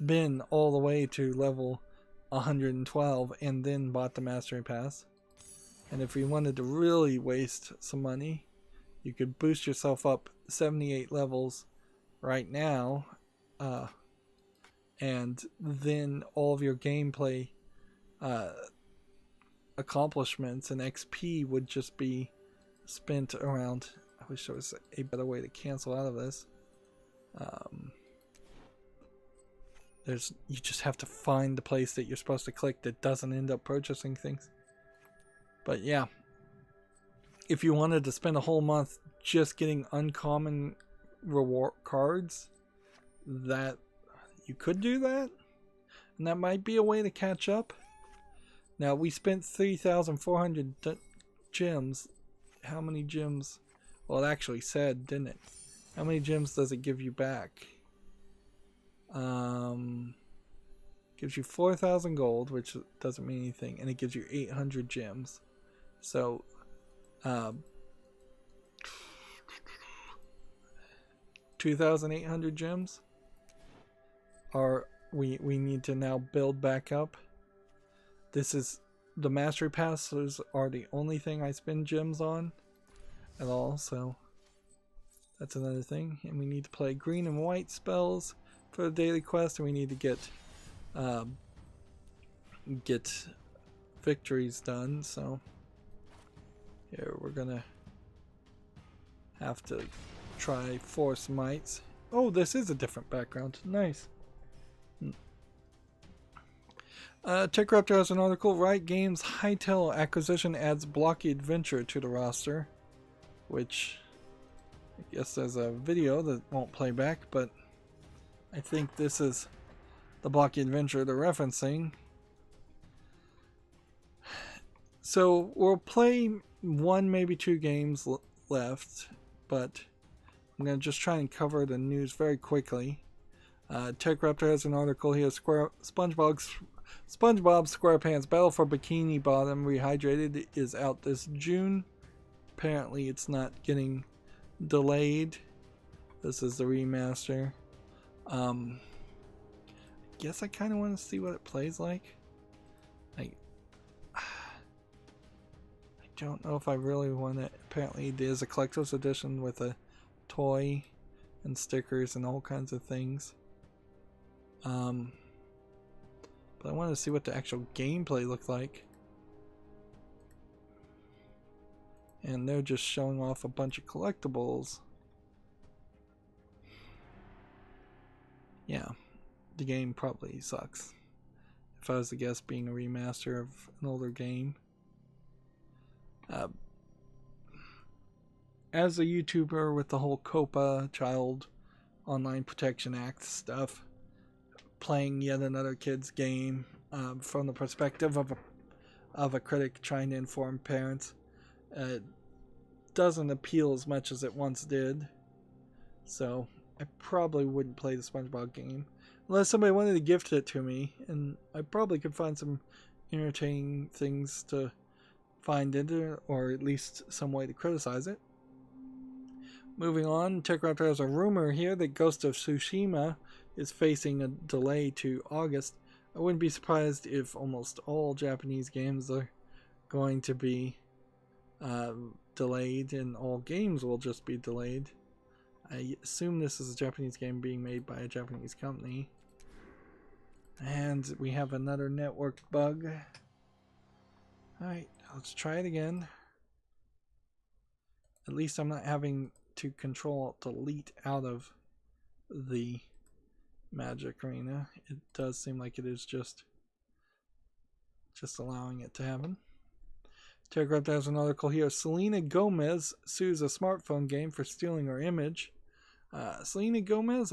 been all the way to level 112 and then bought the mastery pass. And if we wanted to really waste some money, you could boost yourself up 78 levels right now and then all of your gameplay accomplishments and XP would just be spent around. I wish there was a better way to cancel out of this. You just have to find the place that you're supposed to click that doesn't end up purchasing things. But yeah, if you wanted to spend a whole month just getting uncommon reward cards, that you could do that, and that might be a way to catch up. Now, we spent 3,400 gems. How many gems? Well, it actually said, didn't it? How many gems does it give you back? Gives you 4,000 gold, which doesn't mean anything, and it gives you 800 gems. So, 2,800 gems are we need to now build back up. This is the mastery passes are the only thing I spend gems on at all, so that's another thing. And we need to play green and white spells for the daily quest, and we need to get victories done. So here we're gonna have to try Force Mites. Oh, this is a different background. Nice. TechRaptor has an article. Riot Games Hytale acquisition adds blocky adventure to the roster, which I guess there's a video that won't play back, but I think this is the blocky adventure they're referencing. So we'll play one, maybe two games left, but I'm going to just try and cover the news very quickly. TechRaptor has an article here. SpongeBob SquarePants Battle for Bikini Bottom Rehydrated is out this June. Apparently it's not getting delayed. This is the remaster. I guess I kind of want to see what it plays like. I don't know if I really want it. Apparently it is a collector's edition with a toy and stickers and all kinds of things. But I want to see what the actual gameplay looks like. And they're just showing off a bunch of collectibles. Yeah, the game probably sucks. If I was to guess, being a remaster of an older game. As a YouTuber with the whole COPPA, Child Online Protection Act stuff, playing yet another kid's game from the perspective of a critic trying to inform parents, doesn't appeal as much as it once did. So I probably wouldn't play the SpongeBob game unless somebody wanted to gift it to me, and I probably could find some entertaining things to find into it, or at least some way to criticize it. Moving on, TechRaptor has a rumor here that Ghost of Tsushima is facing a delay to August. I wouldn't be surprised if almost all Japanese games are going to be delayed, and all games will just be delayed. I assume this is a Japanese game being made by a Japanese company. And we have another network bug. Alright, let's try it again. At least I'm not having to Control-Delete out of the Magic Arena. It does seem like it is just allowing it to happen. TechRaptor has an article here. Selena Gomez sues a smartphone game for stealing her image. Selena Gomez,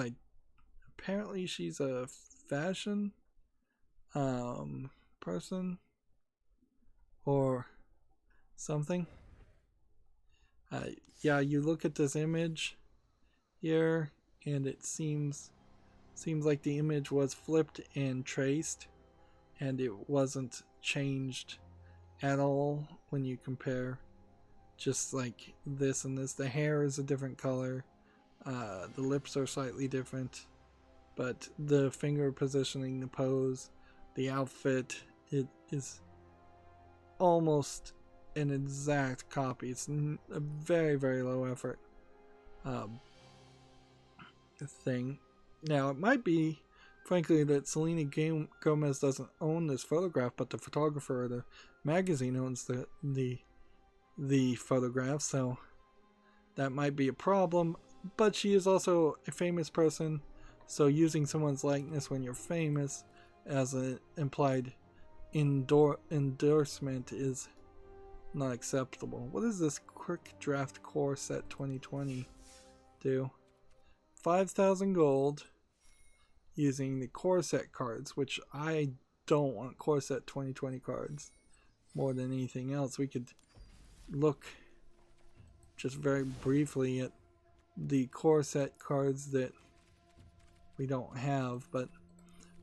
apparently she's a fashion person or something. Yeah, you look at this image here, and it seems like the image was flipped and traced, and it wasn't changed at all when you compare just like this and this. The hair is a different color, the lips are slightly different, but the finger positioning, the pose, the outfit, it is almost an exact copy. It's a very, very low effort thing. Now, it might be frankly, that Selena Gomez doesn't own this photograph, but the photographer or the magazine owns the photograph, so that might be a problem. But she is also a famous person, so using someone's likeness when you're famous as an implied endorsement is not acceptable. What does this quick draft core set 2020 do? 5,000 gold using the core set cards, which I don't want core set 2020 cards more than anything else. We could look just very briefly at the core set cards that we don't have, but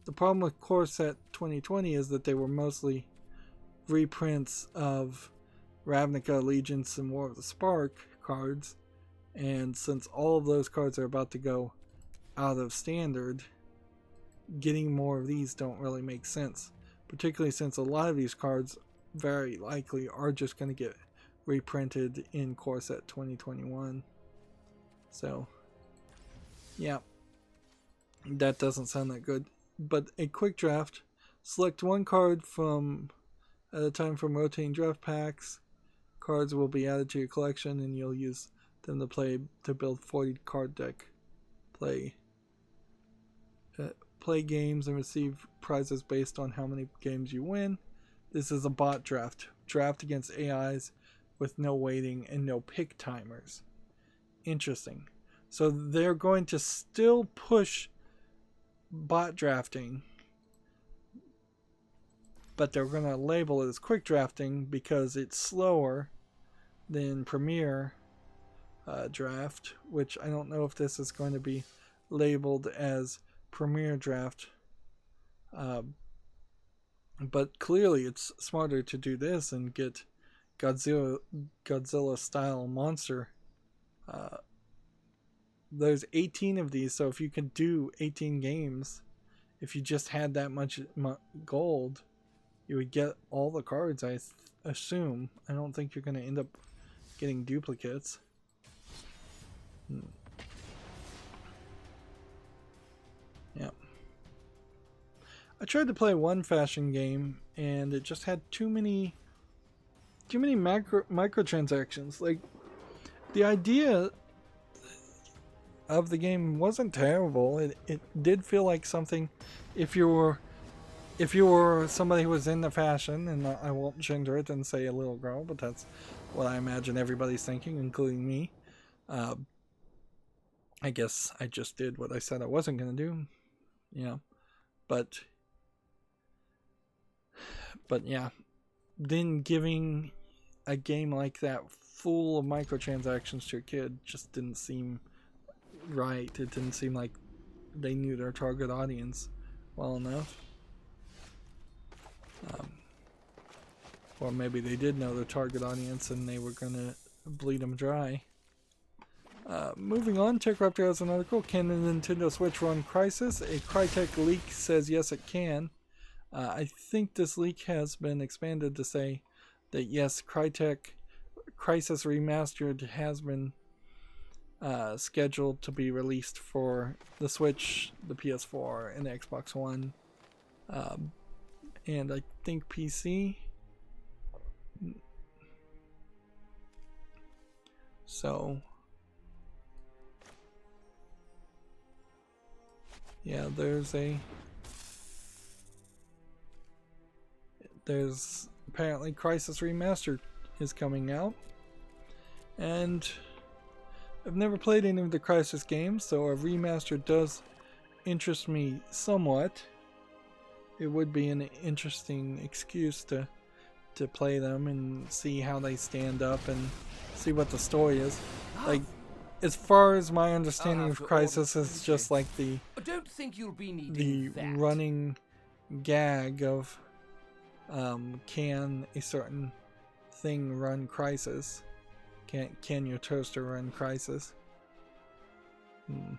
the problem with core set 2020 is that they were mostly reprints of Ravnica, Allegiance, and War of the Spark cards, and since all of those cards are about to go out of standard, getting more of these don't really make sense, particularly since a lot of these cards very likely are just going to get reprinted in core set 2021. So yeah, that doesn't sound that good. But a quick draft, select one card from at a time from rotating draft packs. Cards will be added to your collection and you'll use them to build 40 card deck. Play games and receive prizes based on how many games you win. This is a bot draft. Draft against AIs with no waiting and no pick timers. Interesting. So they're going to still push bot drafting, but they're going to label it as quick drafting because it's slower than Premier draft, which I don't know if this is going to be labeled as Premier draft, but clearly it's smarter to do this and get Godzilla style monster. There's 18 of these, so if you could do 18 games, if you just had that much gold, you would get all the cards, I assume. I don't think you're going to end up getting duplicates. Yeah. I tried to play one fashion game, and it just had too many microtransactions. Like, the idea of the game wasn't terrible. It did feel like something, if you were somebody who was into fashion, and I won't gender it and say a little girl, but that's what I imagine everybody's thinking, including me. I guess I just did what I said I wasn't going to do. Yeah. But yeah, then giving a game like that full of microtransactions to a kid just didn't seem right. It didn't seem like they knew their target audience well enough. Or maybe they did know their target audience and they were gonna bleed them dry. Moving on, TechRaptor has an article. Can the Nintendo Switch run Crysis? A Crytek leak says yes, it can. I think this leak has been expanded to say that yes, Crytek Crysis Remastered has been scheduled to be released for the Switch, the PS4, and the Xbox One, and I think PC. So yeah, there's apparently Crysis Remastered is coming out, and I've never played any of the Crysis games, so a remaster does interest me somewhat. It would be an interesting excuse to play them and see how they stand up and see what the story is. Like, as far as my understanding of Crysis, is just like the running gag of can a certain thing run Crysis? Can your toaster run Crysis? Let's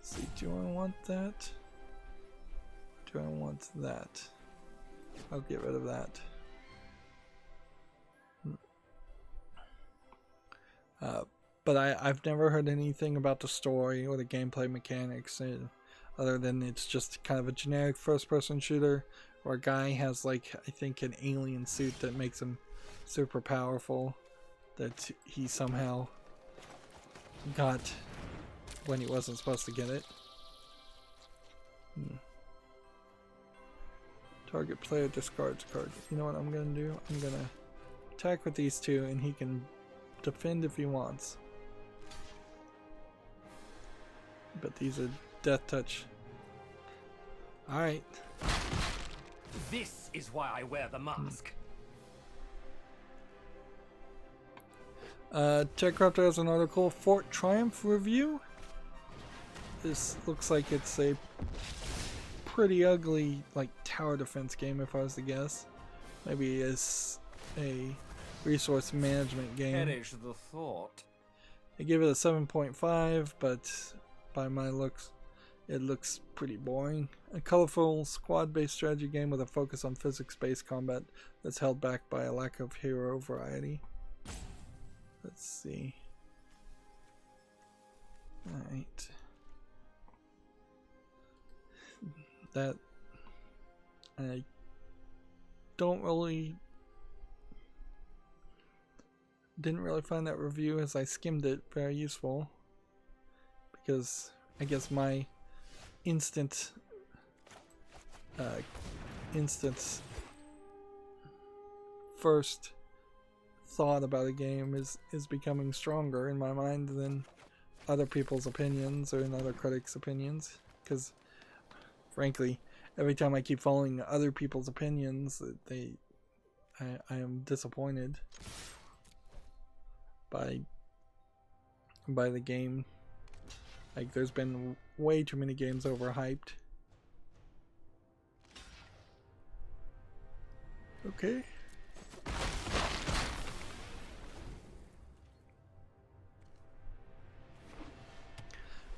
see, do I want that? Do I want that? I'll get rid of that. But I've never heard anything about the story or the gameplay mechanics. other than it's just kind of a generic first-person shooter, where a guy has like, I think, an alien suit that makes him super powerful, that he somehow got when he wasn't supposed to get it. Target player discards card. You know what I'm gonna do? I'm gonna attack with these two, and he can defend if he wants. But these are death touch. Alright. This is why I wear the mask. TechCrafter has an article, Fort Triumph review. This looks like it's a pretty ugly, like, tower defense game, if I was to guess. Maybe it's a resource management game. Perish the thought. I gave it a 7.5, but by my looks, it looks pretty boring. A colorful squad-based strategy game with a focus on physics-based combat that's held back by a lack of hero variety. Let's see. Alright. That, I didn't really find that review, as I skimmed it, very useful, because I guess my instance first thought about a game is becoming stronger in my mind than other people's opinions or in other critics' opinions, because frankly, every time I keep following other people's opinions, I am disappointed by the game. Like, there's been way too many games overhyped. Okay.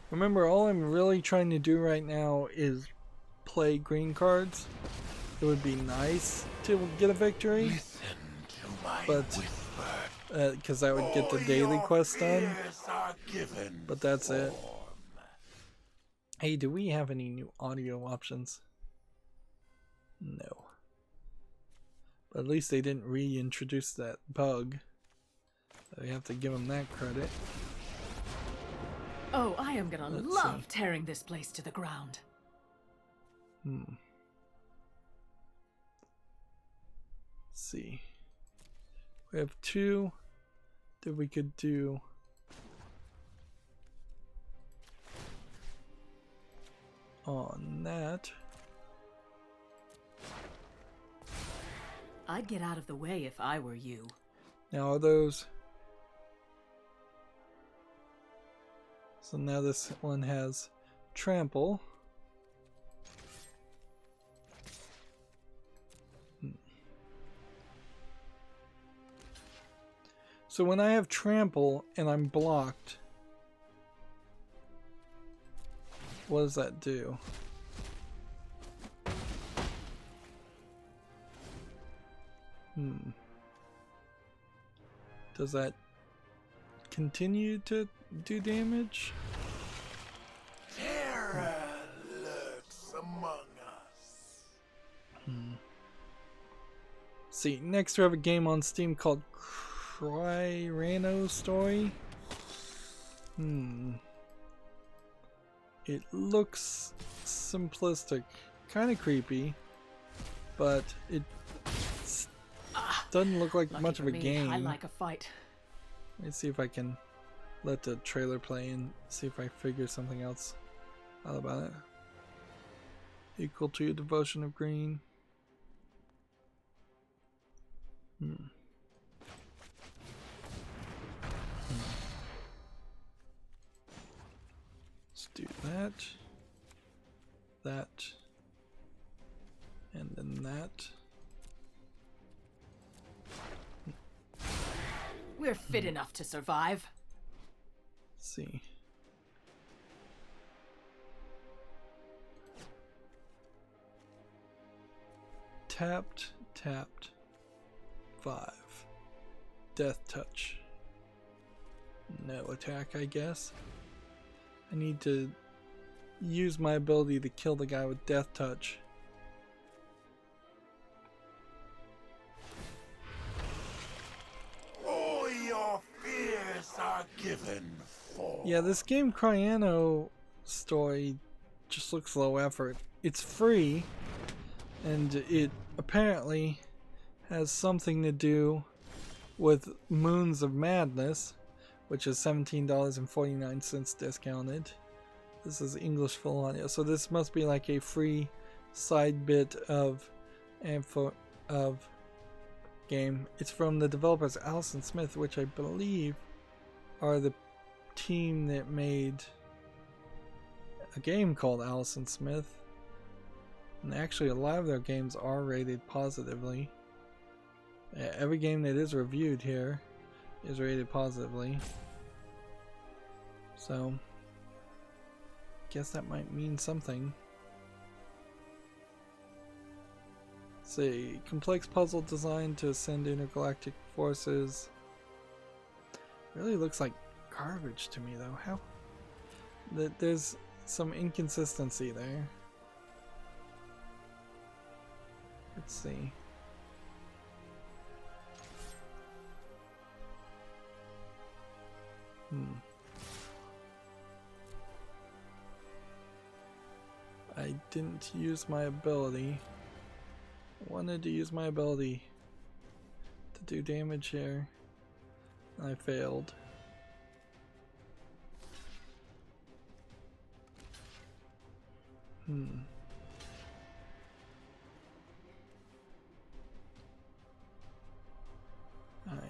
Remember, all I'm really trying to do right now is play green cards. It would be nice to get a victory, Listen to my but whisper. because I would get the daily quest done. But that's it. Hey, do we have any new audio options? No. But at least they didn't reintroduce that bug. So we have to give them that credit. Oh, I am gonna love tearing this place to the ground. Let's see. We have two that we could do. On that. I'd get out of the way if I were you. Now are those... So now this one has trample. So when I have trample and I'm blocked, what does that do? Does that continue to do damage? Terror lurks among us. See, next we have a game on Steam called Rydo Story. It looks simplistic, kind of creepy, but it doesn't look like Lucky much of a for me, game. I like a fight. Let me see if I can let the trailer play and see if I figure something else out about it. Equal to your devotion of green. Let's do that. That. And then that. We're fit enough to survive. Let's see. Tapped, tapped. 5. Death touch. No attack, I guess. I need to use my ability to kill the guy with Death Touch. All your fears are given for. Yeah, this game Cryano story just looks low effort. It's free, and it apparently has something to do with Moons of Madness, which is $17.49 discounted. This is English full audio, so this must be like a free side bit of game. It's from the developers Allison Smith, which I believe are the team that made a game called Allison Smith. And actually a lot of their games are rated positively. Every game that is reviewed here is rated positively. So guess that might mean something. Let's see, complex puzzle design to ascend intergalactic forces. Really looks like garbage to me though. How? There's some inconsistency there. Let's see. I didn't use my ability. I wanted to use my ability to do damage here. I failed. Alright.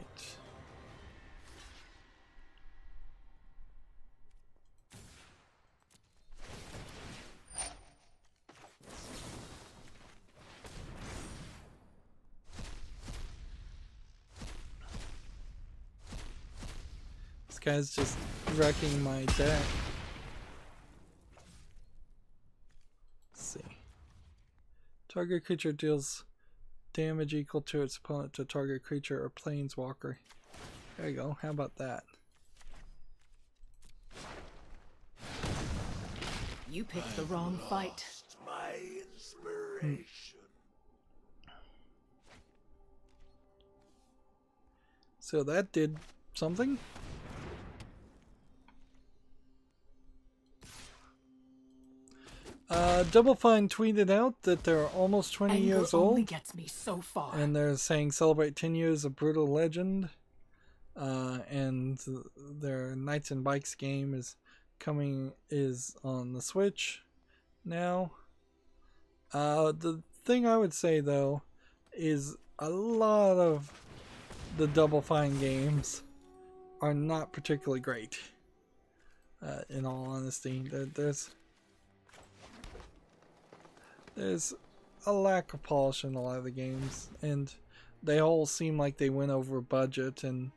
This guy's just wrecking my deck. Let's see. Target creature deals damage equal to its opponent to target creature or planeswalker. There you go. How about that? You picked the wrong fight. My inspiration. So that did something? Double Fine tweeted out that they're almost 20 Anger years only old. gets me so far. And they're saying celebrate 10 years of Brutal Legend. And their Knights and Bikes game is on the Switch now. The thing I would say though is a lot of the Double Fine games are not particularly great. In all honesty, there's a lack of polish in a lot of the games, and they all seem like they went over budget and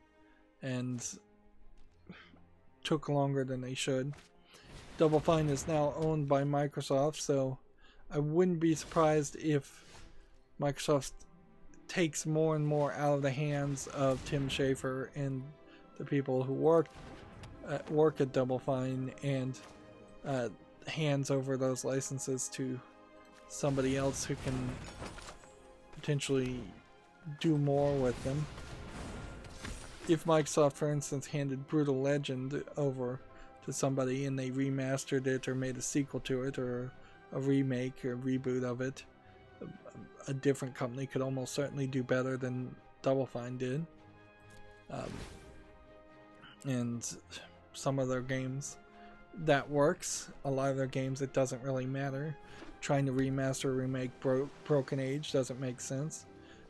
took longer than they should. Double Fine is now owned by Microsoft, so I wouldn't be surprised if Microsoft takes more and more out of the hands of Tim Schafer and the people who work at Double Fine and hands over those licenses to somebody else who can potentially do more with them. If Microsoft, for instance, handed Brutal Legend over to somebody and they remastered it or made a sequel to it or a remake or a reboot of it, a different company could almost certainly do better than Double Fine did. And some of their games, that works. A lot of their games, it doesn't really matter. Trying to remaster or remake Broken Age doesn't make sense.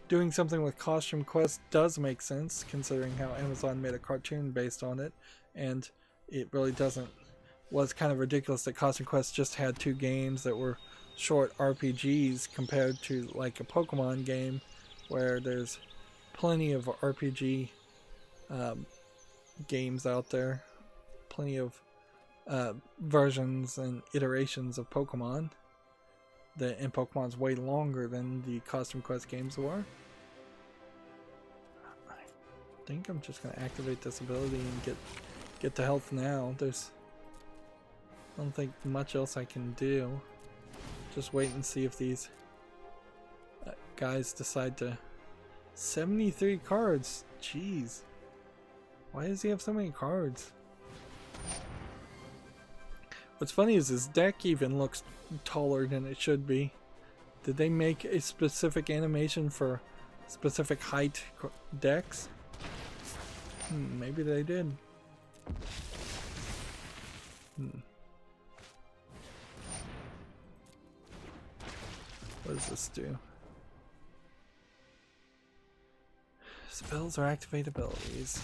Doing something with Costume Quest does make sense, considering how Amazon made a cartoon based on it, and it really doesn't. Was kind of ridiculous that Costume Quest just had 2 games that were short RPGs compared to like a Pokemon game, where there's plenty of RPG games out there, plenty of versions and iterations of Pokemon. And Pokemon's way longer than the Costume Quest games were. I think I'm just gonna activate this ability and get to health now. I don't think much else I can do. Just wait and see if these guys decide to... 73 cards! Jeez. Why does he have so many cards? What's funny is his deck even looks taller than it should be. Did they make a specific animation for specific height decks? Maybe they did. What does this do? Spells or activate abilities.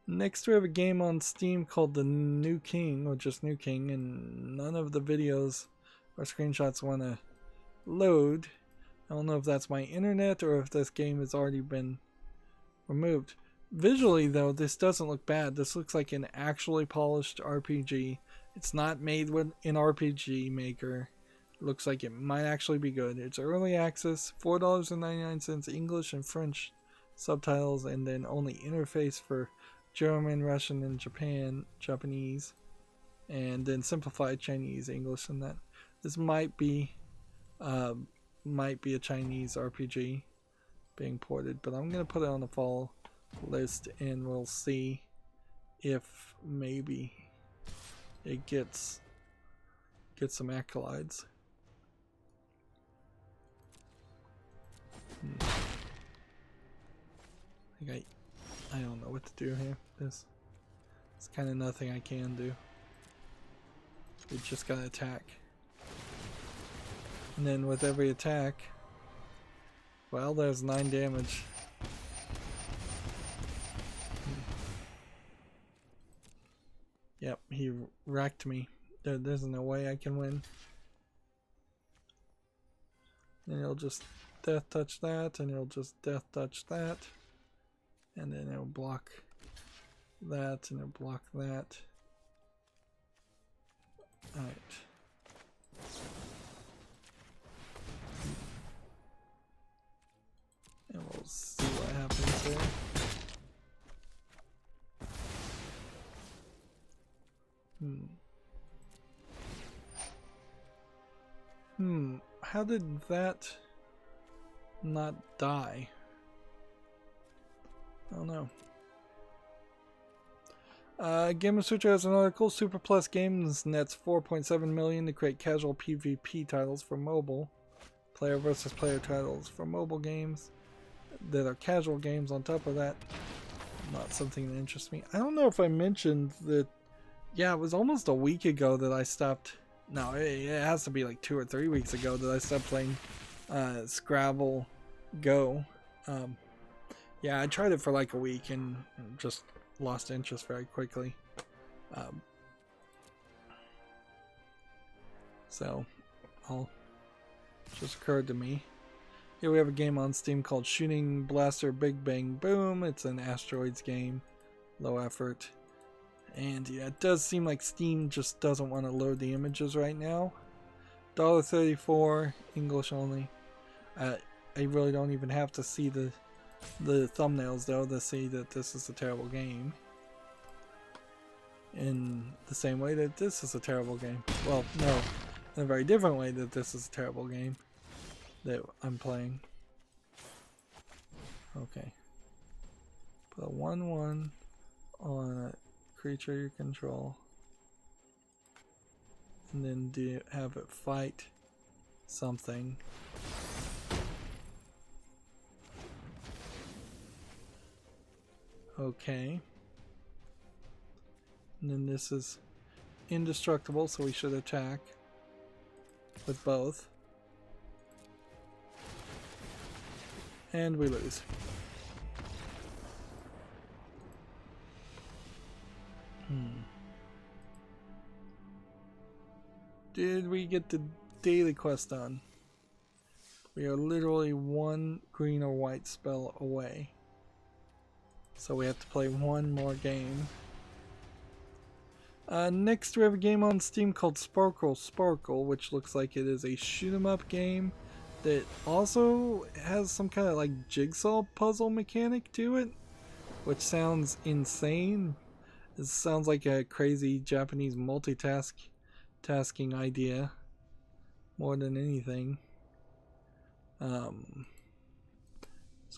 Next we have a game on Steam called The New King, or just New King, and none of the videos or screenshots want to load. I don't know if that's my internet or if this game has already been removed. Visually though, this doesn't look bad. This looks like an actually polished RPG. It's not made with an RPG Maker. It looks like it might actually be good. It's early access, $4.99 English and French subtitles, and then only interface for German, Russian, and Japanese, and then simplified Chinese, English, and that. This might be a Chinese RPG being ported, but I'm gonna put it on the fall list, and we'll see if maybe it gets some accolades. I don't know what to do here. There's kind of nothing I can do. We just gotta attack. And then with every attack, well, there's 9 damage. Yep, he wrecked me. There's no way I can win. And he'll just death touch that, and he'll just death touch that. And then it'll block that, and it'll block that. Alright. And we'll see what happens there. How did that not die? I don't know. Game Switcher has an article. Super Plus Games nets $4.7 million to create casual PvP titles for mobile. Player versus player titles for mobile games that are casual games on top of that. Not something that interests me. I don't know if I mentioned that. Yeah, it was almost a week ago that I stopped. No, it has to be like 2 or 3 weeks ago that I stopped playing Scrabble Go. Yeah, I tried it for like a week and just lost interest very quickly. So, just occurred to me. Here we have a game on Steam called Shooting Blaster Big Bang Boom. It's an asteroids game, low effort. And yeah, it does seem like Steam just doesn't want to load the images right now. $1.34, English only. I really don't even have to see the thumbnails though to see that this is a terrible game. In the same way that this is a terrible game. Well, no, in a very different way that this is a terrible game that I'm playing. Okay. Put a 1/1 on a creature you control. And then have it fight something. Okay. And then this is indestructible, so we should attack with both. And we lose. Did we get the daily quest done? We are literally 1 green or white spell away. So we have to play 1 more game. Next we have a game on Steam called Sparkle, which looks like it is a shoot 'em up game that also has some kind of like jigsaw puzzle mechanic to it, which sounds insane. This sounds like a crazy Japanese tasking idea more than anything. So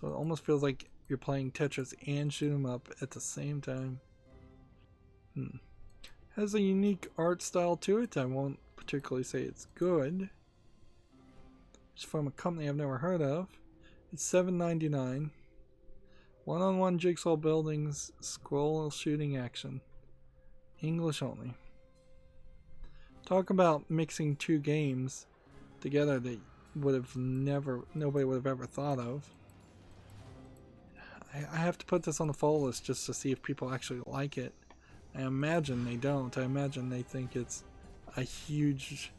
it almost feels like you're playing Tetris and shoot 'em up at the same time. Has a unique art style to it. I won't particularly say it's good. It's from a company I've never heard of. It's $7.99. One-on-one jigsaw buildings, scroll shooting action. English only. Talk about mixing two games together that nobody would have ever thought of. I have to put this on the follow list just to see if people actually like it. I imagine they don't. I imagine they think it's a huge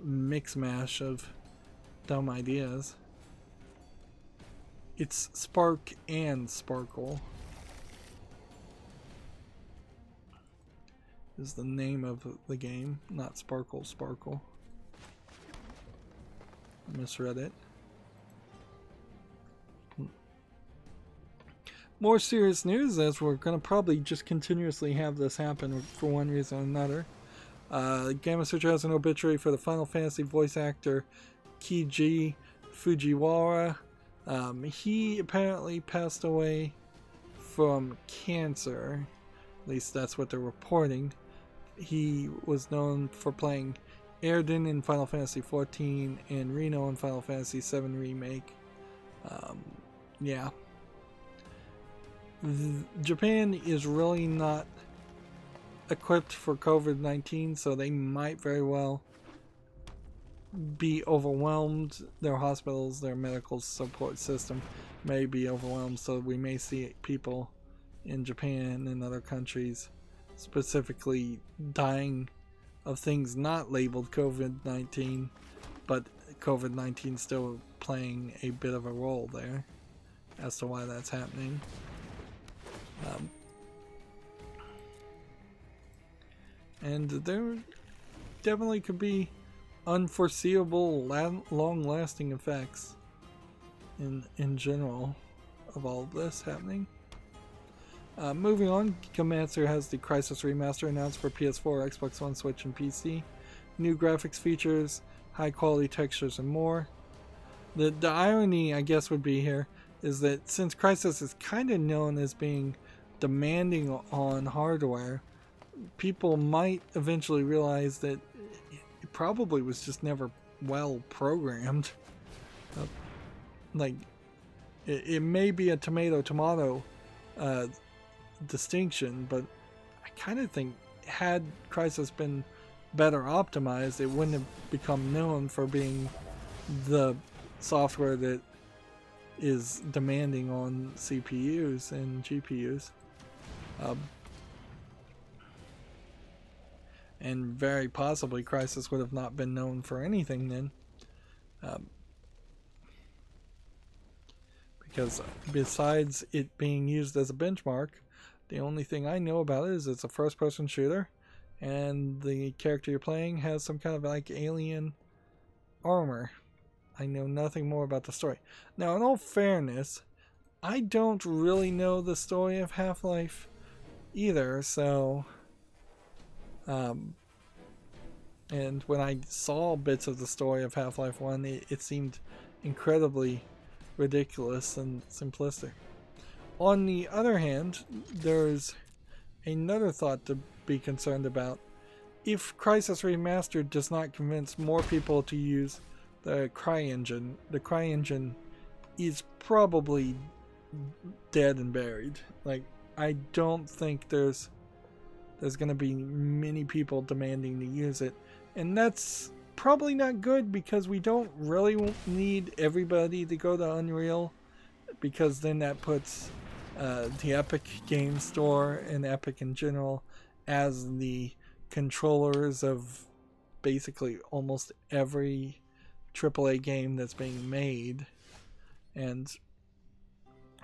mix mash of dumb ideas. It's Spark and Sparkle is the name of the game, not Sparkle Sparkle. I misread it. More serious news, as we're going to probably just continuously have this happen for one reason or another. Gamma Sutra has an obituary for the Final Fantasy voice actor Keiji Fujiwara. He apparently passed away from cancer. At least that's what they're reporting. He was known for playing Erden in Final Fantasy XIV and Reno in Final Fantasy VII Remake. Yeah. Japan is really not equipped for COVID-19, so they might very well be overwhelmed. Their hospitals, their medical support system may be overwhelmed, so we may see people in Japan and other countries specifically dying of things not labeled COVID-19, but COVID-19 still playing a bit of a role there as to why that's happening. And there definitely could be unforeseeable long-lasting effects in general of all of this happening. Moving on, Geomancer has the Crysis Remaster announced for PS4, Xbox One, Switch, and PC. New graphics features, high quality textures, and more. The irony, I guess, would be here is that since Crysis is kind of known as being demanding on hardware, people might eventually realize that it probably was just never well programmed. It may be a tomato distinction, but I kind of think had Crysis been better optimized, it wouldn't have become known for being the software that is demanding on CPUs and GPUs. And very possibly Crysis would have not been known for anything then. Because besides it being used as a benchmark, the only thing I know about it is it's a first-person shooter, and the character you're playing has some kind of like alien armor. I know nothing more about the story. Now, in all fairness, I don't really know the story of Half-Life either, so... and when I saw bits of the story of Half-Life 1, it seemed incredibly ridiculous and simplistic. On the other hand, there's another thought to be concerned about. If Crysis Remastered does not convince more people to use the CryEngine is probably dead and buried. Like, I don't think there's going to be many people demanding to use it, and that's probably not good, because we don't really need everybody to go to Unreal, because then that puts the Epic Game Store and Epic in general as the controllers of basically almost every AAA game that's being made. And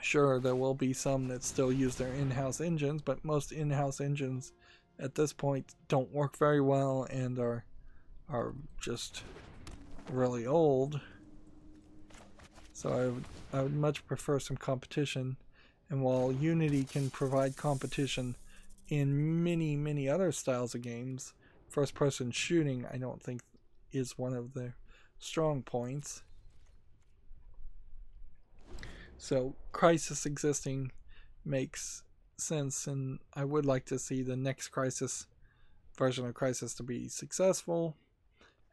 sure, there will be some that still use their in-house engines, but most in-house engines at this point don't work very well and are just really old. So I would much prefer some competition. And while Unity can provide competition in many other styles of games, first-person shooting I don't think is one of their strong points. So Crisis existing makes sense, and I would like to see the next Crisis version of Crisis to be successful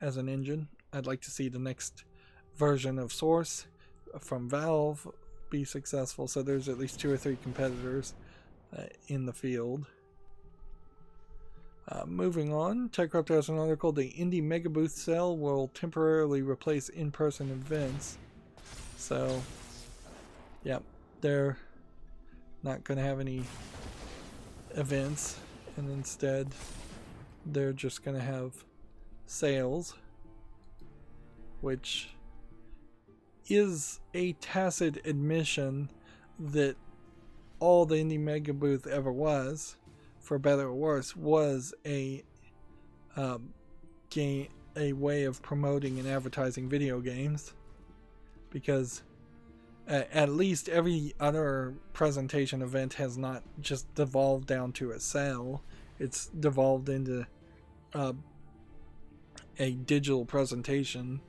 as an engine. I'd like to see the next version of Source from Valve be successful, so there's at least 2 or 3 competitors in the field. Moving on, TechCrypto has an article: the Indie Mega Booth sale will temporarily replace in-person events. So, yeah, they're not going to have any events, and instead they're just going to have sales, which is a tacit admission that all the Indie Mega Booth ever was, for better or worse, was a way of promoting and advertising video games, because at least every other presentation event has not just devolved down to a sale. It's devolved into a digital presentation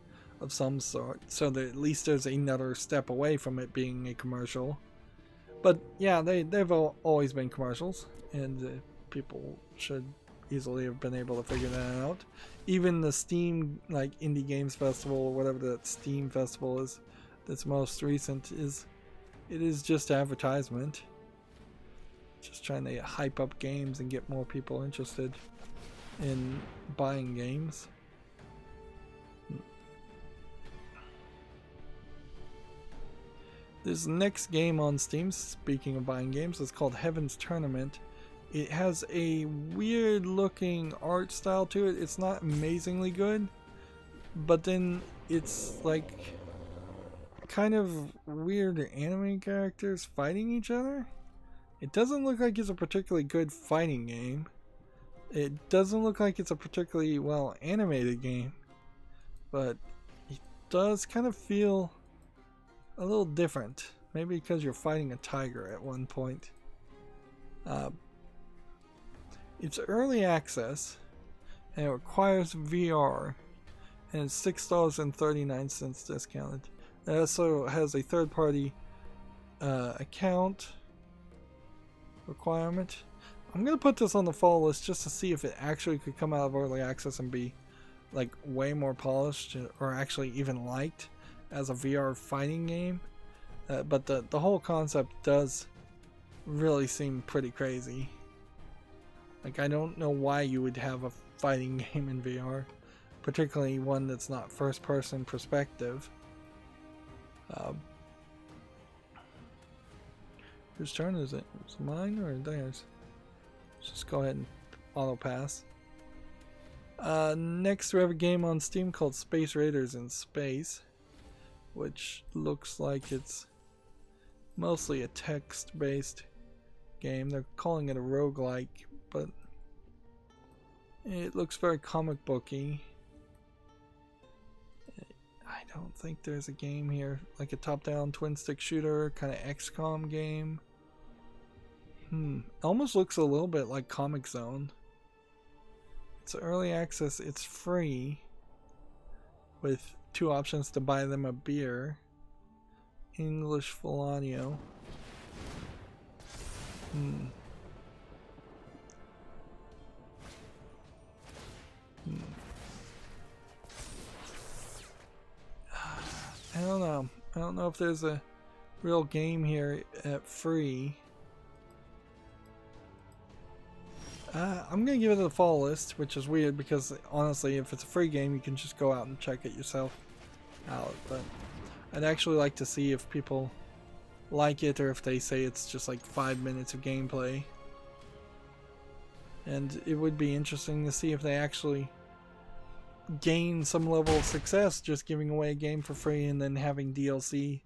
of some sort, so that at least there's another step away from it being a commercial. But yeah, they've always been commercials, and people should easily have been able to figure that out. Even the Steam, like, Indie Games Festival, or whatever that Steam festival is that's most recent, it is just advertisement, just trying to hype up games and get more people interested in buying games. This next game on Steam, speaking of buying games, is called Heaven's Tournament. It has a weird looking art style to it. It's not amazingly good, but then it's like kind of weird anime characters fighting each other. It doesn't look like it's a particularly good fighting game. It doesn't look like it's a particularly well animated game, but it does kind of feel a little different. Maybe because you're fighting a tiger at one point. It's early access, and it requires VR, and it's $6.39 discounted. It also has a third-party account requirement. I'm gonna put this on the fall list just to see if it actually could come out of early access and be like way more polished, or actually even liked as a VR fighting game. But the whole concept does really seem pretty crazy. Like, I don't know why you would have a fighting game in VR, particularly one that's not first-person perspective. Whose turn is it? Is it mine or theirs? Let's just go ahead and auto pass. Next we have a game on Steam called Space Raiders in Space, which looks like it's mostly a text-based game. They're calling it a roguelike, but it looks very comic booky. I don't think there's a game here, like a top-down twin-stick shooter, kind of XCOM game. Almost looks a little bit like Comic Zone. It's early access, it's free, with 2 options to buy them a beer. English full audio. I don't know. I don't know if there's a real game here at free. I'm gonna give it a fall list, which is weird because honestly, if it's a free game, you can just go out and check it yourself out. But I'd actually like to see if people like it, or if they say it's just like 5 minutes of gameplay. And it would be interesting to see if they actually gain some level of success just giving away a game for free and then having DLC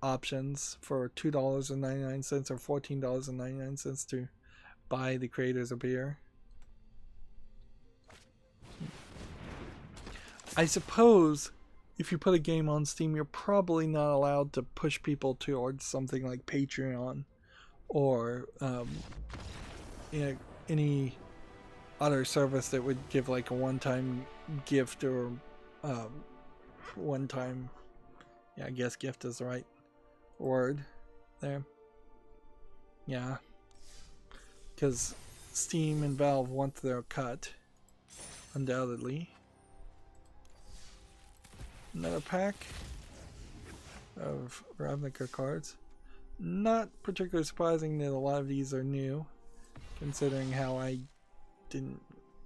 options for $2.99 or $14.99 to buy the creators a beer. I suppose if you put a game on Steam, you're probably not allowed to push people towards something like Patreon or any other service that would give like a one-time gift or one-time, yeah, I guess gift is the right word there. Yeah, because Steam and Valve want their cut, undoubtedly. Another pack of Ravnica cards. Not particularly surprising that a lot of these are new, considering how I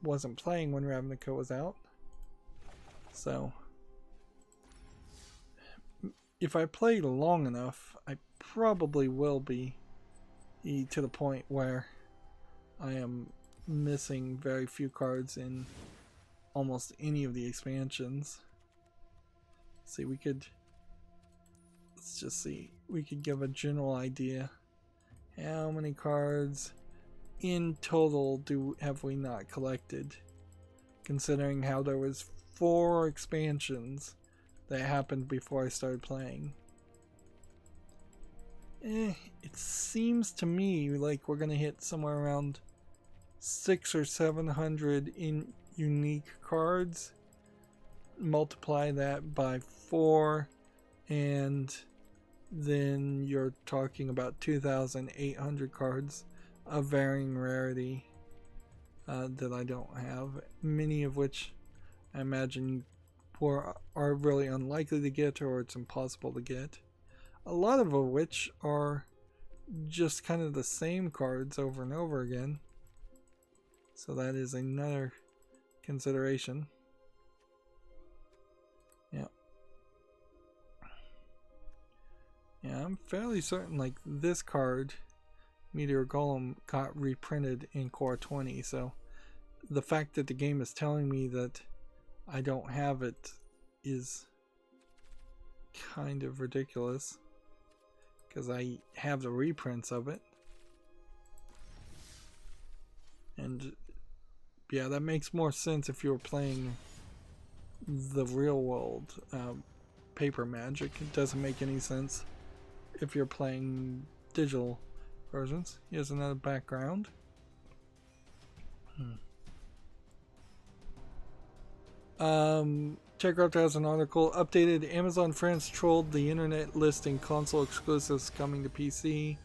wasn't playing when Ravnica was out. So if I play long enough, I probably will be to the point where I am missing very few cards in almost any of the expansions. See, let's just see, we could give a general idea. How many cards in total have we not collected, considering how there was 4 expansions that happened before I started playing? It seems to me like we're gonna hit somewhere around 600 or 700 in unique cards. Multiply that by 4 and then you're talking about 2,800 cards of varying rarity that I don't have, many of which I imagine are really unlikely to get, or it's impossible to get. A lot of which are just kind of the same cards over and over again. So that is another consideration. Yeah. Yeah, I'm fairly certain like this card, Meteor Golem, got reprinted in Core 20, so the fact that the game is telling me that I don't have it is kind of ridiculous, because I have the reprints of it. And yeah, that makes more sense if you were playing the real world paper Magic. It doesn't make any sense if you're playing digital versions. Here's another background. Techcraft has an article. Updated: Amazon France trolled the internet listing console exclusives coming to PC.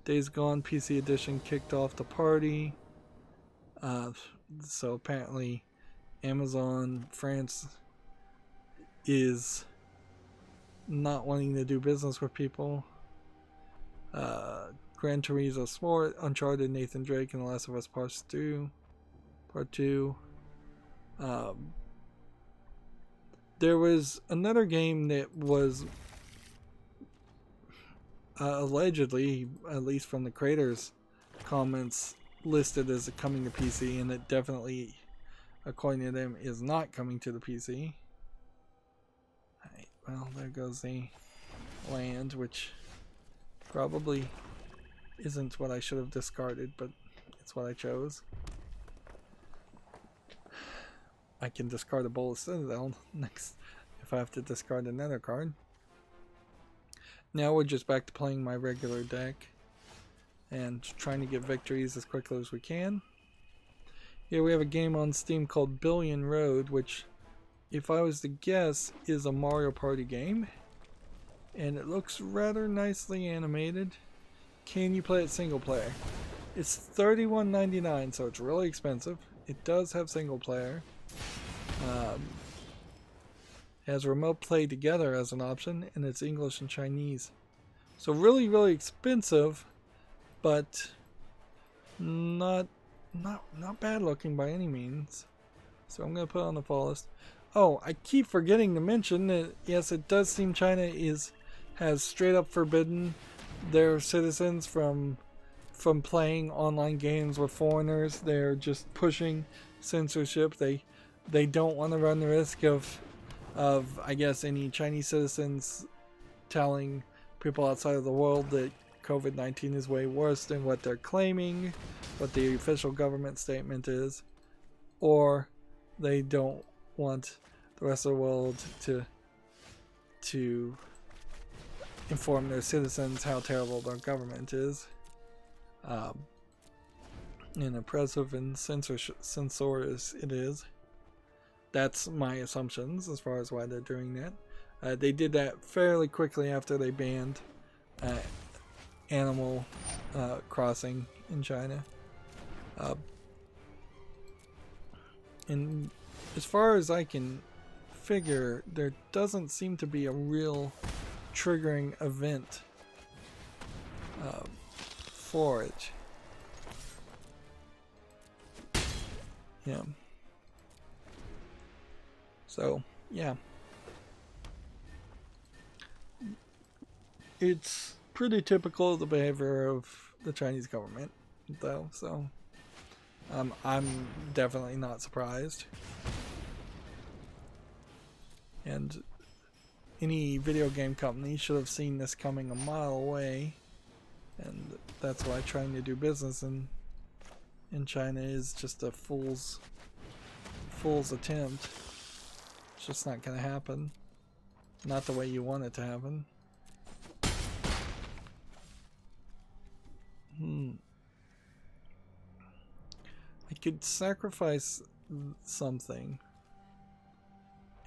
Days Gone PC edition kicked off the party. So apparently Amazon France is not wanting to do business with people. Gran Turismo Sport, Uncharted, Nathan Drake, and The Last of Us Part 2. There was another game that was allegedly, at least from the creators' comments, listed as coming to PC, and it definitely, according to them, is not coming to the PC. Alright, well, there goes the land, which probably isn't what I should have discarded, but it's what I chose. I can discard a Bowl of Citadel next if I have to discard another card. Now we're just back to playing my regular deck and trying to get victories as quickly as we can. Here we have a game on Steam called Billion Road, which, if I was to guess, is a Mario Party game. And it looks rather nicely animated. Can you play it single player? It's $31.99, so it's really expensive. It does have single player. Has remote play together as an option, and it's English and Chinese. So really, really expensive, but not bad looking by any means. So I'm gonna put it on the fall list. Oh, I keep forgetting to mention that yes, it does seem China has straight up forbidden their citizens from playing online games with foreigners. They're just pushing censorship. They don't want to run the risk of I guess any Chinese citizens telling people outside of the world that COVID-19 is way worse than what they're claiming, what the official government statement is, or they don't want the rest of the world to inform their citizens how terrible their government is. And oppressive and censorious it is. That's my assumptions as far as why they're doing that. They did that fairly quickly after they banned Animal Crossing in China. And as far as I can figure, there doesn't seem to be a real triggering event for it. Yeah. So, yeah. It's pretty typical of the behavior of the Chinese government, though, so I'm definitely not surprised. And any video game company should have seen this coming a mile away, and that's why trying to do business in China is just a fool's attempt. It's just not going to happen. Not the way you want it to happen. I could sacrifice something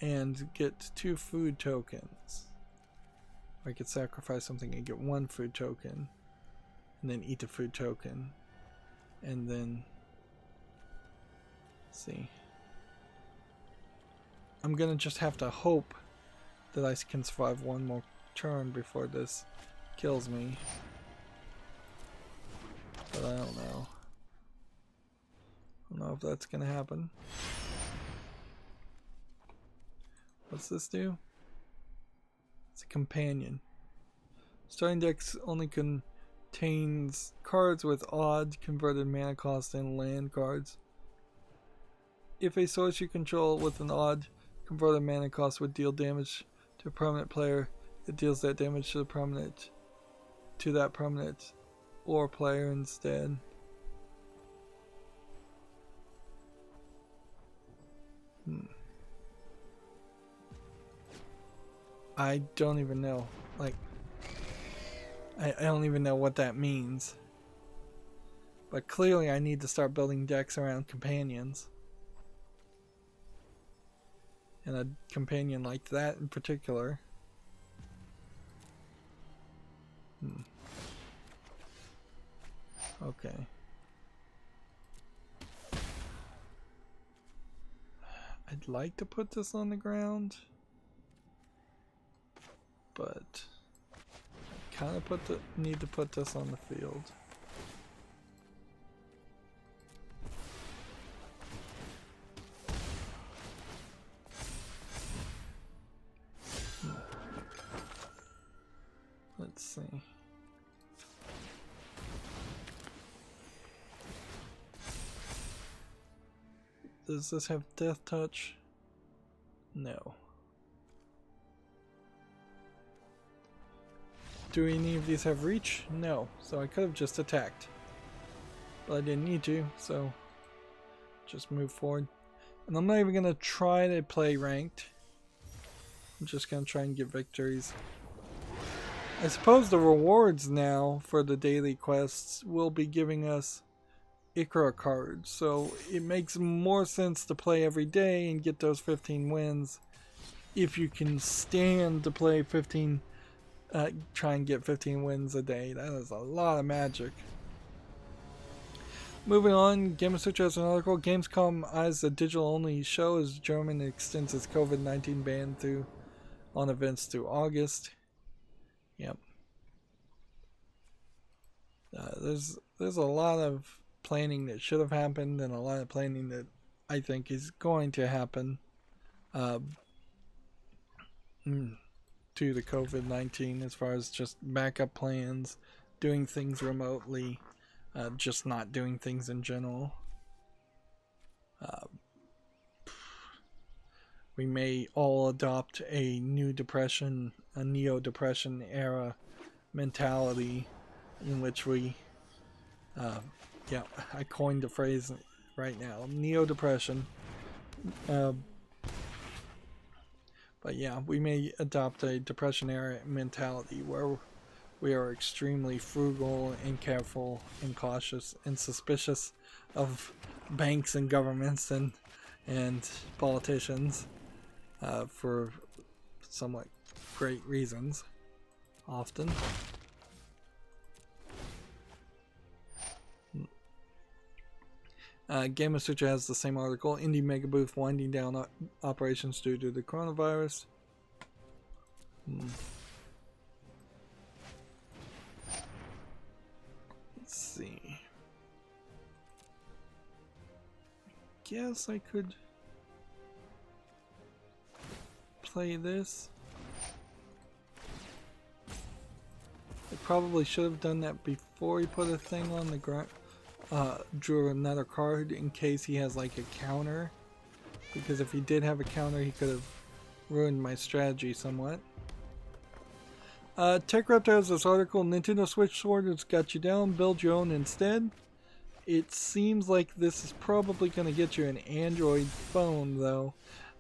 and get 2 food tokens. Or I could sacrifice something and get 1 food token, and then eat a food token, and then see. I'm gonna just have to hope that I can survive 1 more turn before this kills me. But I don't know. I don't know if that's gonna happen. What's this do? It's a companion. Starting decks only contains cards with odd converted mana cost and land cards. If a source you control with an odd converted mana cost would deal damage to a permanent player, it deals that damage to that permanent or player instead. I don't even know. Like, I don't even know what that means. But clearly I need to start building decks around companions. And a companion like that in particular. Okay. I'd like to put this on the ground, but I kind of need to put this on the field. Let's see. Does this have death touch? No. Do any of these have reach? No. So I could have just attacked. But I didn't need to, so just move forward. And I'm not even going to try to play ranked. I'm just going to try and get victories. I suppose the rewards now for the daily quests will be giving us Ikra cards, so it makes more sense to play every day and get those 15 wins if you can stand to play 15, try and get 15 wins a day. That is a lot of magic. Moving on, Gamer Sutra has an article. Gamescom eyes a digital-only show as Germany extends its COVID-19 ban on events through August. Yep. There's a lot of planning that should have happened and a lot of planning that I think is going to happen to the COVID-19 as far as just backup plans, doing things remotely, just not doing things in general. We may all adopt a neo-depression era mentality in which we yeah, I coined the phrase right now. Neo-depression. But But yeah, we may adopt a Depression era mentality where we are extremely frugal and careful and cautious and suspicious of banks and governments and politicians for somewhat great reasons, often. Game of Sutra has the same article. Indie Mega Booth winding down operations due to the coronavirus. Let's see. I guess I could play this. I probably should have done that before he put a thing on the ground. Drew another card in case he has like a counter, because if he did have a counter he could have ruined my strategy somewhat. TechRaptor has this article, Nintendo Switch Sword has got you down, build your own instead. It seems like this is probably going to get you an Android phone though,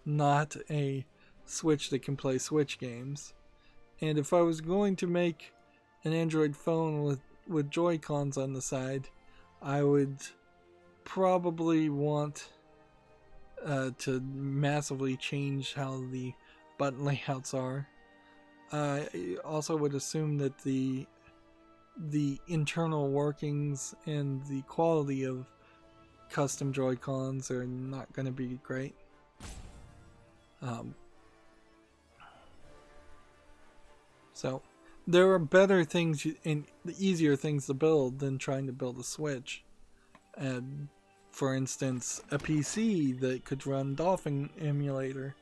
not a Switch that can play Switch games. And if I was going to make an Android phone with Joy-Cons on the side, I would probably want to massively change how the button layouts are. I also would assume that the internal workings and the quality of custom Joy-Cons are not going to be great. So there are better things and easier things to build than trying to build a Switch. And for instance, a PC that could run Dolphin emulator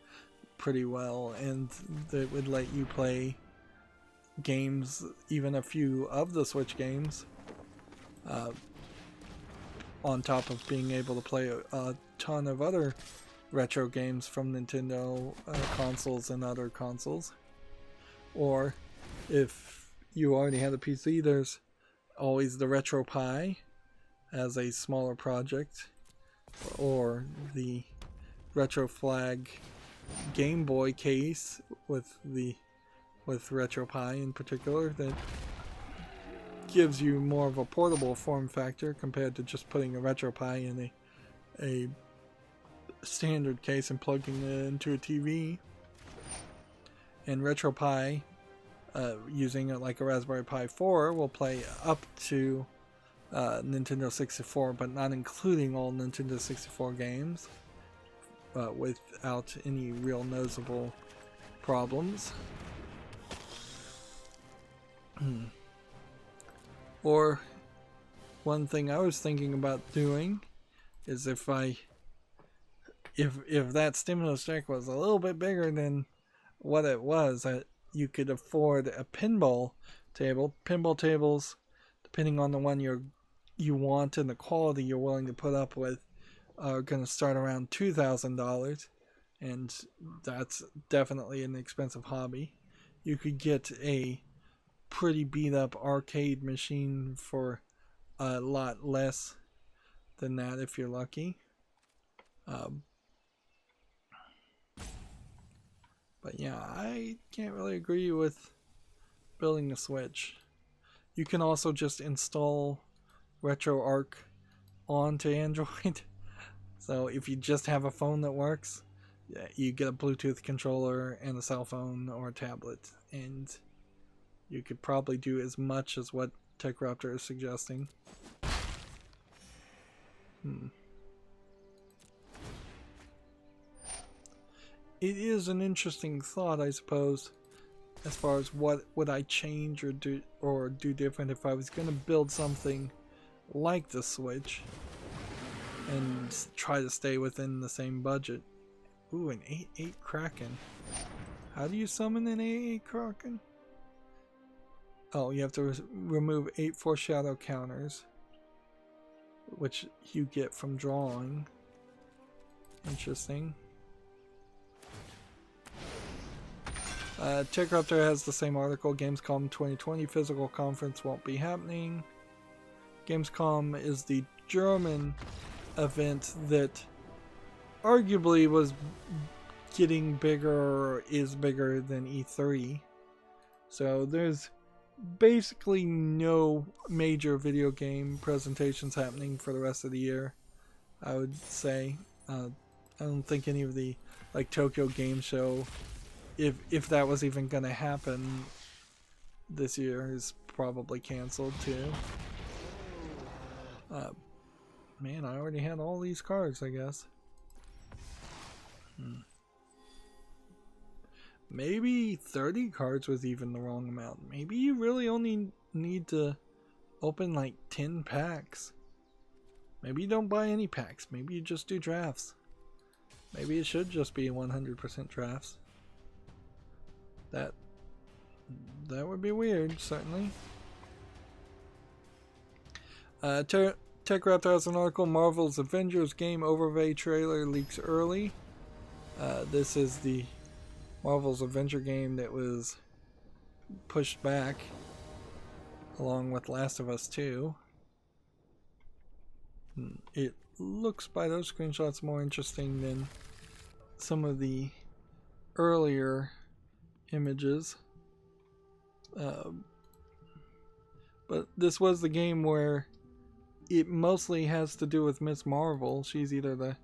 pretty well, and that would let you play games, even a few of the Switch games, on top of being able to play a ton of other retro games from Nintendo consoles and other consoles. Or if you already had a PC, there's always the RetroPie as a smaller project, or the RetroFlag Game Boy case with RetroPie in particular, that gives you more of a portable form factor compared to just putting a RetroPie in a standard case and plugging it into a TV. And RetroPie, using it like a Raspberry Pi 4, will play up to Nintendo 64, but not including all Nintendo 64 games, without any real noticeable problems. Or one thing I was thinking about doing is if that stimulus check was a little bit bigger than what it was, you could afford a pinball table. Pinball tables, depending on the one you want and the quality you're willing to put up with, are going to start around $2,000, and that's definitely an expensive hobby. You could get a pretty beat up arcade machine for a lot less than that if you're lucky. But yeah, I can't really agree with building the Switch. You can also just install RetroArch onto Android. So if you just have a phone that works, you get a Bluetooth controller and a cell phone or a tablet, and you could probably do as much as what TechRaptor is suggesting. It is an interesting thought, I suppose, as far as what would I change or do different if I was going to build something like the Switch and try to stay within the same budget. Ooh, an 8/8 Kraken. How do you summon an 8/8 Kraken? Oh, you have to remove 8 foreshadow counters, which you get from drawing. Interesting. TechRaptor has the same article. Gamescom 2020 physical conference won't be happening. Gamescom is the German event that arguably was getting bigger or is bigger than E3. So there's basically no major video game presentations happening for the rest of the year, I would say. I don't think any of the like Tokyo Game Show, if that was even going to happen this year, is probably canceled too. Man, I already had all these cards, I guess. Maybe 30 cards was even the wrong amount. Maybe you really only need to open like 10 packs. Maybe you don't buy any packs. Maybe you just do drafts. Maybe it should just be 100% drafts. That would be weird, certainly. TechRaptor has an article, Marvel's Avengers Game Overlay trailer leaks early. This is the Marvel's Avenger game that was pushed back along with Last of Us 2. It looks by those screenshots more interesting than some of the earlier images. But this was the game where it mostly has to do with Miss Marvel. She's either the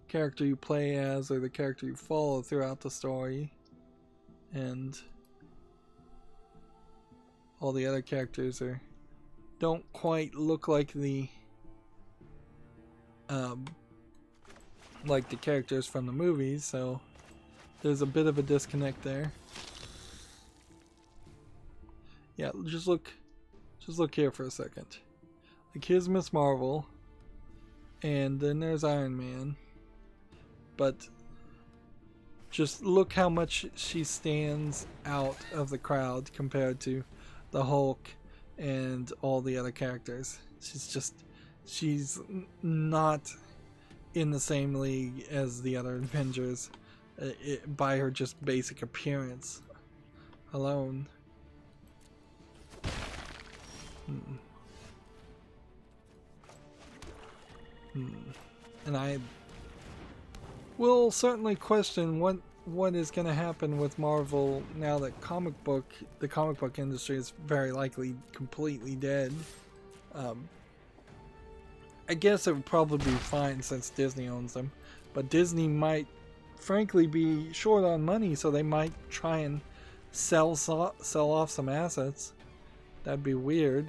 character you play as or the character you follow throughout the story. And all the other characters don't quite look like the characters from the movies, so there's a bit of a disconnect there. Yeah, just look here for a second. Like, here's Miss Marvel, and then there's Iron Man, but just look how much she stands out of the crowd compared to the Hulk and all the other characters. She's not in the same league as the other Avengers by her just basic appearance alone. And I will certainly question what is going to happen with Marvel now that the comic book industry is very likely completely dead. I guess it would probably be fine since Disney owns them, but Disney might frankly be short on money, so they might try and sell off some assets. That'd be weird.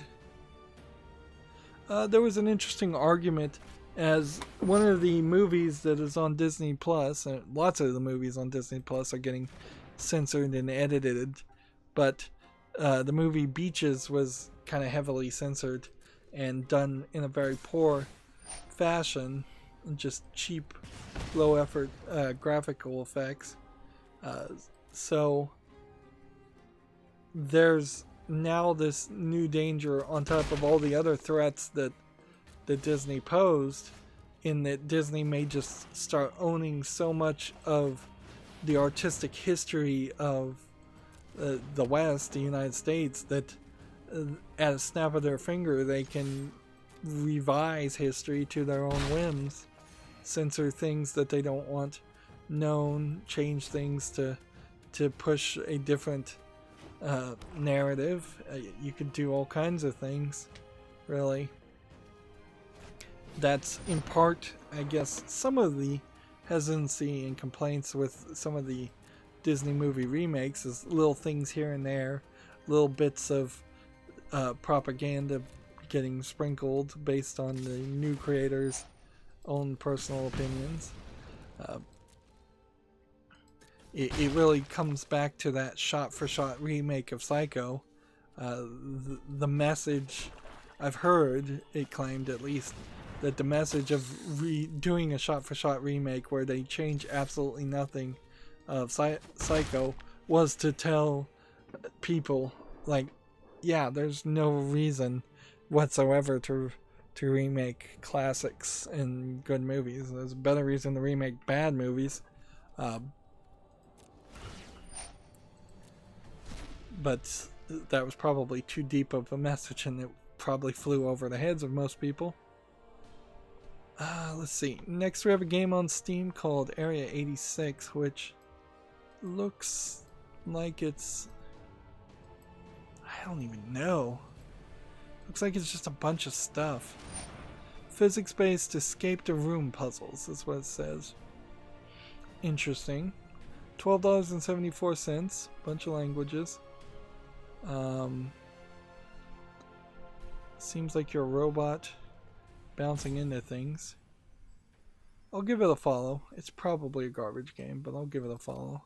There was an interesting argument as one of the movies that is on Disney Plus, lots of the movies on Disney Plus are getting censored and edited, but the movie Beaches was kind of heavily censored and done in a very poor fashion, just cheap, low effort graphical effects. So there's now this new danger on top of all the other threats that Disney posed, in that Disney may just start owning so much of the artistic history of the West, the United States, that at a snap of their finger they can revise history to their own whims, censor things that they don't want known, change things to push a different narrative. You could do all kinds of things, really. That's in part, I guess, some of the hesitancy and complaints with some of the Disney movie remakes, is little things here and there, little bits of propaganda getting sprinkled based on the new creators' own personal opinions. It really comes back to that shot-for-shot remake of Psycho. The message, I've heard it claimed at least, that the message of doing a shot-for-shot remake where they change absolutely nothing of Psycho was to tell people, like, yeah, there's no reason whatsoever to remake classics and good movies. There's a better reason to remake bad movies. But that was probably too deep of a message, and it probably flew over the heads of most people. Let's see. Next we have a game on Steam called Area 86, which looks like it's... I don't even know. Looks like it's just a bunch of stuff. Physics-based escape the room puzzles is what it says. Interesting. $12.74. Bunch of languages. Seems like you're a robot bouncing into things. I'll give it a follow. It's probably a garbage game, but I'll give it a follow.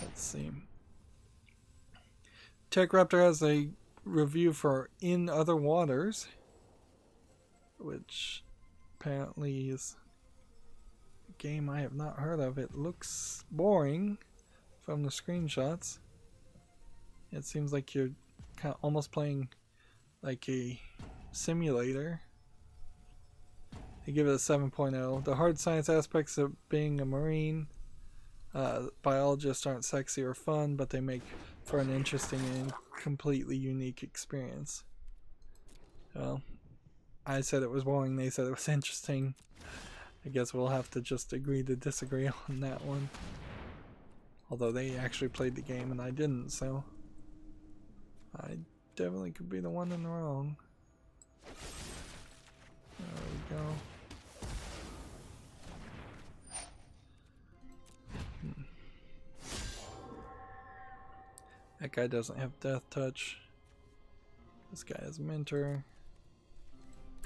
Let's see. TechRaptor has a review for In Other Waters, which apparently is a game I have not heard of. It looks boring from the screenshots. It seems like you're kind of almost playing like a simulator. They give it a 7.0. The hard science aspects of being a Marine, biologists aren't sexy or fun, but they make for an interesting and completely unique experience. Well, I said it was boring, they said it was interesting. I guess we'll have to just agree to disagree on that one. Although they actually played the game and I didn't, so I definitely could be the one in the wrong. There we go. That guy doesn't have death touch. This guy has mentor.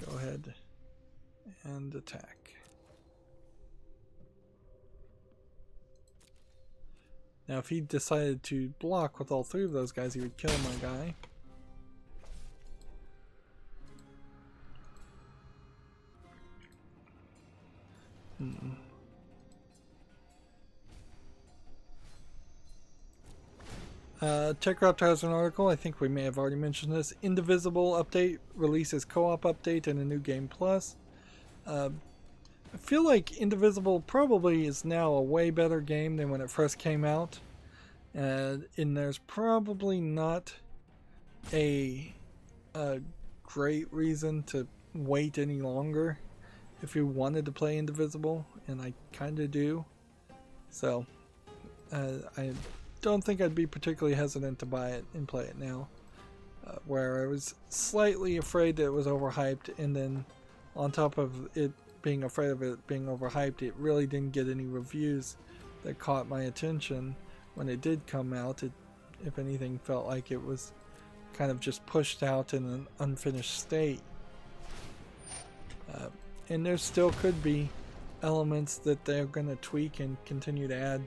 Go ahead and attack. Now if he decided to block with all three of those guys, he would kill my guy. TechRaptor has an article, I think we may have already mentioned this. Indivisible update releases co-op update and a new game plus. I feel like Indivisible probably is now a way better game than when it first came out. And there's probably not a great reason to wait any longer if you wanted to play Indivisible, and I kind of do. So, I don't think I'd be particularly hesitant to buy it and play it now. Where I was slightly afraid that it was overhyped, and then on top of it being afraid of it being overhyped, it really didn't get any reviews that caught my attention when it did come out. It, if anything, felt like it was kind of just pushed out in an unfinished state. And there still could be elements that they're going to tweak and continue to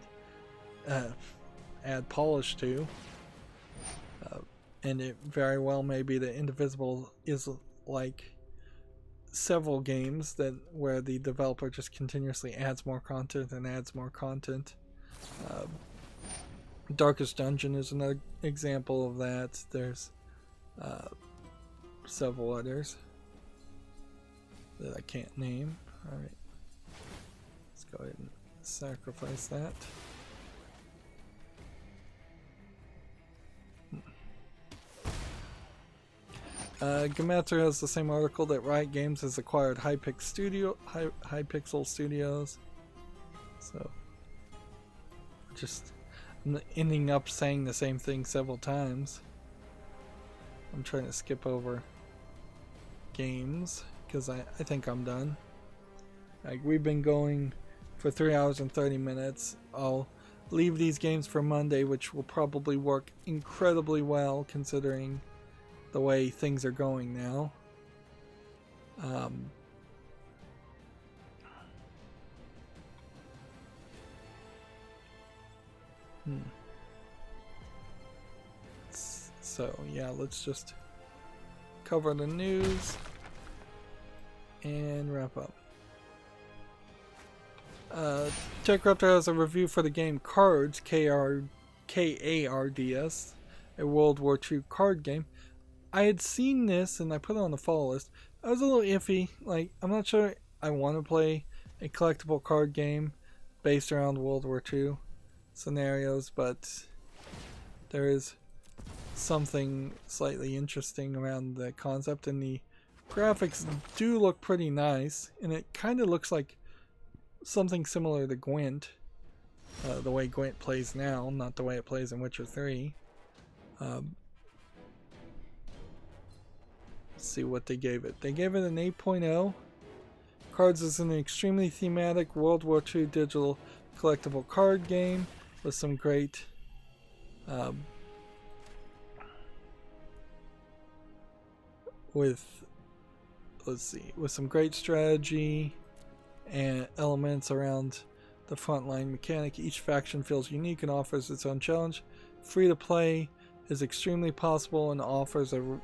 add polish to. And it very well may be that Indivisible is like several games that where the developer just continuously adds more content and adds more content. Darkest Dungeon is another example of that. There's several others that I can't name. Alright, let's go ahead and sacrifice that. Gamatsu has the same article that Riot Games has acquired Hypixel Studios. So, just ending up saying the same thing several times. I'm trying to skip over games because I think I'm done. Like, we've been going for 3 hours and 30 minutes. I'll leave these games for Monday, which will probably work incredibly well considering the way things are going now. So yeah, let's just cover the news and wrap up. TechRaptor has a review for the game Cards, K-A-R-D-S, a World War II card game. I had seen this and I put it on the follow list. I was a little iffy. Like, I'm not sure I want to play a collectible card game based around World War II scenarios, but there is something slightly interesting around the concept, and the graphics do look pretty nice, and it kind of looks like something similar to Gwent, the way Gwent plays now, not the way it plays in Witcher 3. Let's see what they gave it. They gave it an 8.0. Cards is an extremely thematic World War II digital collectible card game with some great with some great strategy and elements around the frontline mechanic. Each faction feels unique and offers its own challenge. Free to play is extremely possible and offers a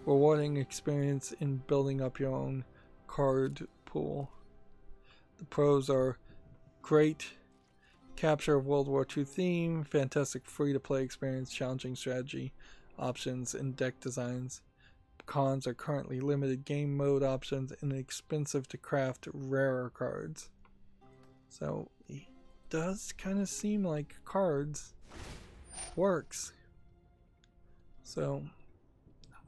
rewarding experience in building up your own card pool. The pros are great capture of World War II theme, fantastic free to play experience, challenging strategy options, and deck designs. Cons are currently limited game mode options and expensive to craft rarer cards. So it does kind of seem like cards works. So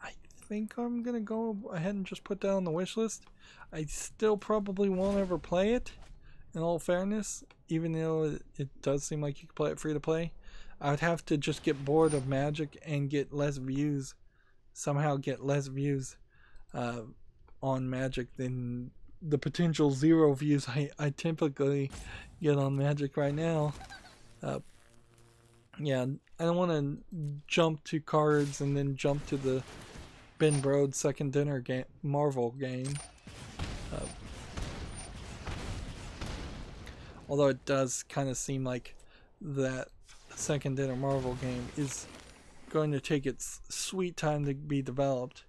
I think I'm gonna go ahead and just put that on the wish list. I still probably won't ever play it, in all fairness, even though it does seem like you can play it free to play. I would have to just get bored of Magic and get less views, somehow get less views on Magic than the potential 0 views I typically get on Magic right now. Yeah, I don't want to jump to cards and then jump to the Ben Brode Second Dinner Marvel game. Although it does kind of seem like that Second Dinner Marvel game is going to take its sweet time to be developed.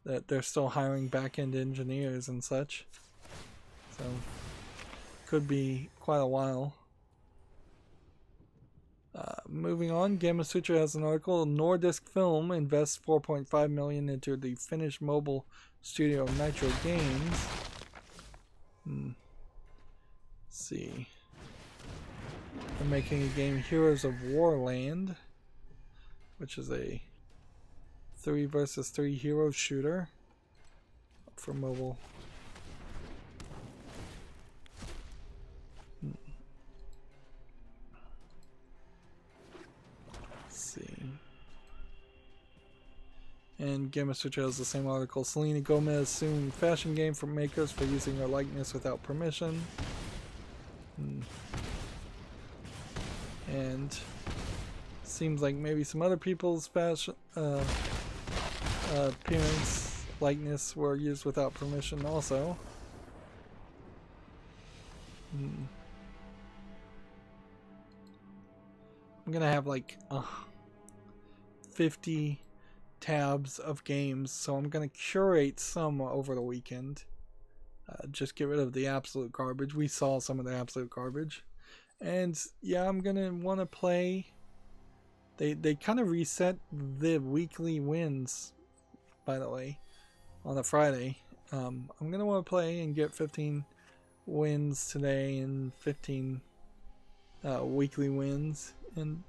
That they're still hiring back-end engineers and such. So, could be quite a while. Moving on, Gamma Sutra has an article. Nordisk Film invests $4.5 million into the Finnish mobile studio Nitro Games. Let's see. They're making a game, Heroes of Warland, which is a 3 versus 3 hero shooter for mobile. See. And Gamma Sutra has the same article. Selena Gomez suing fashion game for makers for using her likeness without permission. And seems like maybe some other people's fashion appearance likeness were used without permission also. I'm gonna have like 50 tabs of games, so I'm gonna curate some over the weekend. Just get rid of the absolute garbage. We saw some of the absolute garbage, and yeah, I'm gonna want to play. They kind of reset the weekly wins, by the way, on a Friday. I'm gonna want to play and get 15 wins today and 15 weekly wins, and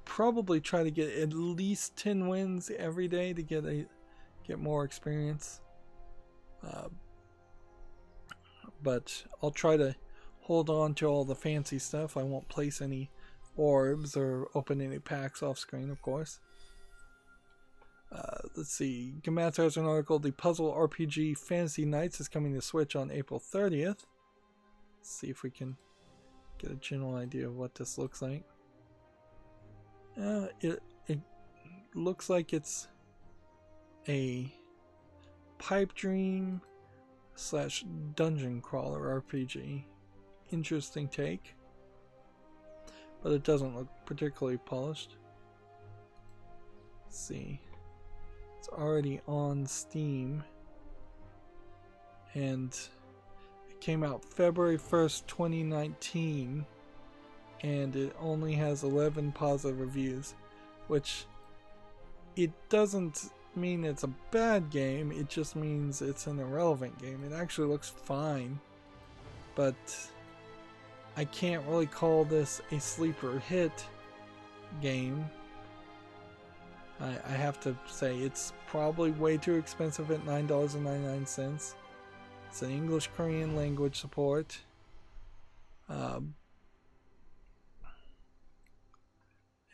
probably try to get at least 10 wins every day to get more experience. But I'll try to hold on to all the fancy stuff. I won't place any orbs or open any packs off screen, of course. Let's see. Gamatsu has an article. The puzzle RPG Fantasy Nights is coming to Switch on April 30th. Let's see if we can get a general idea of what this looks like. It looks like it's a pipe dream / dungeon crawler RPG. Interesting take, but it doesn't look particularly polished. Let's see. It's already on Steam, and it came out February 1st, 2019, and it only has 11 positive reviews, which it doesn't mean it's a bad game, it just means it's an irrelevant game. It actually looks fine, but I can't really call this a sleeper hit game. I have to say it's probably way too expensive at $9.99. It's an English-Korean language support. Um,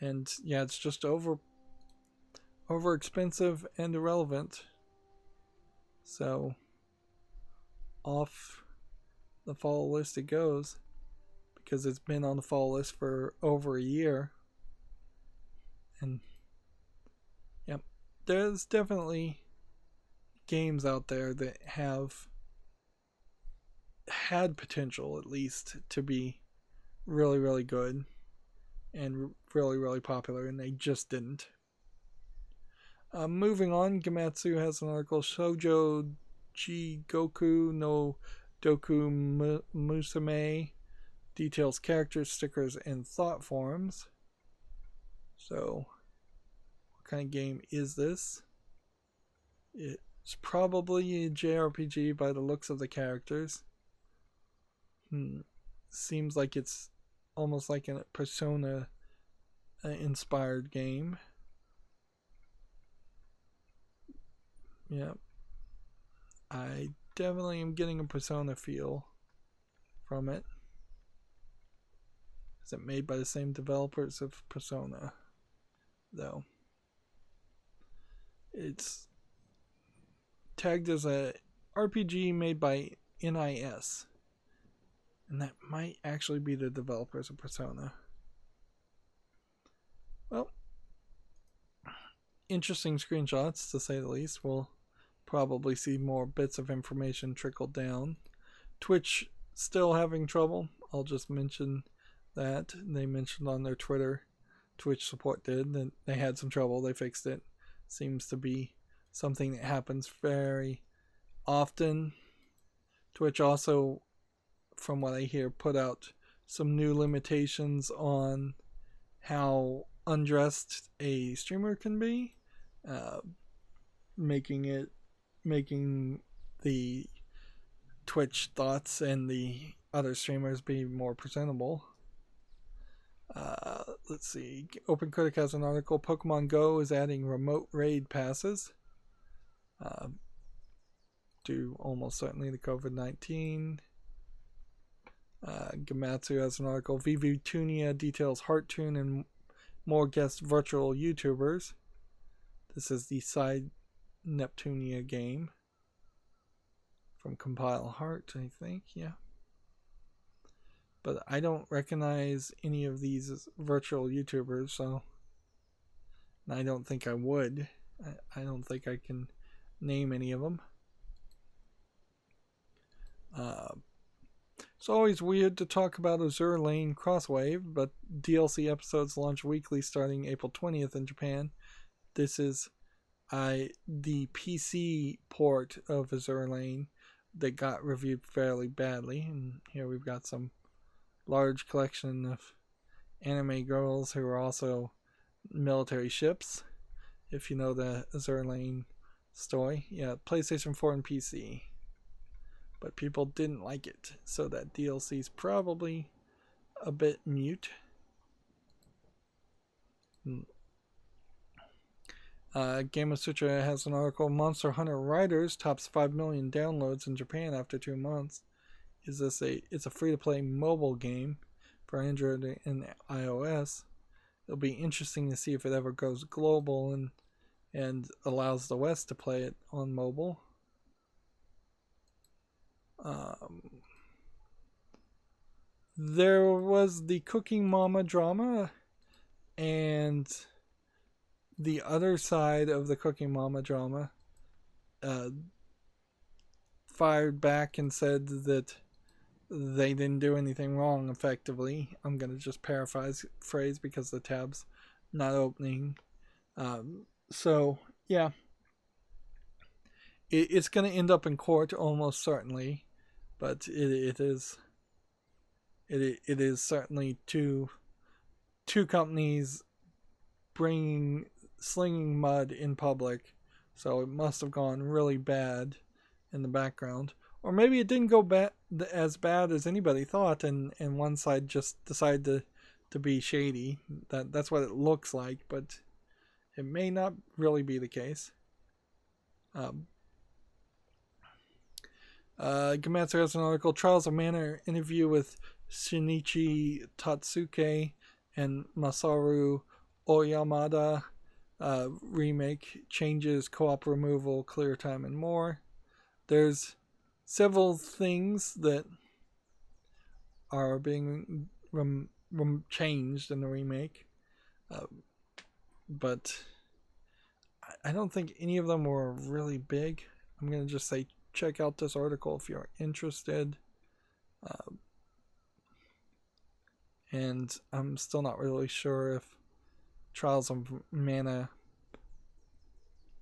and yeah, it's just over expensive and irrelevant. So off the fall list it goes, because it's been on the fall list for over a year. And yep, there's definitely games out there that have had potential, at least, to be really, really good and really, really popular, and they just didn't. Moving on, Gamatsu has an article, Shoujo Jigoku no Doku Musume details characters, stickers, and thought forms. So, what kind of game is this? It's probably a JRPG by the looks of the characters. Seems like it's almost like a Persona inspired game. Yeah. I definitely am getting a Persona feel from it. Is it made by the same developers of Persona, though? It's tagged as a RPG made by NIS, and that might actually be the developers of Persona. Well, interesting screenshots, to say the least. We'll probably see more bits of information trickle down. Twitch still having trouble. I'll just mention that. They mentioned on their Twitter, Twitch support did, that they had some trouble. They fixed it. Seems to be something that happens very often. Twitch also, from what I hear, put out some new limitations on how undressed a streamer can be, making the Twitch thoughts and the other streamers be more presentable. Let's see. OpenCritic has an article. Pokemon Go is adding remote raid passes due almost certainly to COVID-19. Gamatsu has an article. VV Tunia details Hearttune and more guest virtual YouTubers. This is the side Neptunia game from Compile Heart, I think. Yeah. But I don't recognize any of these as virtual YouTubers, so I don't think I would. I don't think I can name any of them. It's always weird to talk about Azure Lane Crosswave, but DLC episodes launch weekly starting April 20th in Japan. This is the PC port of Azure Lane that got reviewed fairly badly, and here we've got some large collection of anime girls who are also military ships, if you know the Azure Lane story. Yeah, PlayStation 4 and PC. But people didn't like it, so that DLC is probably a bit mute. Game of Sutra has an article. Monster Hunter Riders tops 5 million downloads in Japan after 2 months. It's a free-to-play mobile game for Android and iOS. It'll be interesting to see if it ever goes global and allows the West to play it on mobile. There was the Cooking Mama drama, and the other side of the Cooking Mama drama fired back and said that they didn't do anything wrong, effectively. I'm going to just paraphrase because the tab's not opening. So, yeah. It's going to end up in court almost certainly, but it is certainly two companies slinging mud in public, so it must have gone really bad in the background. Or maybe it didn't go as bad as anybody thought, and one side just decided to be shady. That's what it looks like, but it may not really be the case. Gamatsu has an article, Trials of Mana interview with Shinichi Tatsuke and Masaru Oyamada remake, changes, co-op removal, clear time, and more. There's several things that are being changed in the remake, but I don't think any of them were really big. I'm going to just say check out this article if you're interested. And I'm still not really sure if Trials of Mana,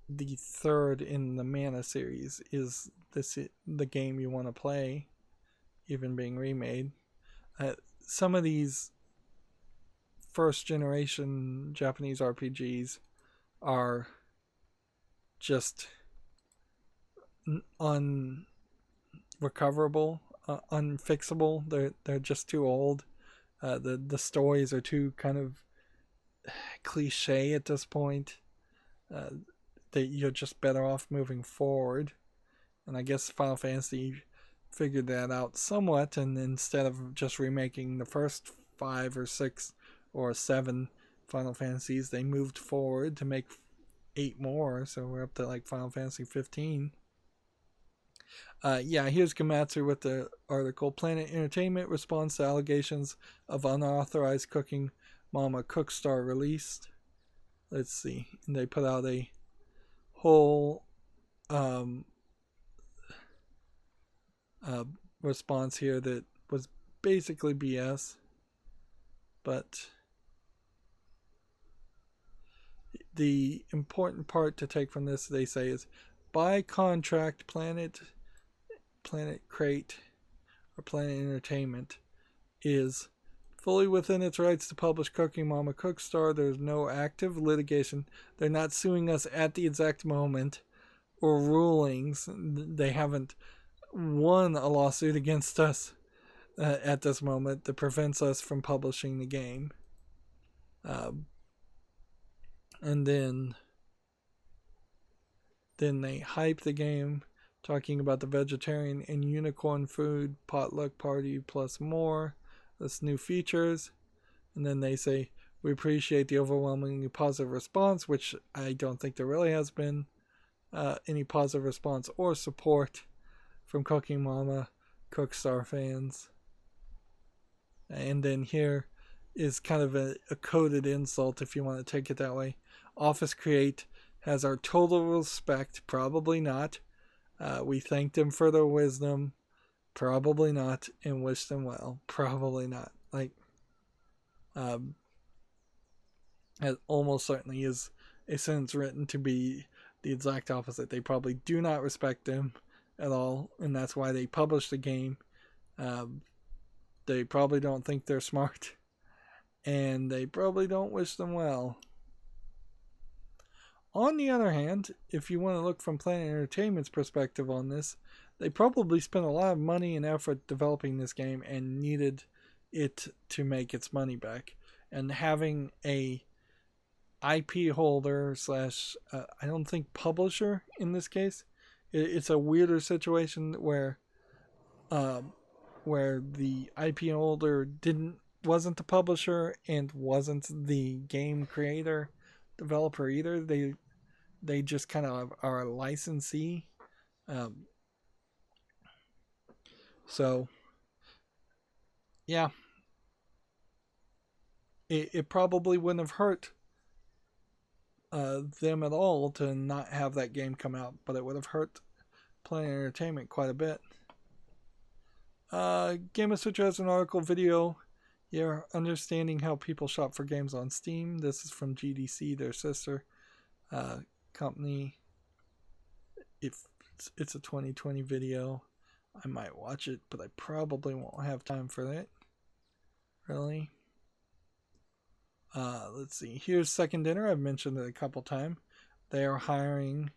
the third in the Mana series, is the game you want to play, even being remade. Some of these first generation Japanese RPGs are just unrecoverable, unfixable. They're just too old. The stories are too kind of cliche at this point. That you're just better off moving forward. And I guess Final Fantasy figured that out somewhat, and instead of just remaking the first 5 or 6 or 7 Final Fantasies, they moved forward to make 8 more, so we're up to like Final Fantasy 15. Here's Gamatsu with the article. Planet Entertainment responds to allegations of unauthorized Cooking Mama Cookstar released. Let's see. And they put out a whole response here that was basically BS. But the important part to take from this, they say, is by contract, Planet Crate or Planet Entertainment is fully within its rights to publish Cooking Mama Cookstar. There's no active litigation. They're not suing us at the exact moment or rulings. They haven't won a lawsuit against us at this moment that prevents us from publishing the game. And then they hype the game, talking about the vegetarian and unicorn food potluck party plus more. That's new features. And then they say, we appreciate the overwhelmingly positive response, which I don't think there really has been any positive response or support from Cooking Mama Cookstar fans. And then here is kind of a coded insult, if you want to take it that way. Office Create has our total respect. Probably not. We thank them for their wisdom. Probably not. And wish them well. Probably not. It almost certainly is a sentence written to be the exact opposite. They probably do not respect them at all, and that's why they published the game. They probably don't think they're smart, and they probably don't wish them well. On the other hand, if you want to look from Planet Entertainment's perspective on this, they probably spent a lot of money and effort developing this game and needed it to make its money back. And having a IP holder / I don't think publisher in this case, it's a weirder situation where the IP holder wasn't the publisher and wasn't the game creator developer either. They just kind of are a licensee. So yeah, it probably wouldn't have hurt them at all to not have that game come out, but it would have hurt Planet Entertainment quite a bit. Game of Switch has an article video here, understanding how people shop for games on Steam. This is from GDC, their sister company. If it's a 2020 video, I might watch it, but I probably won't have time for that. Really. Let's see. Here's Second Dinner. I've mentioned it a couple times. They are hiring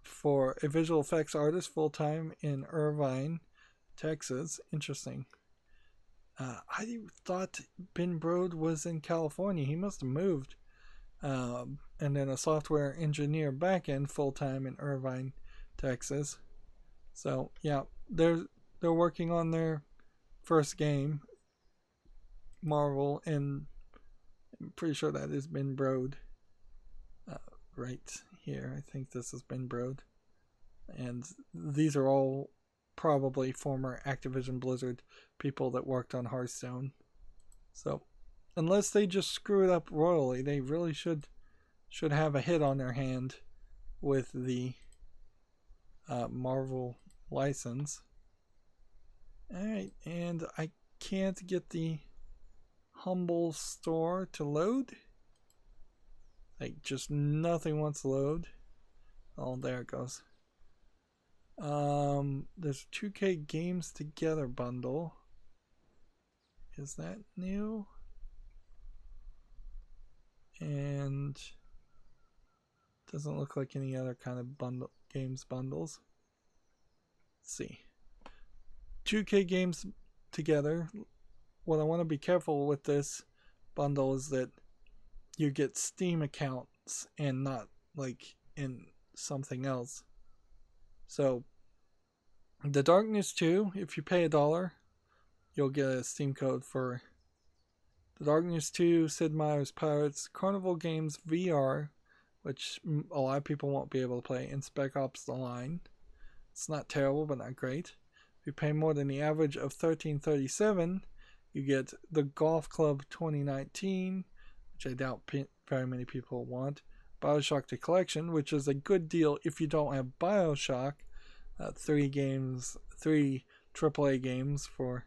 for a visual effects artist full-time in Irvine, Texas. Interesting. I thought Ben Brode was in California. He must have moved. And then a software engineer back-end full-time in Irvine, Texas. So, yeah, they're working on their first game. Marvel, and I'm pretty sure that has been broed right here. I think this has been broed. And these are all probably former Activision Blizzard people that worked on Hearthstone. So, unless they just screw it up royally, they really should have a hit on their hand with the Marvel license. Alright, and I can't get the Humble store to load. Like, just nothing wants to load. Oh, there it goes. There's 2K Games Together bundle. Is that new? And doesn't look like any other kind of games bundles. Let's see. 2K Games Together. What I want to be careful with this bundle is that you get Steam accounts and not like in something else. So, The Darkness 2, if you pay $1, you'll get a Steam code for The Darkness 2, Sid Meier's Pirates, Carnival Games VR, which a lot of people won't be able to play, and Spec Ops The Line. It's not terrible, but not great. If you pay more than the average of $13.37, you get The Golf Club 2019, which I doubt very many people want. BioShock The Collection, which is a good deal if you don't have BioShock. 3 AAA games for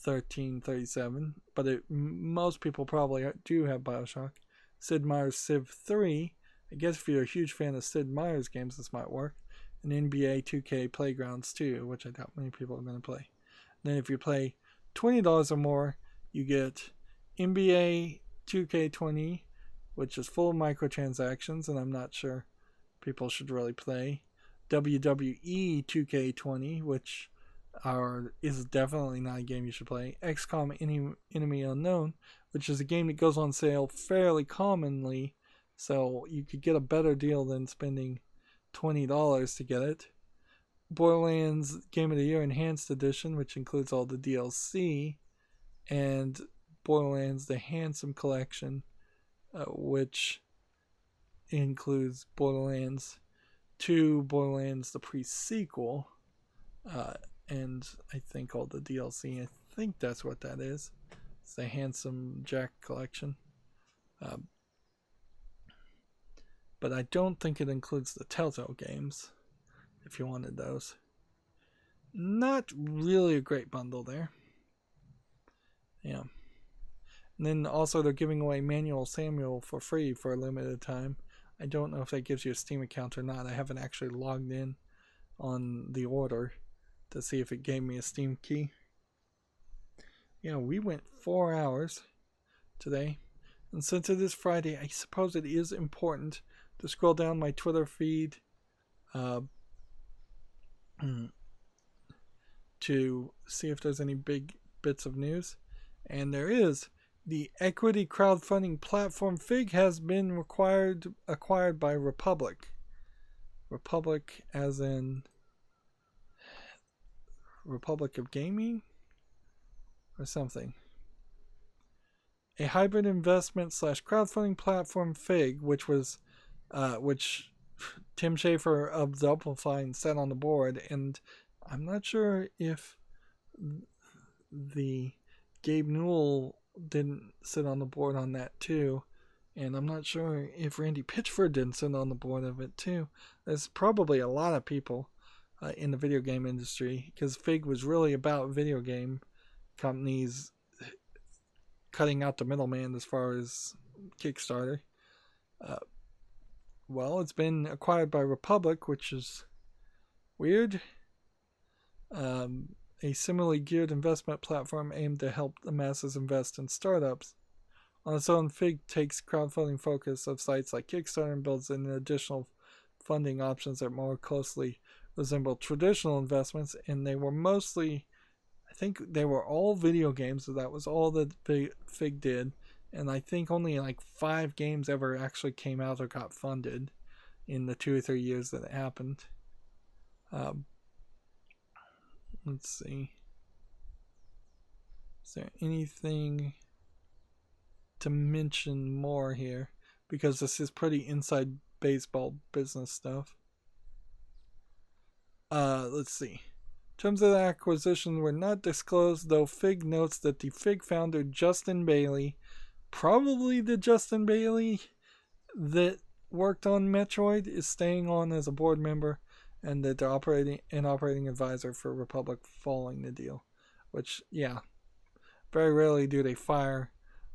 $13.37, but most people probably do have BioShock. Sid Meier's Civ 3. I guess if you're a huge fan of Sid Meier's games, this might work. And NBA 2K Playgrounds 2, which I doubt many people are going to play. Then if you pay $20 or more, you get NBA 2K20, which is full of microtransactions, and I'm not sure people should really play. WWE 2K20, which is definitely not a game you should play. XCOM Enemy Unknown, which is a game that goes on sale fairly commonly, so you could get a better deal than spending $20 to get it. Borderlands Game of the Year Enhanced Edition, which includes all the DLC, and Borderlands The Handsome Collection, which includes Borderlands 2, Borderlands the pre-sequel, and I think all the DLC. I think that's what that is. It's the Handsome Jack Collection. But I don't think it includes the Telltale games, if you wanted those. Not really a great bundle there. Yeah. And then also they're giving away Manual Samuel for free for a limited time. I don't know if that gives you a Steam account or not. I haven't actually logged in on the order to see if it gave me a Steam key. Yeah, we went 4 hours today. And since it is Friday, I suppose it is important to scroll down my Twitter feed to see if there's any big bits of news. And there is. The equity crowdfunding platform Fig has been acquired by Republic. Republic as in Republic of Gaming or something. A hybrid investment / crowdfunding platform Fig, which Tim Schafer of Doublefine set on the board, and I'm not sure if the Gabe Newell didn't sit on the board on that too, and I'm not sure if Randy Pitchford didn't sit on the board of it too. There's probably a lot of people in the video game industry, because Fig was really about video game companies cutting out the middleman as far as Kickstarter. Well, it's been acquired by Republic, which is weird. A similarly geared investment platform aimed to help the masses invest in startups. On its own, Fig takes crowdfunding focus of sites like Kickstarter and builds in additional funding options that more closely resemble traditional investments, and they were mostly, I think they were all video games, so that was all that Fig did, and I think only like 5 games ever actually came out or got funded in the 2 or 3 years that it happened. Let's see. Is there anything to mention more here? Because this is pretty inside baseball business stuff. Let's see. Terms of the acquisition were not disclosed, though Fig notes that the Fig founder Justin Bailey, probably the Justin Bailey that worked on Metroid, is staying on as a board member, and that they're operating advisor for Republic following the deal. Which, yeah, very rarely do they fire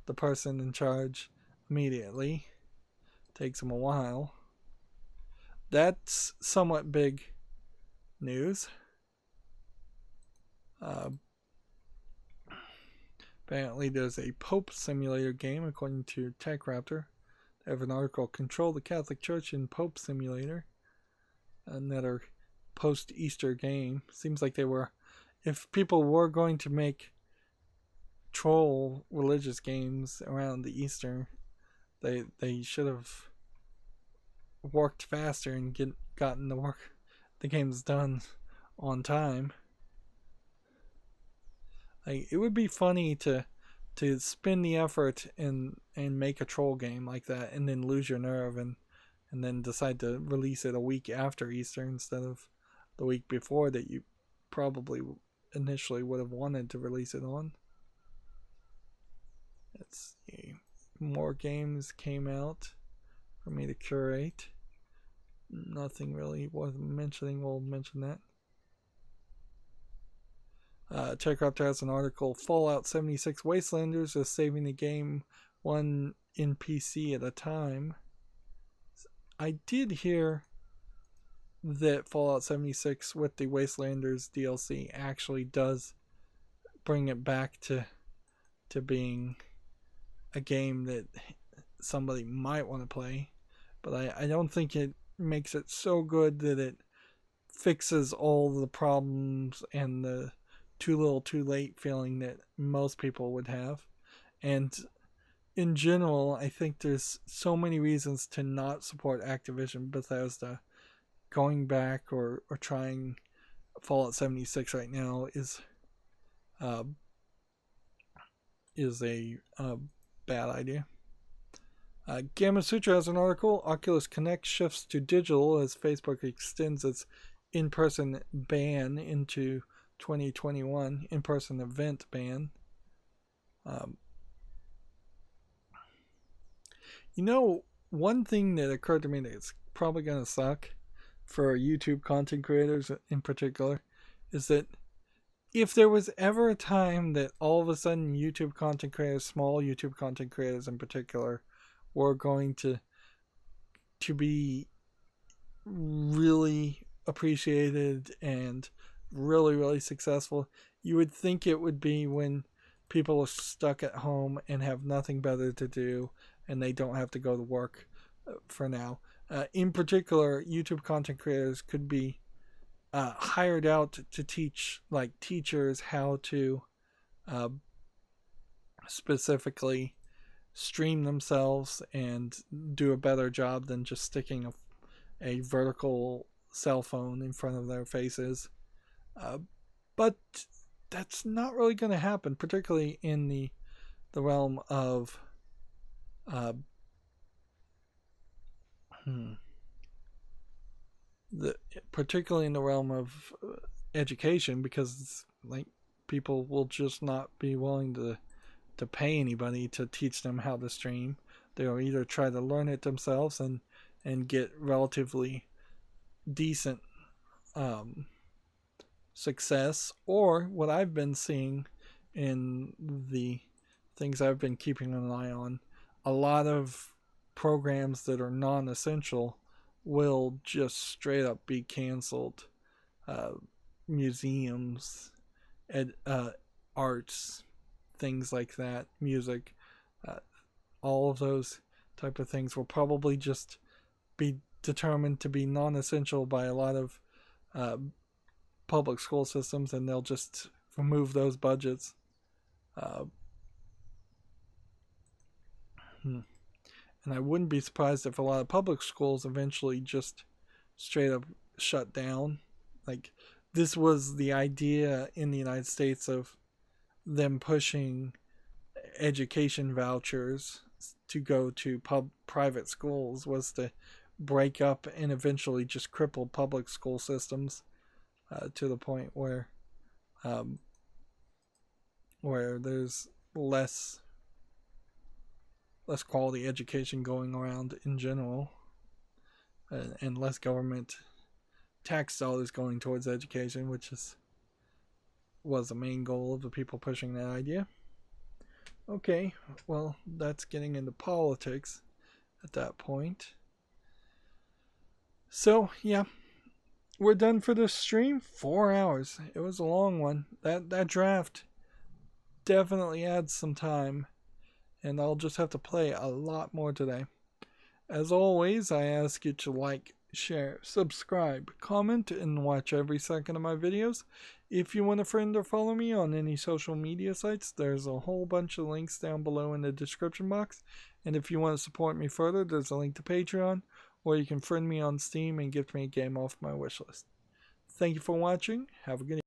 the person in charge immediately. Takes them a while. That's somewhat big news. Apparently there's a Pope Simulator game, according to TechRaptor. They have an article, Control the Catholic Church in Pope Simulator. Another post-Easter game. Seems like they were, if people were going to make troll religious games around the Easter, they should have worked faster and gotten the games done on time. Like, it would be funny to spend the effort and make a troll game like that, and then lose your nerve and then decide to release it a week after Easter instead of the week before that you probably initially would have wanted to release it on. Let's see. More games came out for me to curate. Nothing really worth mentioning. We'll mention that. TechRaptor has an article, Fallout 76 Wastelanders is saving the game one NPC at a time. I did hear that Fallout 76 with the Wastelanders DLC actually does bring it back to being a game that somebody might want to play, but I don't think it makes it so good that it fixes all the problems and the too little too late feeling that most people would have. And in general, I think there's so many reasons to not support Activision Bethesda. Going back or trying Fallout 76 right now is a bad idea. Gamma Sutra has an article, Oculus Connect shifts to digital as Facebook extends its in-person ban into 2021, in-person event ban. One thing that occurred to me that's probably going to suck for YouTube content creators in particular is that if there was ever a time that all of a sudden YouTube content creators, small YouTube content creators in particular, were going to be really appreciated and really, really successful, you would think it would be when people are stuck at home and have nothing better to do and they don't have to go to work for now. In particular, YouTube content creators could be hired out to teach, like teachers, how to specifically stream themselves and do a better job than just sticking a vertical cell phone in front of their faces. But that's not really going to happen, particularly in the realm of particularly in the realm of education, because like people will just not be willing to pay anybody to teach them how to stream. They'll either try to learn it themselves and get relatively decent success, or what I've been seeing in the things I've been keeping an eye on, a lot of programs that are non-essential will just straight up be canceled. Museums, arts, things like that, music, all of those type of things will probably just be determined to be non-essential by a lot of public school systems, and they'll just remove those budgets. And I wouldn't be surprised if a lot of public schools eventually just straight up shut down. Like, this was the idea in the United States of them pushing education vouchers to go to private schools was to break up and eventually just cripple public school systems to the point where there's less quality education going around in general, and less government tax dollars going towards education, which was the main goal of the people pushing that idea. Okay, well, that's getting into politics at that point. So, yeah, we're done for this stream. 4 hours. It was a long one. That draft definitely adds some time, and I'll just have to play a lot more today. As always, I ask you to like, share, subscribe, comment, and watch every second of my videos. If you want to friend or follow me on any social media sites, there's a whole bunch of links down below in the description box. And if you want to support me further, there's a link to Patreon, or you can friend me on Steam and gift me a game off my wishlist. Thank you for watching. Have a good evening.